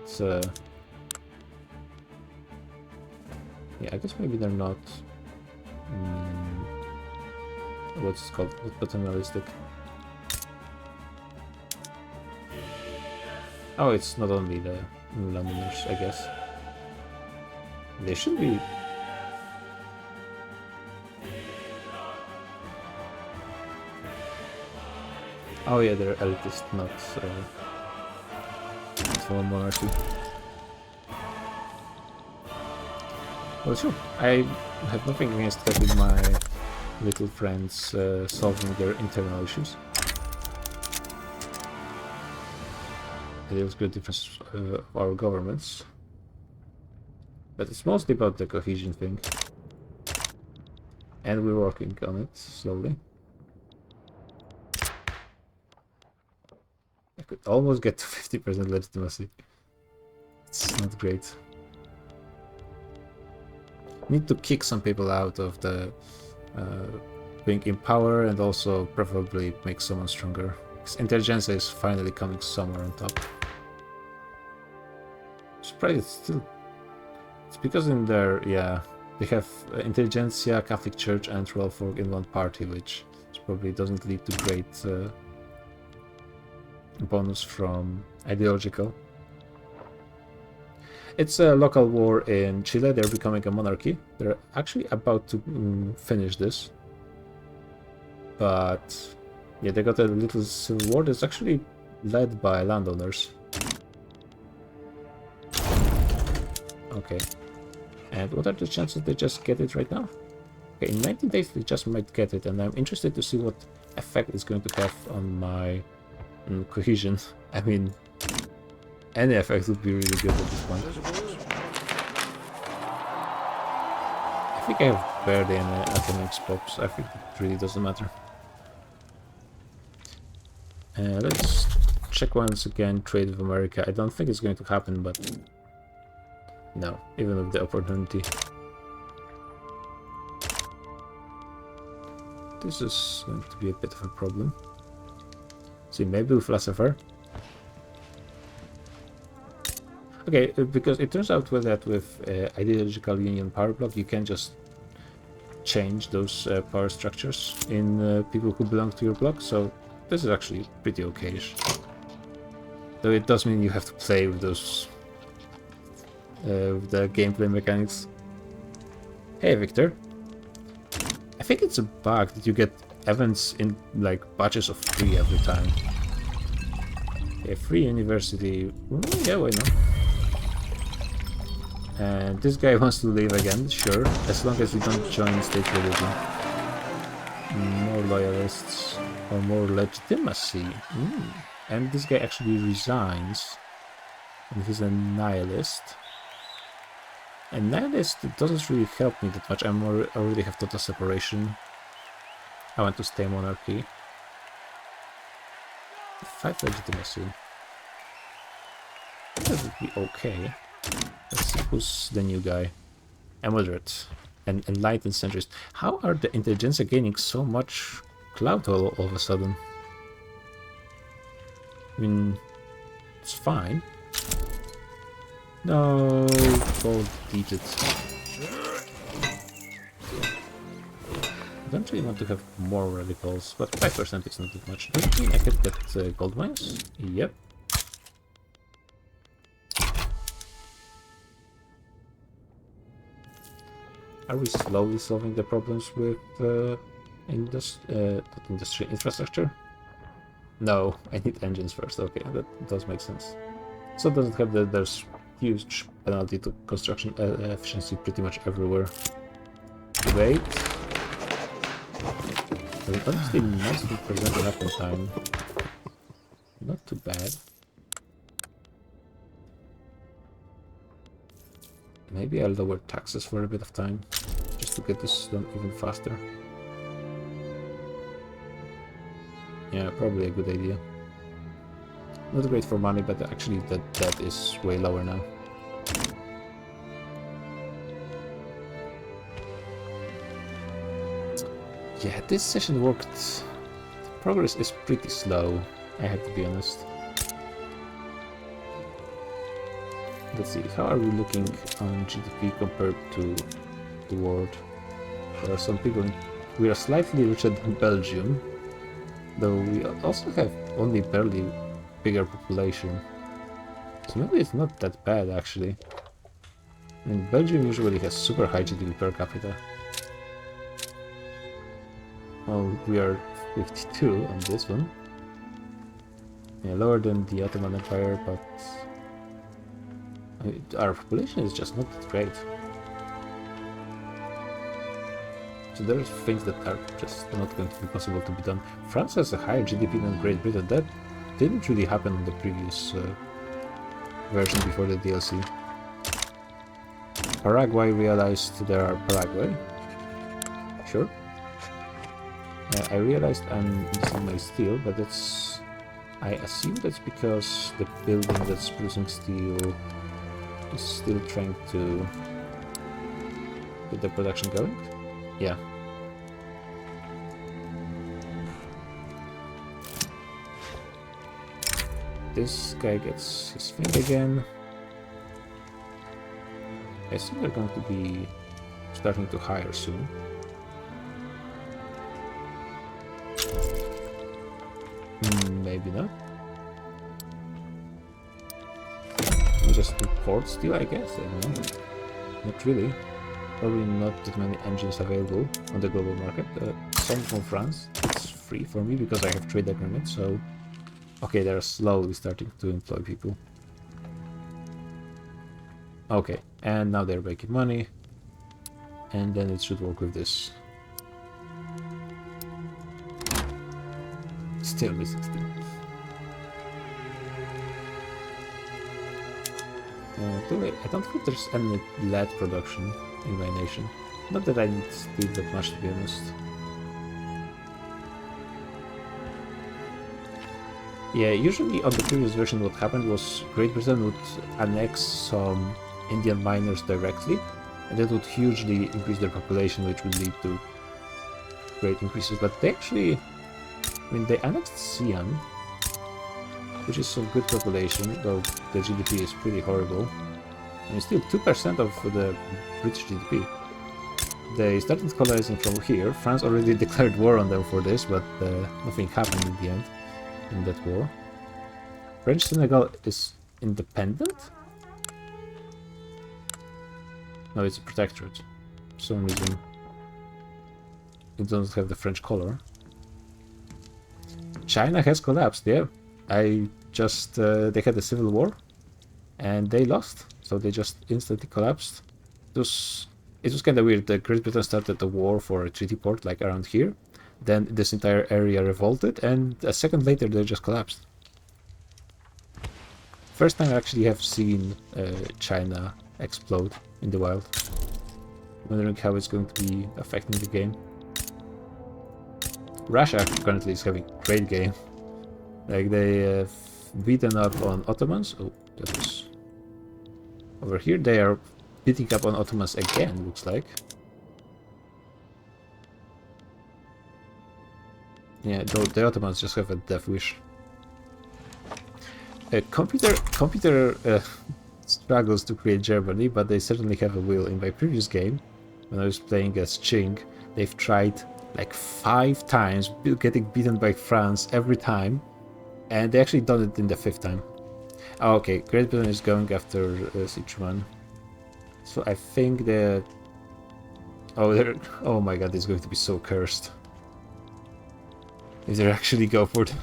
yeah, I guess maybe they're not... what's it called? Paternalistic. Oh, it's not only the Londoners, I guess. They should be... oh yeah, they're elitist, not for monarchy. Well, sure. I have nothing against having my little friends solving their internal issues. It is good difference of our governments. But it's mostly about the cohesion thing. And we're working on it slowly. I could almost get to 50% legitimacy. It's not great. Need to kick some people out of the being in power and also preferably make someone stronger. Because intelligentsia is finally coming somewhere on top. Surprised it's still... it's because in there, yeah, they have intelligentsia, Catholic Church and rural folk in one party, which probably doesn't lead to great bonus from ideological. It's a local war in Chile. They're becoming a monarchy. They're actually about to finish this. But yeah, they got a little civil war that's actually led by landowners. Okay. And what are the chances they just get it right now? Okay, in 19 days they just might get it, and I'm interested to see what effect it's going to have on my cohesion. I mean, any effect would be really good at this point. I think I have barely any atomic pops. I think it really doesn't matter. Let's check once again trade with America. I don't think it's going to happen, but no, even with the opportunity. This is going to be a bit of a problem. See, maybe with laissez-faire. Okay, because it turns out that with ideological union power block, you can just change those power structures in people who belong to your block, so this is actually pretty okay-ish. Though it does mean you have to play with those with the gameplay mechanics. Hey Victor. I think it's a bug that you get events in like batches of 3 every time. A free university. Yeah, why not? And this guy wants to leave again, sure, as long as we don't join state religion. More loyalists or more legitimacy. And this guy actually resigns, and he's a nihilist. And nihilist doesn't really help me that much. I already have total separation. I want to stay monarchy. 5 legitimacy. That would be okay. Let's see who's the new guy. A moderate. An enlightened centrist. How are the intelligentsia gaining so much clout all of a sudden? I mean, it's fine. No, gold deleted. I don't really want to have more radicals, but 5% is not that much. Does it mean I could get gold mines? Yep. Are we slowly solving the problems with industry infrastructure? No, I need engines first. Okay, that does make sense. So does it have that there's huge penalty to construction efficiency pretty much everywhere? Wait. I mean, honestly, nicely presented up in time. Not too bad. Maybe I'll lower taxes for a bit of time, just to get this done even faster. Yeah, probably a good idea. Not great for money, but actually that debt is way lower now. Yeah, this session worked. The progress is pretty slow, I have to be honest. Let's see, how are we looking on GDP compared to the world? There are some people. We are slightly richer than Belgium, though we also have only barely bigger population. So maybe it's not that bad actually. I mean, Belgium usually has super high GDP per capita. Well, we are 52 on this one. Yeah, lower than the Ottoman Empire, but our population is just not that great. So there's things that are just not going to be possible to be done. France has a higher GDP than Great Britain. That didn't really happen on the previous version before the DLC. Paraguay realized there are Paraguay. Sure. I realized I'm missing my steel, but that's... I assume that's because the building that's producing steel is still trying to get the production going. Yeah. This guy gets his thing again. I assume they're going to be starting to hire soon. Maybe not. We just do port steel, I guess. I don't know. Not really. Probably not that many engines available on the global market. Some from France. It's free for me because I have trade agreements, so... Okay, they're slowly starting to employ people. Okay, and now they're making money. And then it should work with this. Still missing steel. I don't think there's any lead production in my nation. Not that I need steel that much, to be honest. Yeah, usually on the previous version what happened was Great Britain would annex some Indian miners directly, and that would hugely increase their population, which would lead to great increases. But they actually... I mean, they annexed Siam, which is some good population, though the GDP is pretty horrible. I mean, still 2% of the British GDP. They started colonizing from here. France already declared war on them for this, but nothing happened in the end in that war. French Senegal is independent? No, it's a protectorate. For some reason, it doesn't have the French color. China has collapsed, yeah. I just, they had a civil war and they lost, so they just instantly collapsed. It was kind of weird. The Great Britain started a war for a treaty port, like around here. Then this entire area revolted, and a second later they just collapsed. First time I actually have seen China explode in the wild. Wondering how it's going to be affecting the game. Russia currently is having a great game. Like they have beaten up on Ottomans. Oh, that was over here. They are beating up on Ottomans again, looks like. Yeah, the Ottomans just have a death wish. Computer struggles to create Germany, but they certainly have a will. In my previous game, when I was playing as Qing, they've tried like 5 times, getting beaten by France every time, and they actually done it in the 5th time. Oh, okay, Great Britain is going after Sichuan. So I think that... Oh my god, it's going to be so cursed. If they actually go for it.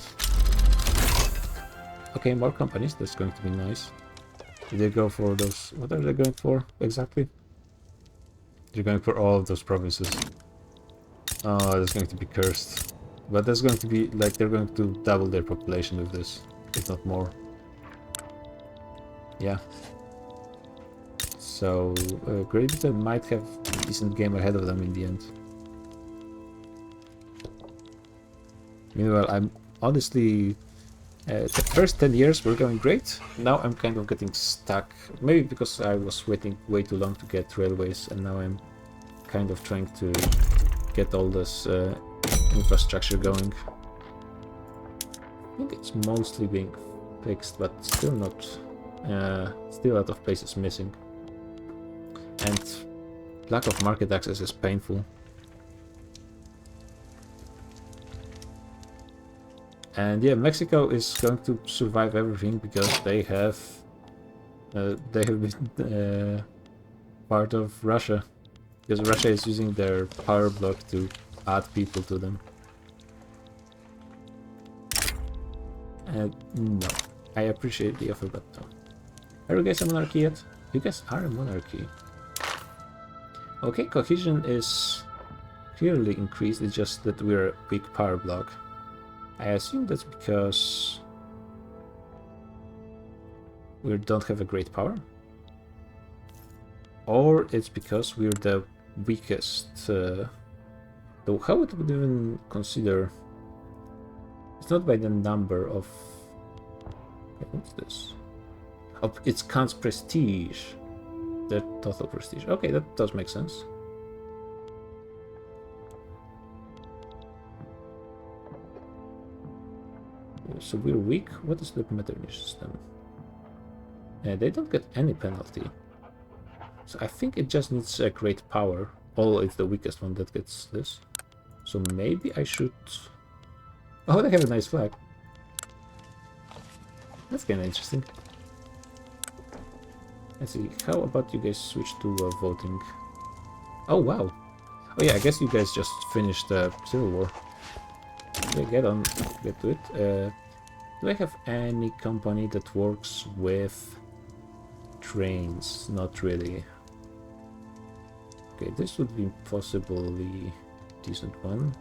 Okay, more companies, that's going to be nice. If they go for those... What are they going for, exactly? They're going for all of those provinces. Oh, that's going to be cursed. But that's going to be, like, they're going to double their population with this, if not more. Yeah. So, Great Britain might have a decent game ahead of them in the end. Meanwhile, I'm honestly... the first 10 years were going great. Now I'm kind of getting stuck. Maybe because I was waiting way too long to get railways, and now I'm kind of trying to get all this infrastructure going. I think it's mostly being fixed, but still not. Still a lot of places missing. And lack of market access is painful. And yeah, Mexico is going to survive everything because they have been part of Russia. Because Russia is using their power block to add people to them. No. I appreciate the offer, but no. Are you guys a monarchy yet? You guys are a monarchy. Okay, cohesion is clearly increased, it's just that we're a weak power block. I assume that's because we don't have a great power? Or it's because we're the weakest. Though how would we even consider... It's not by the number of... What's this? Oh, it counts prestige. The total prestige. Okay, that does make sense. So we're weak. What is the Metternich system? They don't get any penalty. So I think it just needs a great power. Oh, it's the weakest one that gets this. So maybe I should... Oh, they have a nice flag. That's kind of interesting. Let's see. How about you guys switch to voting? Oh, wow. Oh yeah, I guess you guys just finished the Civil War. Okay, get to it. Do I have any company that works with trains? Not really. Okay, this would be possibly decent one.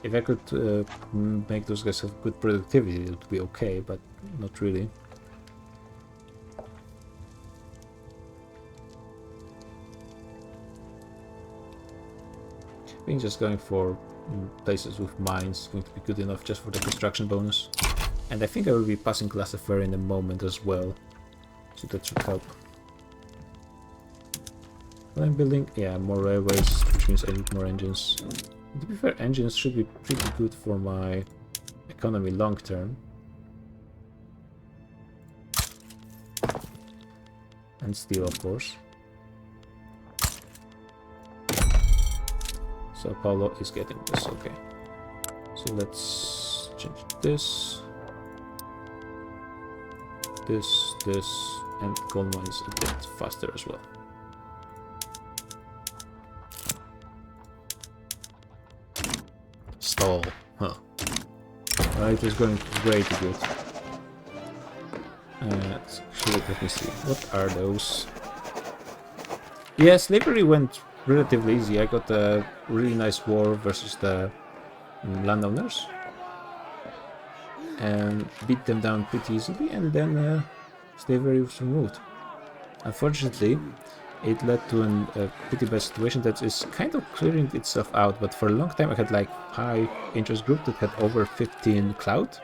If I could make those guys have good productivity, it would be okay, but not really. I think just going for places with mines is going to be good enough just for the construction bonus. And I think I will be passing Laissez-faire in a moment as well, so that should help. What I'm building, yeah, more railways, which means I need more engines. To be fair, engines should be pretty good for my economy long term. And steel, of course. So Paulo is getting this, okay. So let's change this, and gold mines a bit faster as well. Oh, huh. It is going way too good. Actually, let me see. What are those? Yeah, slavery went relatively easy. I got a really nice war versus the landowners. And beat them down pretty easily, and then slavery was removed. Unfortunately, it led to a pretty bad situation that is kind of clearing itself out, but for a long time I had like high interest group that had over 15 clout,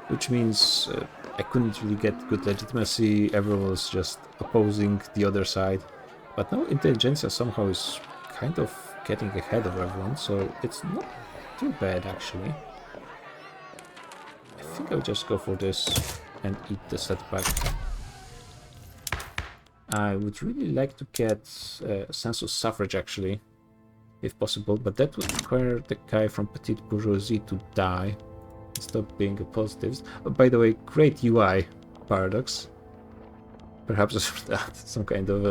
which means I couldn't really get good legitimacy. Everyone was just opposing the other side. But now Intelligentsia somehow is kind of getting ahead of everyone, so it's not too bad actually. I think I'll just go for this and eat the setback. I would really like to get census suffrage actually, if possible, but that would require the guy from Petite Bourgeoisie to die and stop being a positives. Oh, by the way, great UI, Paradox. Perhaps that some kind of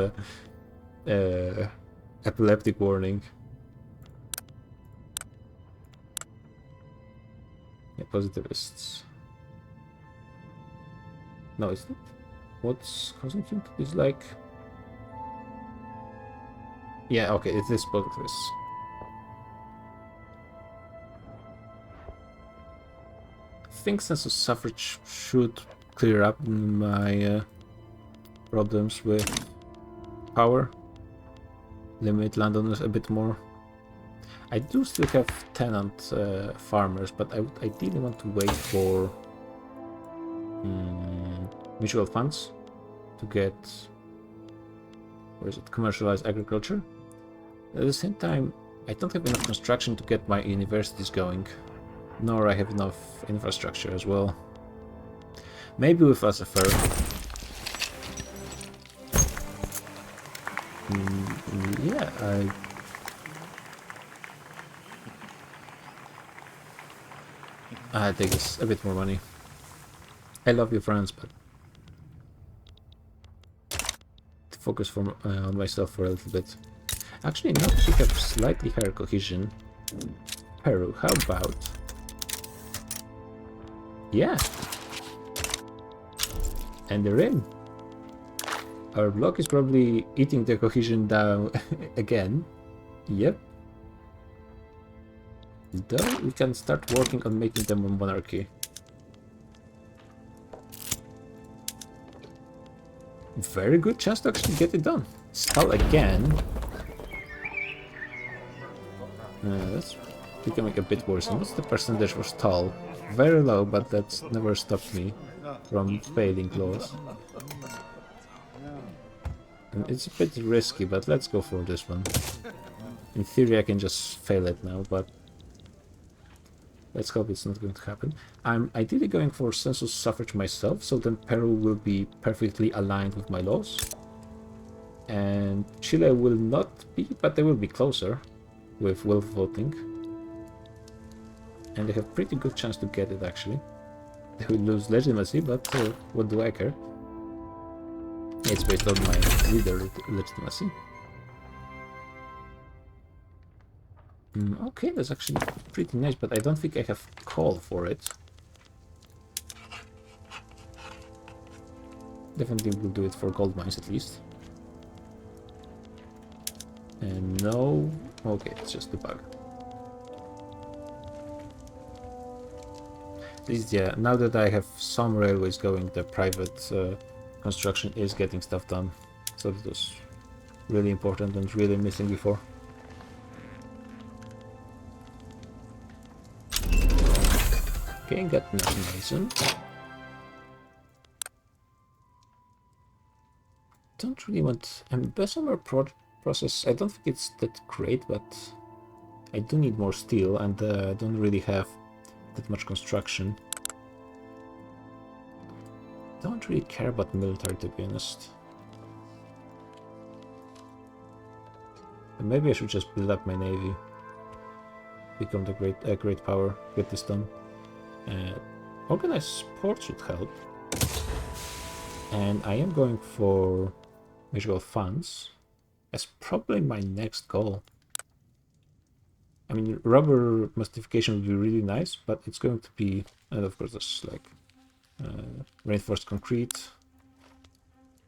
a epileptic warning. Yeah, positivists. No, it's not. What's causing him to dislike? Yeah, okay, it is positivists. I think census suffrage should clear up my problems with power. Limit landowners a bit more. I do still have tenant farmers, but I would ideally want to wait for mutual funds to get, commercialized agriculture. At the same time, I don't have enough construction to get my universities going, nor I have enough infrastructure as well. Maybe with Laissez-faire. Yeah, I think it's a bit more money. I love you, friends, but to focus on myself for a little bit. Actually, now we have slightly higher cohesion. Peru, how about? Yeah. And they're in. Our block is probably eating the cohesion down again. Yep. Though we can start working on making them a monarchy. Very good chance to actually get it done. Stall again. That's becoming a bit worse. And what's the percentage for stall? Very low, but that's never stopped me from failing laws. And it's a bit risky, but let's go for this one. In theory I can just fail it now, but let's hope it's not going to happen. I'm ideally going for census suffrage myself, so then Peru will be perfectly aligned with my laws. And Chile will not be, but they will be closer with wealth voting. And they have pretty good chance to get it actually. They will lose legitimacy, but what do I care? It's based on my leader legitimacy. Okay, that's actually pretty nice, but I don't think I have call for it. Definitely will do it for gold mines at least. And no... Okay, it's just a bug. At least, yeah, now that I have some railways going, the private construction is getting stuff done. So that was really important and really missing before. Okay, got nothing Mason. Don't really want Bessemer process. I don't think it's that great, but I do need more steel, and I don't really have that much construction. Don't really care about military, to be honest. But maybe I should just build up my navy, become the great power, get this done. Organized sports would help, and I am going for visual funds as probably my next goal. I mean, rubber mastification would be really nice, but it's going to be, and of course there's like reinforced concrete,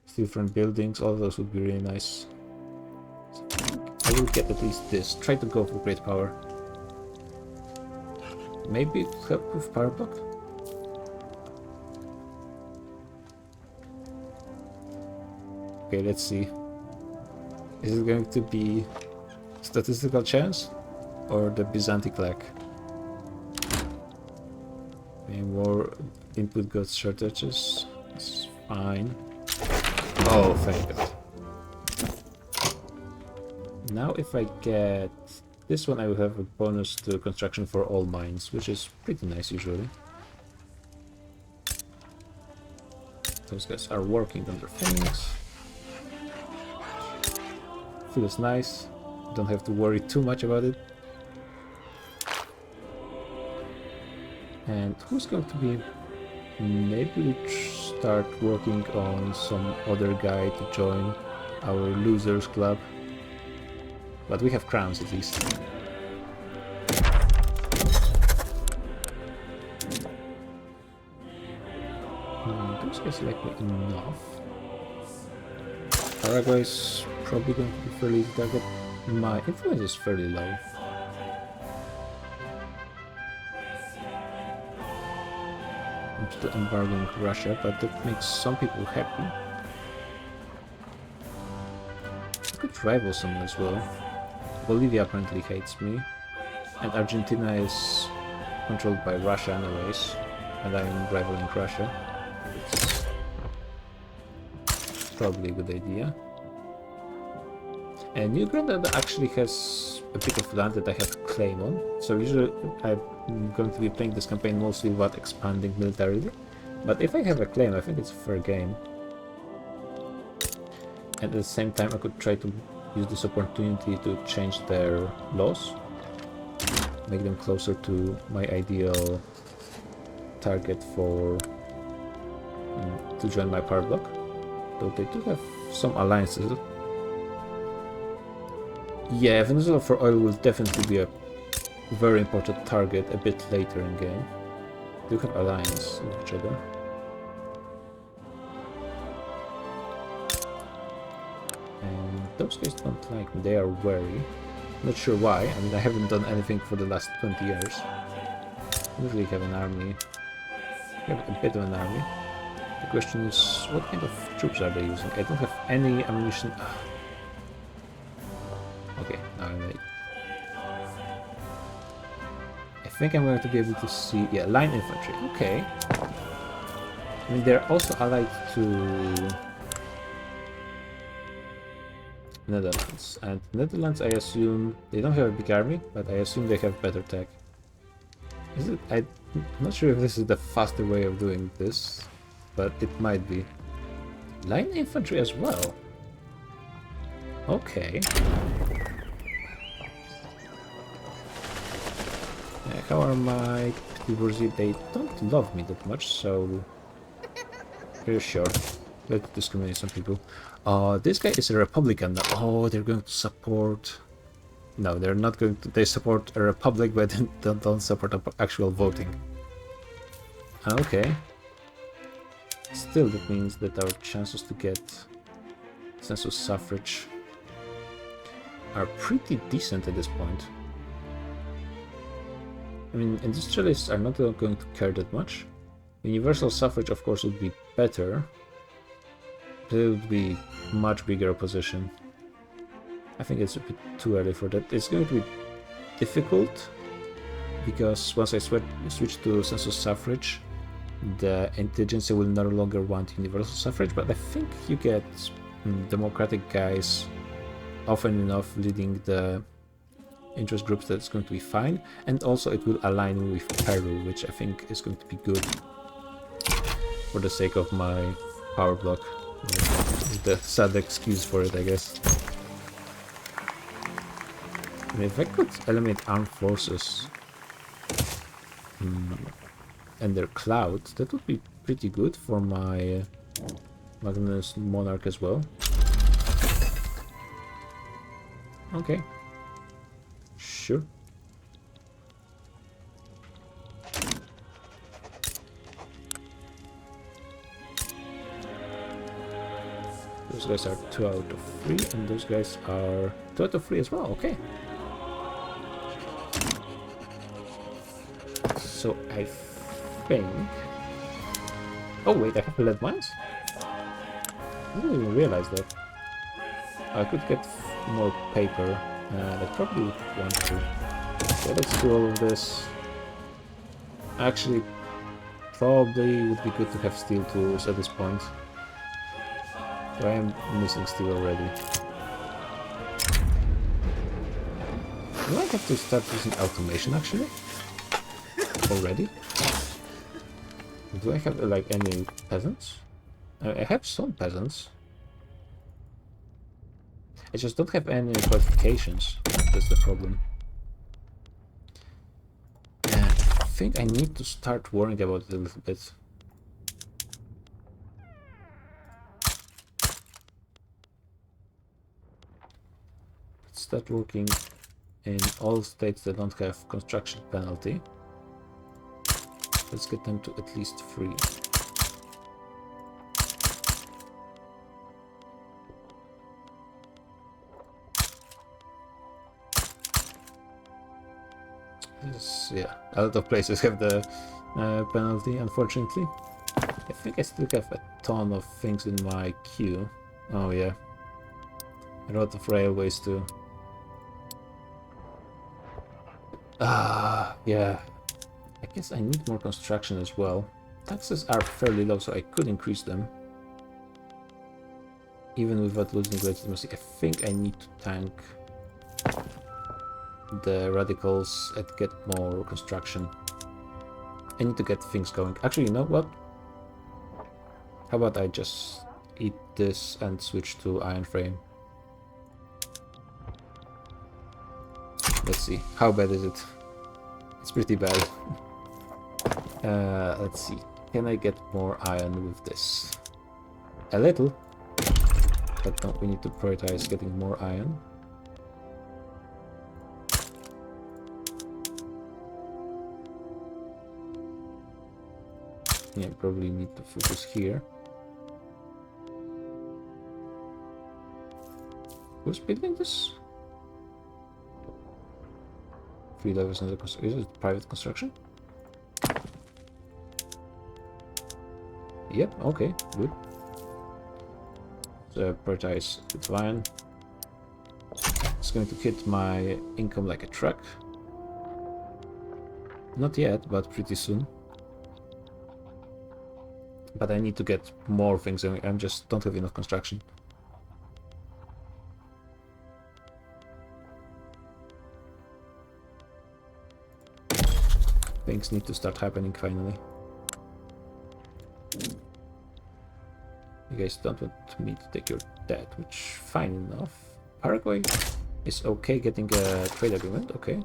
steel front buildings, all of those would be really nice. So I will get at least this. Try to go for great power. Maybe it will help with power block. Okay, let's see. Is it going to be statistical chance or the Byzantic lag? Okay, more input goods shortages. It's fine. Oh, thank God. Now if I get this one, I will have a bonus to construction for all mines, which is pretty nice usually. Those guys are working on their things. Feels nice. Don't have to worry too much about it. And who's going to be... Maybe we start working on some other guy to join our losers club. But we have crowns at least. Those guys like me enough. Paraguay is probably going to be fairly easy target. My influence is fairly low. I'm still embargoing Russia, but that makes some people happy. I could rival someone as well. Bolivia apparently hates me, and Argentina is controlled by Russia anyways, and I'm rivaling Russia. It's probably a good idea. And New Granada actually has a bit of land that I have claim on, so usually I'm going to be playing this campaign mostly without expanding militarily, but if I have a claim I think it's a fair game. And at the same time I could try to use this opportunity to change their laws, make them closer to my ideal target for to join my power block, though they do have some alliances. Yeah, Venezuela for oil will definitely be a very important target a bit later in game. They have alliance with each other. And those guys don't like me, they are wary. Not sure why, I mean I haven't done anything for the last 20 years. Usually have an army. We have a bit of an army. The question is, what kind of troops are they using? I don't have any ammunition. Okay, now I'm ready. I think I'm going to be able to see... Yeah, line infantry. Okay. I mean, they're also allied to Netherlands. And Netherlands, I assume... They don't have a big army, but I assume they have better tech. Is it? I'm not sure if this is the faster way of doing this, but it might be. Line infantry as well. Okay. How are my bourgeois? They don't love me that much, so... Very sure. Let's discriminate some people. This guy is a Republican. Oh, they're going to support... No, they're not going to... They support a Republic, but don't support actual voting. Okay. Still, that means that our chances to get census suffrage are pretty decent at this point. I mean, industrialists are not going to care that much. Universal suffrage, of course, would be better. There would be much bigger opposition. I think it's a bit too early for that. It's going to be difficult, because once I switch to census suffrage, the intelligentsia will no longer want universal suffrage, but I think you get democratic guys often enough leading the interest groups that it's going to be fine, and also it will align with Peru, which I think is going to be good for the sake of my power block. The sad excuse for it, I guess. I mean, if I could eliminate armed forces and their cloud, that would be pretty good for my Magnus Monarch as well. Okay. Sure. Those guys are 2 out of 3, and those guys are 2 out of 3 as well. Okay. So I think... Oh wait, I have lead mines? I didn't even realize that. I could get more paper, and I probably would want to. Okay, let's do all of this. Actually, probably would be good to have steel tools at this point. So I am missing steel already. Do I have to start using automation actually? Already? Do I have like any peasants? I have some peasants. I just don't have any qualifications. That's the problem. And I think I need to start worrying about it a little bit. Let's start working in all states that don't have construction penalty. Let's get them to at least 3. This, yeah, a lot of places have the penalty, unfortunately. I think I still have a ton of things in my queue. Oh yeah, a lot of railways too. Yeah. I guess I need more construction as well. Taxes are fairly low, so I could increase them. Even without losing legitimacy. I think I need to tank the radicals and get more construction. I need to get things going. Actually, you know what? How about I just eat this and switch to iron frame? Let's see. How bad is it? It's pretty bad. Let's see. Can I get more iron with this? A little. But no, we need to prioritize getting more iron. Yeah, probably need to focus here. Who's building this? 3 levels in the construction. Is it private construction? Yep, okay, good. So prioritize with iron. It's going to hit my income like a truck. Not yet, but pretty soon. But I need to get more things. I just don't have enough construction. Things need to start happening finally. You guys don't want me to take your debt, which fine enough. Paraguay is okay getting a trade agreement, okay.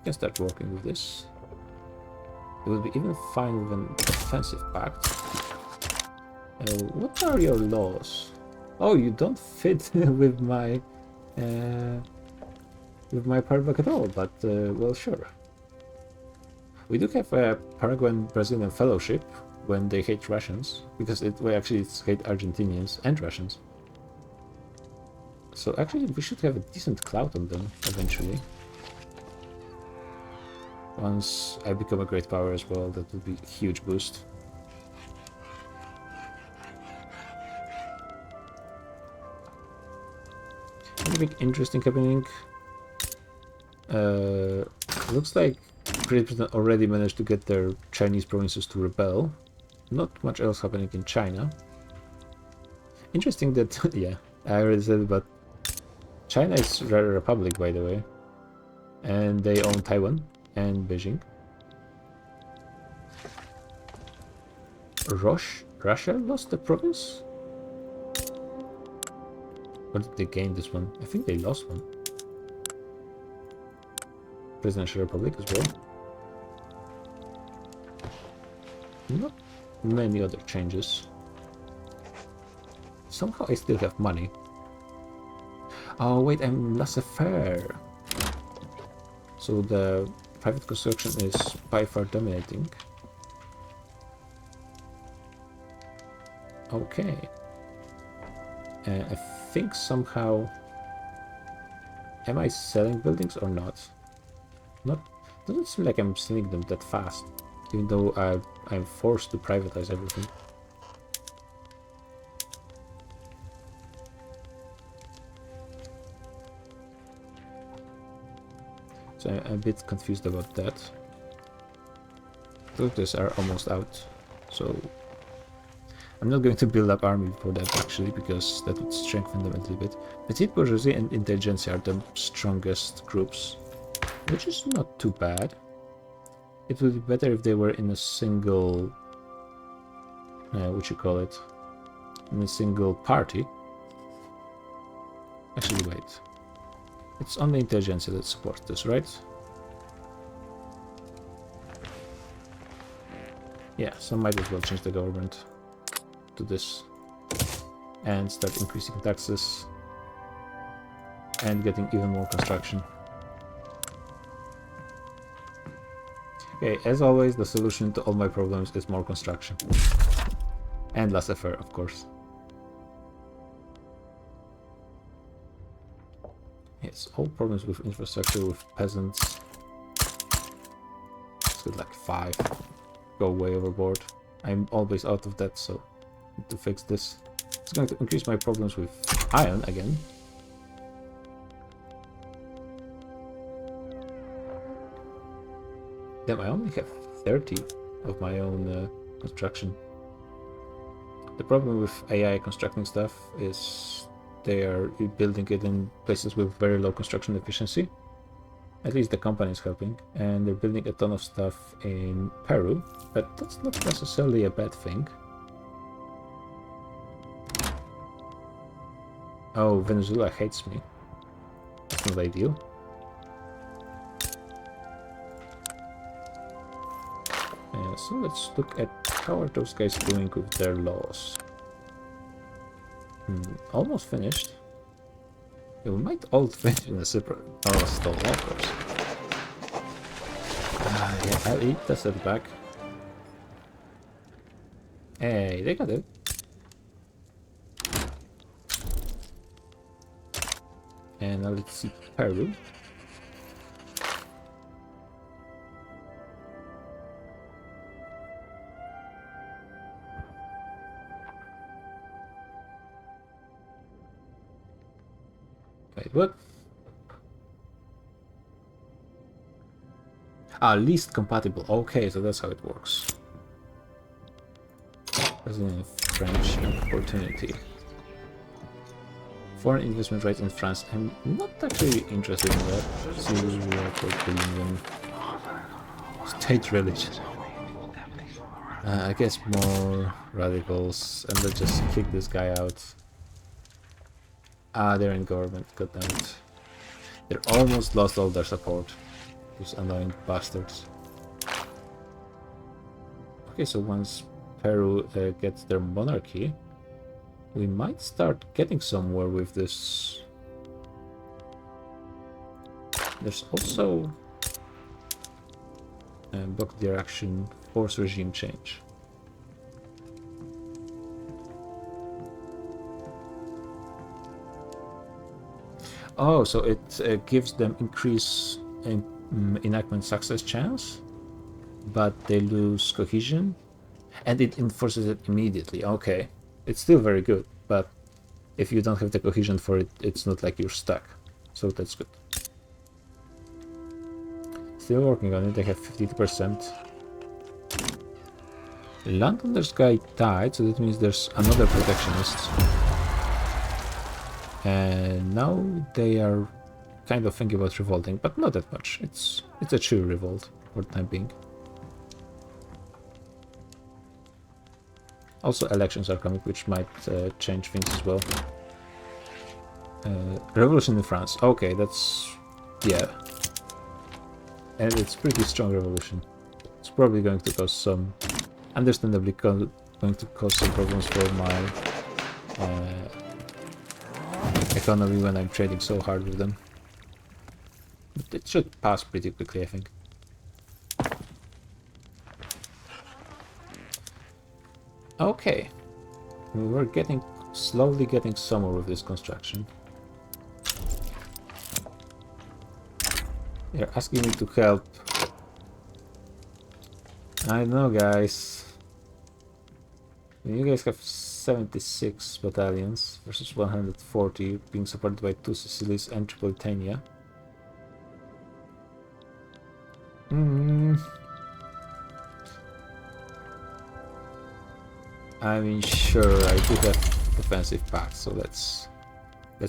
Can start working with this. It will be even fine with an offensive pact. What are your laws? Oh, you don't fit with my paragraph at all, but well, sure. We do have a Paraguayan-Brazilian fellowship when they hate Russians, because we actually hate Argentinians and Russians. So actually we should have a decent clout on them eventually. Once I become a great power as well, that would be a huge boost. Anything interesting happening? Looks like Great Britain already managed to get their Chinese provinces to rebel. Not much else happening in China. Interesting that, yeah, I already said it, but China is a republic, by the way. And they own Taiwan and Beijing. Russia lost the province? Or did they gain this one? I think they lost one. Presidential Republic as well. Not many other changes. Somehow I still have money. Oh wait, I'm laissez-faire. So the private construction is by far dominating. Okay. I think somehow... Am I selling buildings or not? Not... Doesn't seem like I'm selling them that fast. Even though I'm forced to privatize everything. So I'm a bit confused about that. Doctors are almost out, so I'm not going to build up army for that actually, because that would strengthen them a little bit. Petite bourgeoisie and intelligentsia are the strongest groups, which is not too bad. It would be better if they were in a single, what you call it, in a single party. Actually, wait. It's only intelligentsia that supports this, right? Yeah, so might as well change the government to this and start increasing taxes and getting even more construction. Okay, as always, the solution to all my problems is more construction. And laissez-faire, of course. Yes, all problems with infrastructure, with peasants. Let's get like 5. Go way overboard. I'm always out of that, so I need to fix this. It's going to increase my problems with iron again. Damn, I only have 30 of my own construction. The problem with AI constructing stuff is they are building it in places with very low construction efficiency. At least the company is helping, and they're building a ton of stuff in Peru, but that's not necessarily a bad thing. Oh, Venezuela hates me. That's not ideal. So let's look at how are those guys doing with their laws. Almost finished. Yeah, we might all finish in a separate... Oh, stall, of course. Yeah, I'll eat the setback. Hey, they got it. And now let's see Peru. Wait, what? Ah, least compatible. Okay, so that's how it works. President French opportunity. Foreign investment rate in France. I'm not actually interested in that. Civil war for billion. State religion. I guess more radicals, and let's just kick this guy out. Ah, they're in government, goddammit. They're almost lost all their support. Those annoying bastards. Okay, so once Peru gets their monarchy, we might start getting somewhere with this. There's also block direction, force regime change. Oh, so it gives them increase in enactment success chance, but they lose cohesion, and it enforces it immediately. Okay, it's still very good, but if you don't have the cohesion for it, it's not like you're stuck. So that's good. Still working on it. They have 50%. Londoners guy died, so that means there's another protectionist. And now they are kind of thinking about revolting, but not that much. It's a chill revolt for the time being. Also, elections are coming, which might change things as well. Revolution in France. Okay, that's... yeah. And it's pretty strong revolution. It's probably going to cause some... understandably going to cause some problems for my economy when I'm trading so hard with them. But it should pass pretty quickly, I think. Okay. We're slowly getting somewhere with this construction. They're asking me to help. I know, guys. You guys have 76 battalions versus 140, being supported by 2 Sicilies and Tripolitania. I mean, sure, I do have defensive pact, so let's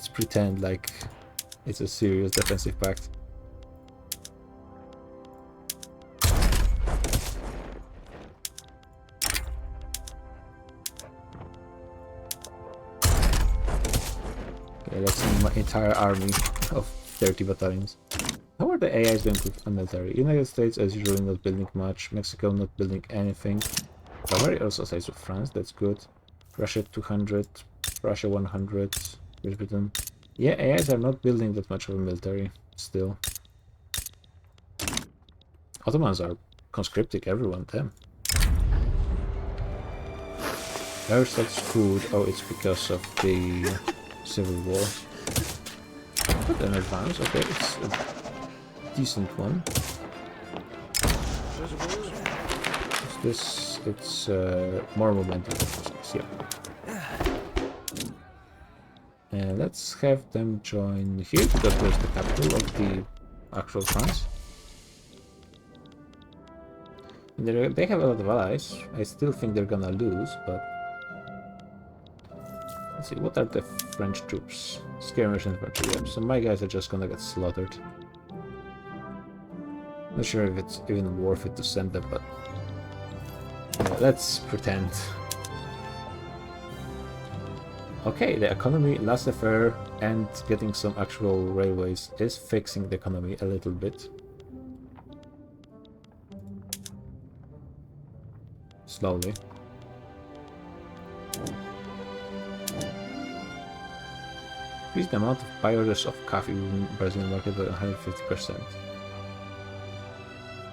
pretend like it's a serious defensive pact. Okay, let's see my entire army of 30 battalions. How are the AIs doing with military? United States as usual not building much, Mexico not building anything. Bavaria also sides with France, that's good. Russia 200, Russia 100, Great Britain. Yeah, AIs are not building that much of a military still. Ottomans are conscripting everyone, damn. There's such food. Oh, it's because of the Civil War. But an advance, okay, it's a decent one. It's more momentum, yeah. And let's have them join here, because there's the capital of the actual France. And they have a lot of allies. I still think they're gonna lose, but... Let's see, what are the French troops? Skirmish infantry, yeah. So my guys are just gonna get slaughtered. Not sure if it's even worth it to send them, but... Yeah, let's pretend. Okay, the economy, laissez-faire, and getting some actual railways is fixing the economy a little bit. Slowly. Increase the amount of buyers of coffee in Brazilian market by 150%.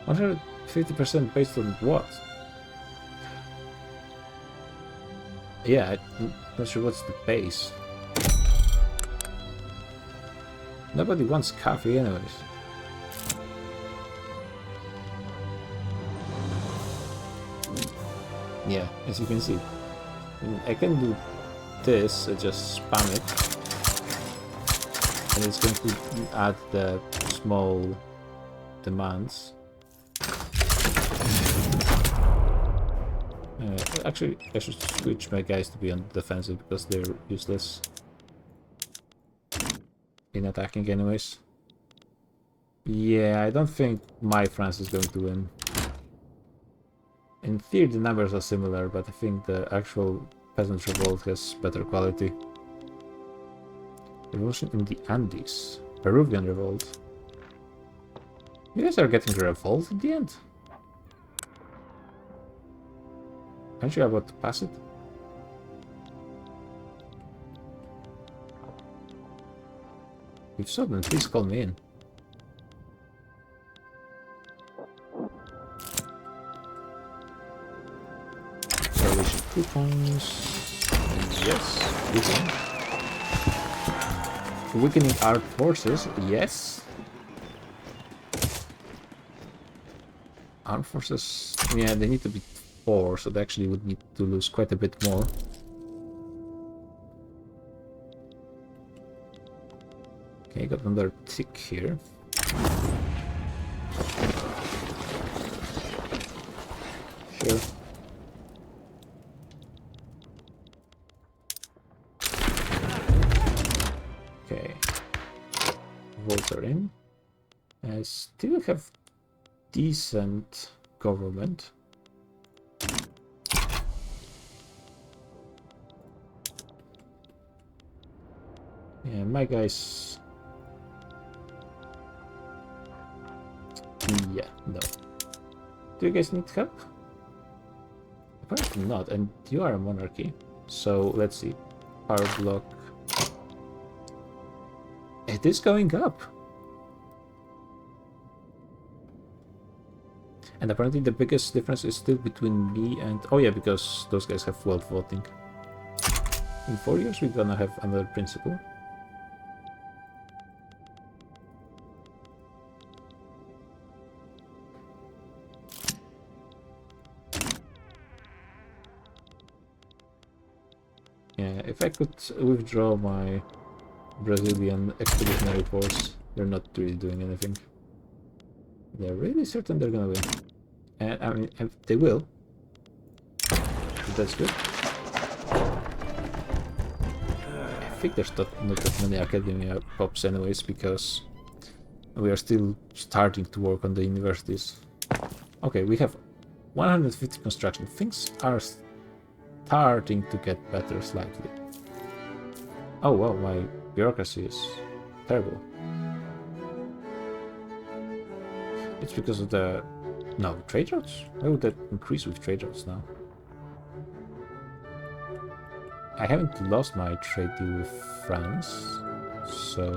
150% based on what? Yeah, I'm not sure what's the base. Nobody wants coffee anyways. Yeah, as you can see. I can do this, just spam it. And it's going to add the small demands. Actually, I should switch my guys to be on the defensive because they're useless in attacking anyways. Yeah, I don't think my France is going to win. In theory the numbers are similar, but I think the actual peasant revolt has better quality. Revolution in the Andes. Peruvian revolt. You guys are getting a revolt in the end? Aren't you about to pass it? If so, then please call me in. Revolution coupons. Yes, we can. Weakening our forces, yes. Armed forces, yeah, they need to be 4, so they actually would need to lose quite a bit more. Okay, got another tick here. Sure. Okay. Votes are in. I still have decent government. Yeah, my guys. Yeah, no. Do you guys need help? Apparently not, and you are a monarchy. So let's see. Power block. It is going up. And apparently the biggest difference is still between me and... Oh yeah, because those guys have world voting. In 4 years we're gonna have another principal. Yeah, if I could withdraw my Brazilian expeditionary force, they're not really doing anything. They're really certain they're gonna win. And I mean, they will. So that's good. I think there's not that many academia pops anyways, because we are still starting to work on the universities. Okay, we have 150 construction. Things are starting to get better slightly. Oh wow, my bureaucracy is terrible. It's because of the... No, trade routes? Why would that increase with trade routes now? I haven't lost my trade deal with France, so...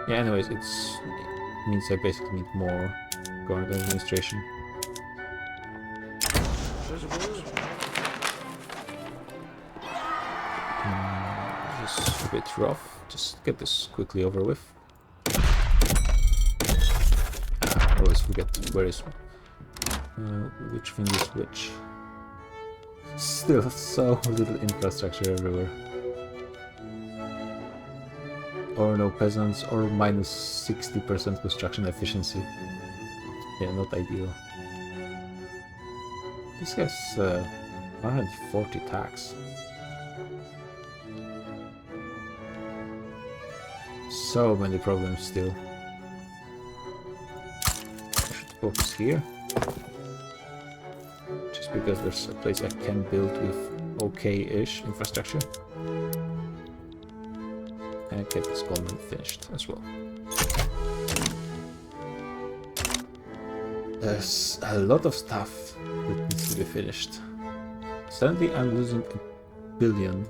Yeah, anyways, it means I basically need more government administration. This is a bit rough. Just get this quickly over with. I always forget where is which thing is which. Still so little infrastructure everywhere. Or no peasants, or minus 60% construction efficiency. Yeah, not ideal. This guy's 140 tax. So many problems still. I should focus here. Just because there's a place I can build with okay-ish infrastructure. And get this column finished as well. There's a lot of stuff that needs to be finished. Suddenly I'm losing $1 billion.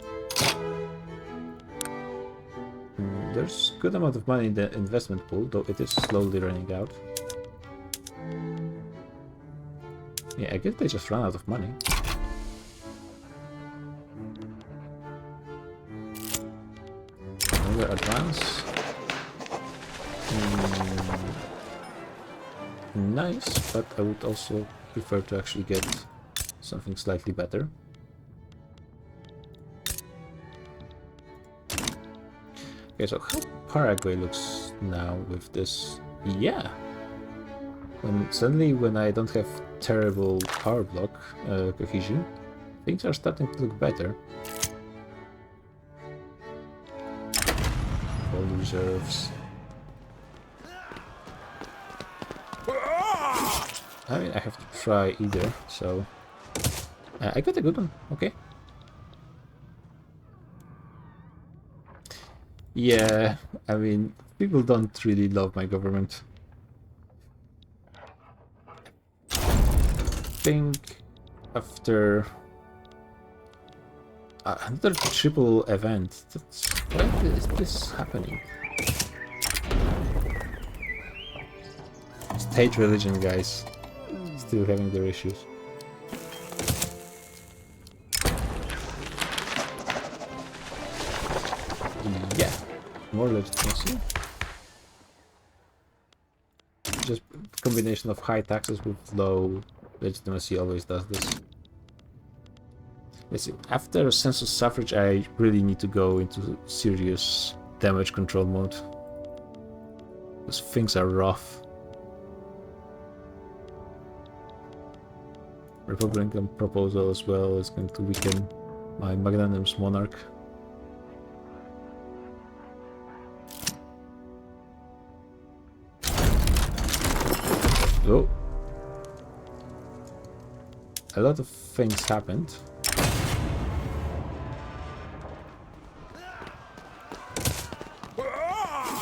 There's a good amount of money in the investment pool, though it is slowly running out. Yeah, I guess they just ran out of money. Another advance. Nice, but I would also prefer to actually get something slightly better. Okay, so how Paraguay looks now with this? Yeah. Suddenly when I don't have terrible power block cohesion, things are starting to look better. All reserves. I mean, I have to try either, so... I got a good one, okay. Yeah, I mean, people don't really love my government. I think after another triple event, why is this happening? State religion, guys, still having their issues. Yeah, more legitimacy. Just combination of high taxes with low legitimacy always does this. Let's see, after census suffrage I really need to go into serious damage control mode. Because things are rough. Republican proposal as well is going to weaken my magnanimous monarch. Oh. A lot of things happened.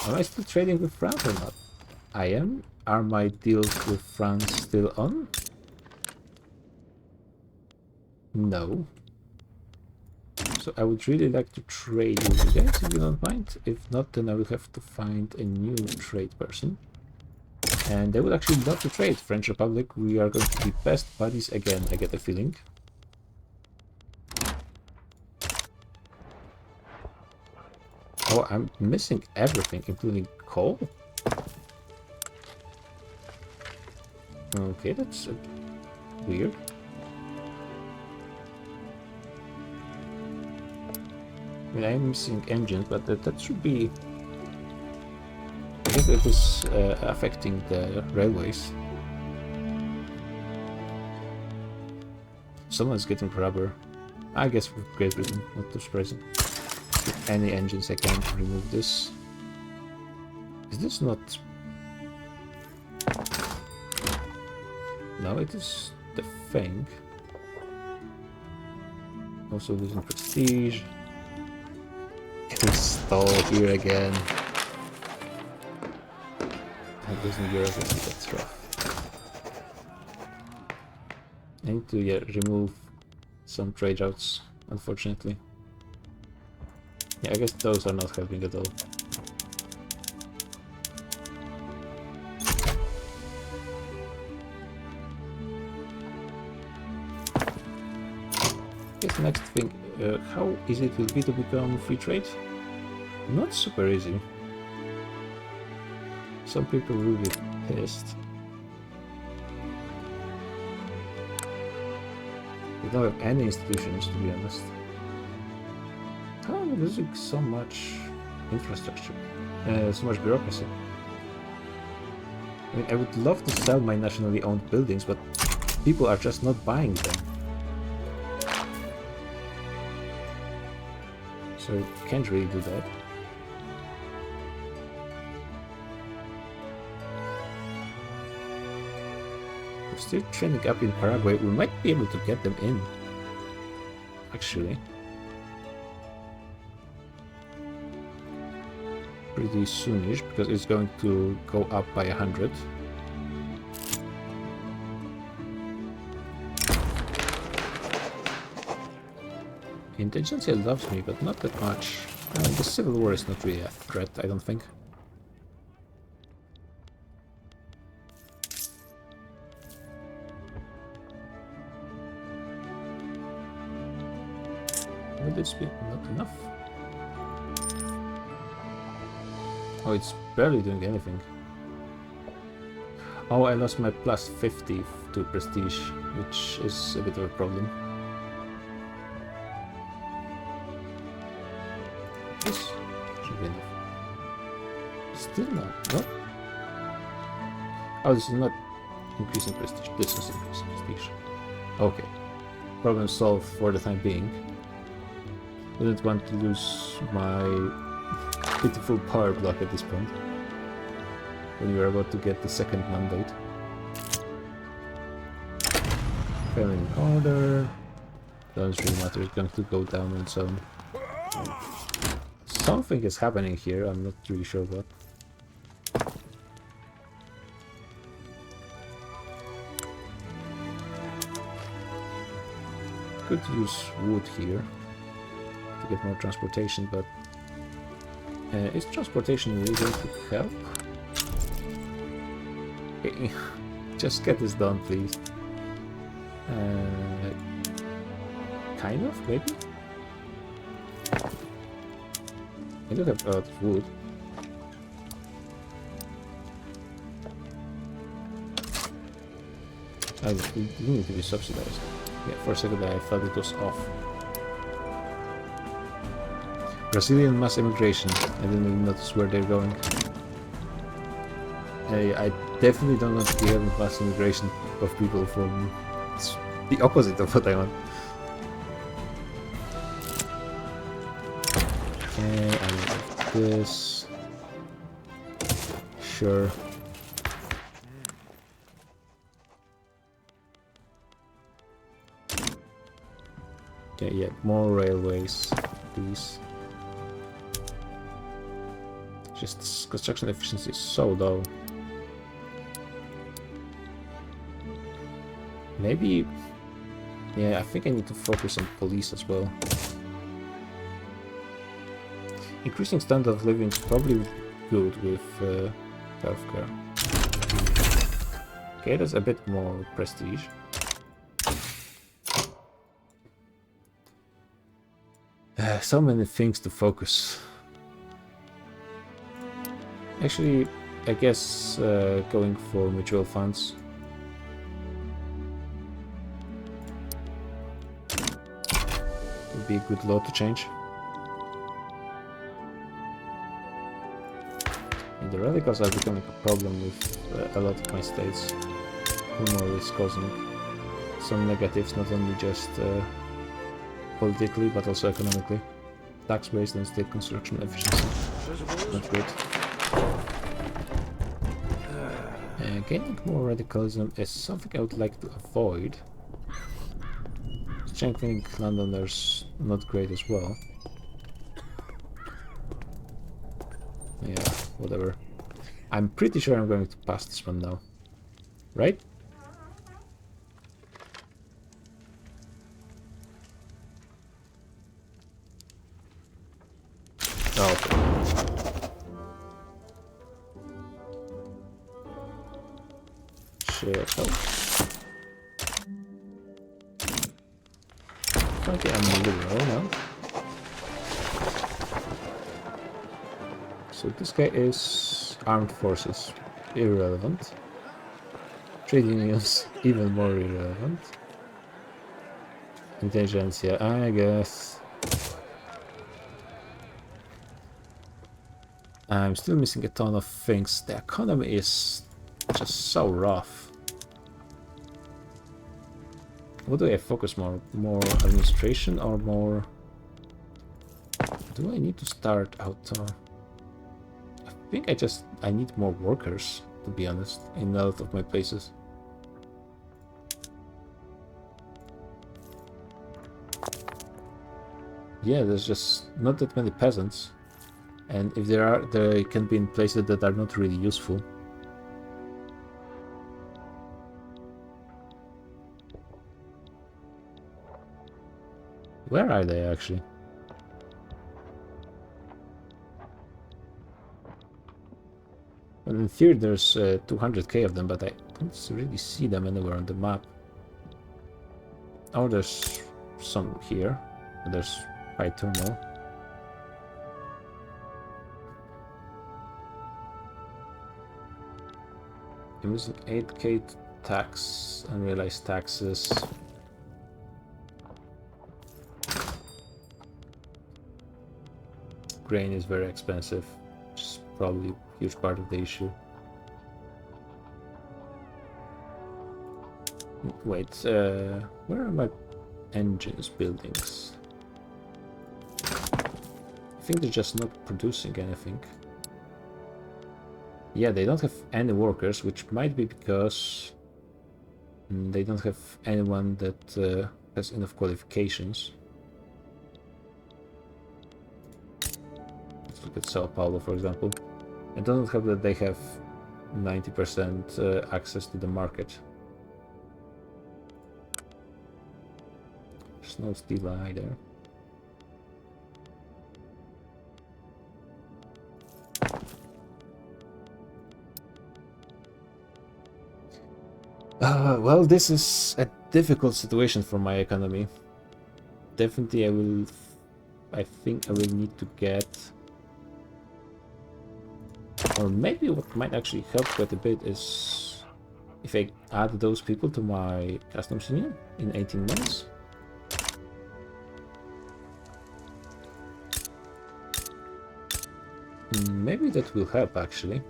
Am I still trading with France or not? I am. Are my deals with France still on? No. So I would really like to trade with you guys if you don't mind. If not, then I will have to find a new trade person. And they would actually love to trade. French Republic, we are going to be best buddies again, I get a feeling. Oh, I'm missing everything, including coal? Okay, that's weird. I mean, I'm missing engines, but that should be... I guess it is affecting the railways. Someone's getting rubber. I guess for Great Britain, not too surprising. With any engines I can remove this. Is this not... No, it is the thing. Also losing prestige. Getting stalled here again. And losing bureaucracy, that's rough. I need to remove some trade routes, unfortunately. Yeah, I guess those are not helping at all. Guess next thing, how easy it will be to become free trade? Not super easy. Some people will be pissed. We don't have any institutions, to be honest. How am I losing so much infrastructure? So much bureaucracy. I mean, I would love to sell my nationally owned buildings, but people are just not buying them. So I can't really do that. We're still trending up in Paraguay. We might be able to get them in, actually. Pretty soonish, because it's going to go up by 100. Intelligentsia loves me, but not that much. The Civil War is not really a threat, I don't think. Would this be not enough? Oh, it's barely doing anything. Oh, I lost my plus 50 to prestige, which is a bit of a problem. This should be enough. Still not, no? Oh, this is not increasing prestige, this is increasing prestige. Okay. Problem solved for the time being. Didn't want to lose my pitiful power block at this point. When we were about to get the second mandate. Failing order. Doesn't really matter, it's going to go down on its own. Something is happening here, I'm not really sure what. Could use wood here to get more transportation, but is transportation really going to help? Okay. Just get this done, please. Kind of, maybe? I do have a lot of wood. It need to be subsidized. Yeah, for a second I thought it was off. Brazilian mass immigration. I didn't even notice where they're going. I definitely don't want to be having mass immigration of people from... It's the opposite of what I want. Okay, I need this. Sure. Okay, yeah, more railways, please. Just construction efficiency is so low. Maybe... Yeah, I think I need to focus on police as well. Increasing standard of living is probably good with healthcare. Okay, that's a bit more prestige. So many things to focus. Actually, I guess going for mutual funds. Would be a good law to change. And the radicals are becoming a problem with a lot of my states. Humor is causing some negatives, not only just politically, but also economically. Tax based and state construction efficiency. Not good. Gaining more radicalism is something I would like to avoid. Strengthening landowners, not great as well. Yeah, whatever. I'm pretty sure I'm going to pass this one now. Right? Oh, okay. Shit. Oh. Okay, I'm a little low now. So this guy is armed forces. Irrelevant. Trade unions, even more irrelevant. Intelligentsia, I guess. I'm still missing a ton of things. The economy is just so rough. What do I focus more? More administration or more... Do I need to start out... I think I need more workers, to be honest, in a lot of my places. Yeah, there's just not that many peasants. And if there are, they can be in places that are not really useful. Where are they actually? Well, in theory there's 200k of them, but I don't really see them anywhere on the map. Oh, there's some here. There's high turmoil. I'm using 8k tax, unrealized taxes. Grain is very expensive, which is probably a huge part of the issue. Wait, where are my engines buildings? I think they're just not producing anything. Yeah, they don't have any workers, which might be because they don't have anyone that has enough qualifications. Let's look at Sao Paulo, for example. It doesn't help that they have 90% access to the market. There's no steel either. Well, this is a difficult situation for my economy. Definitely I think I will need to get... Or maybe what might actually help quite a bit is if I add those people to my customs union in 18 months. Maybe that will help actually.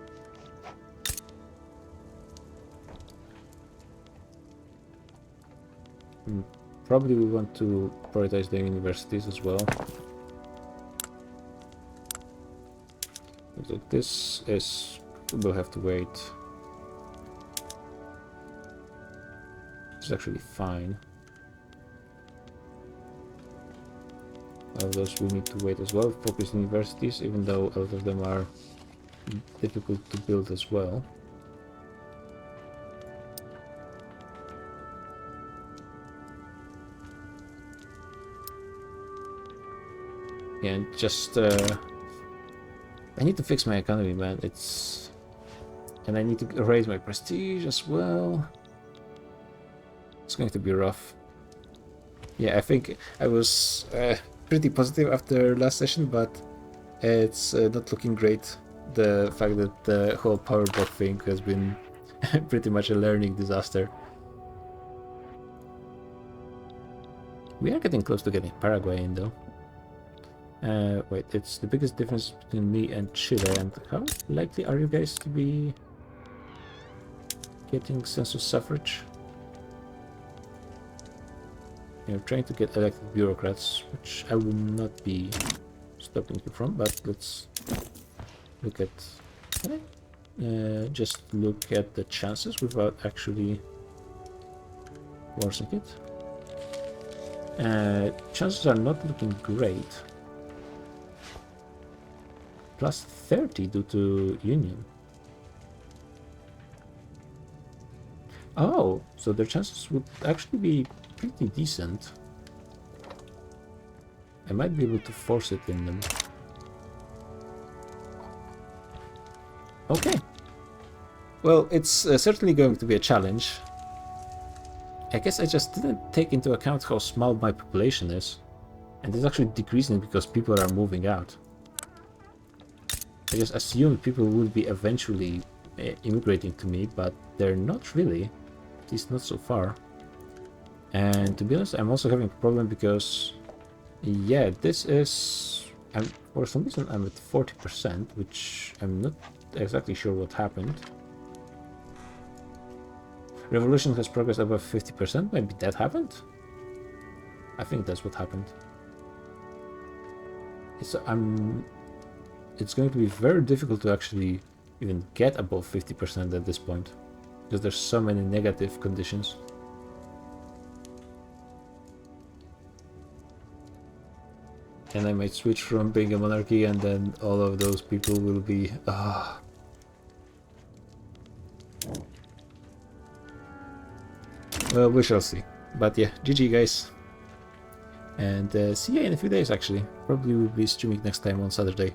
Probably we want to prioritize the universities as well. So this is... we'll have to wait. It's actually fine. All those will need to wait as well. Focus universities, even though a lot of them are difficult to build as well. And just I need to fix my economy, man. And I need to raise my prestige as well. It's going to be rough. Yeah, I think I was pretty positive after last session, but it's not looking great the fact that the whole power block thing has been pretty much a learning disaster. We are getting close to getting Paraguay in though. Wait, it's the biggest difference between me and Chile, and how likely are you guys to be getting census suffrage? You're trying to get elected bureaucrats, which I will not be stopping you from, but let's look at... Can I just look at the chances without actually forcing it? Chances are not looking great. Plus 30 due to union. Oh, so their chances would actually be pretty decent. I might be able to force it in them. Okay. Well, it's certainly going to be a challenge. I guess I just didn't take into account how small my population is. And it's actually decreasing because people are moving out. I just assumed people would be eventually immigrating to me, but they're not really. At least not so far. And to be honest, I'm also having a problem because, yeah, this is... for some reason I'm at 40%, which I'm not exactly sure what happened. Revolution has progressed above 50%, maybe that happened? I think that's what happened. It's going to be very difficult to actually even get above 50% at this point, because there's so many negative conditions. And I might switch from being a monarchy and then all of those people will be... Well, we shall see. But yeah, GG guys. And see ya in a few days actually. Probably will be streaming next time on Saturday.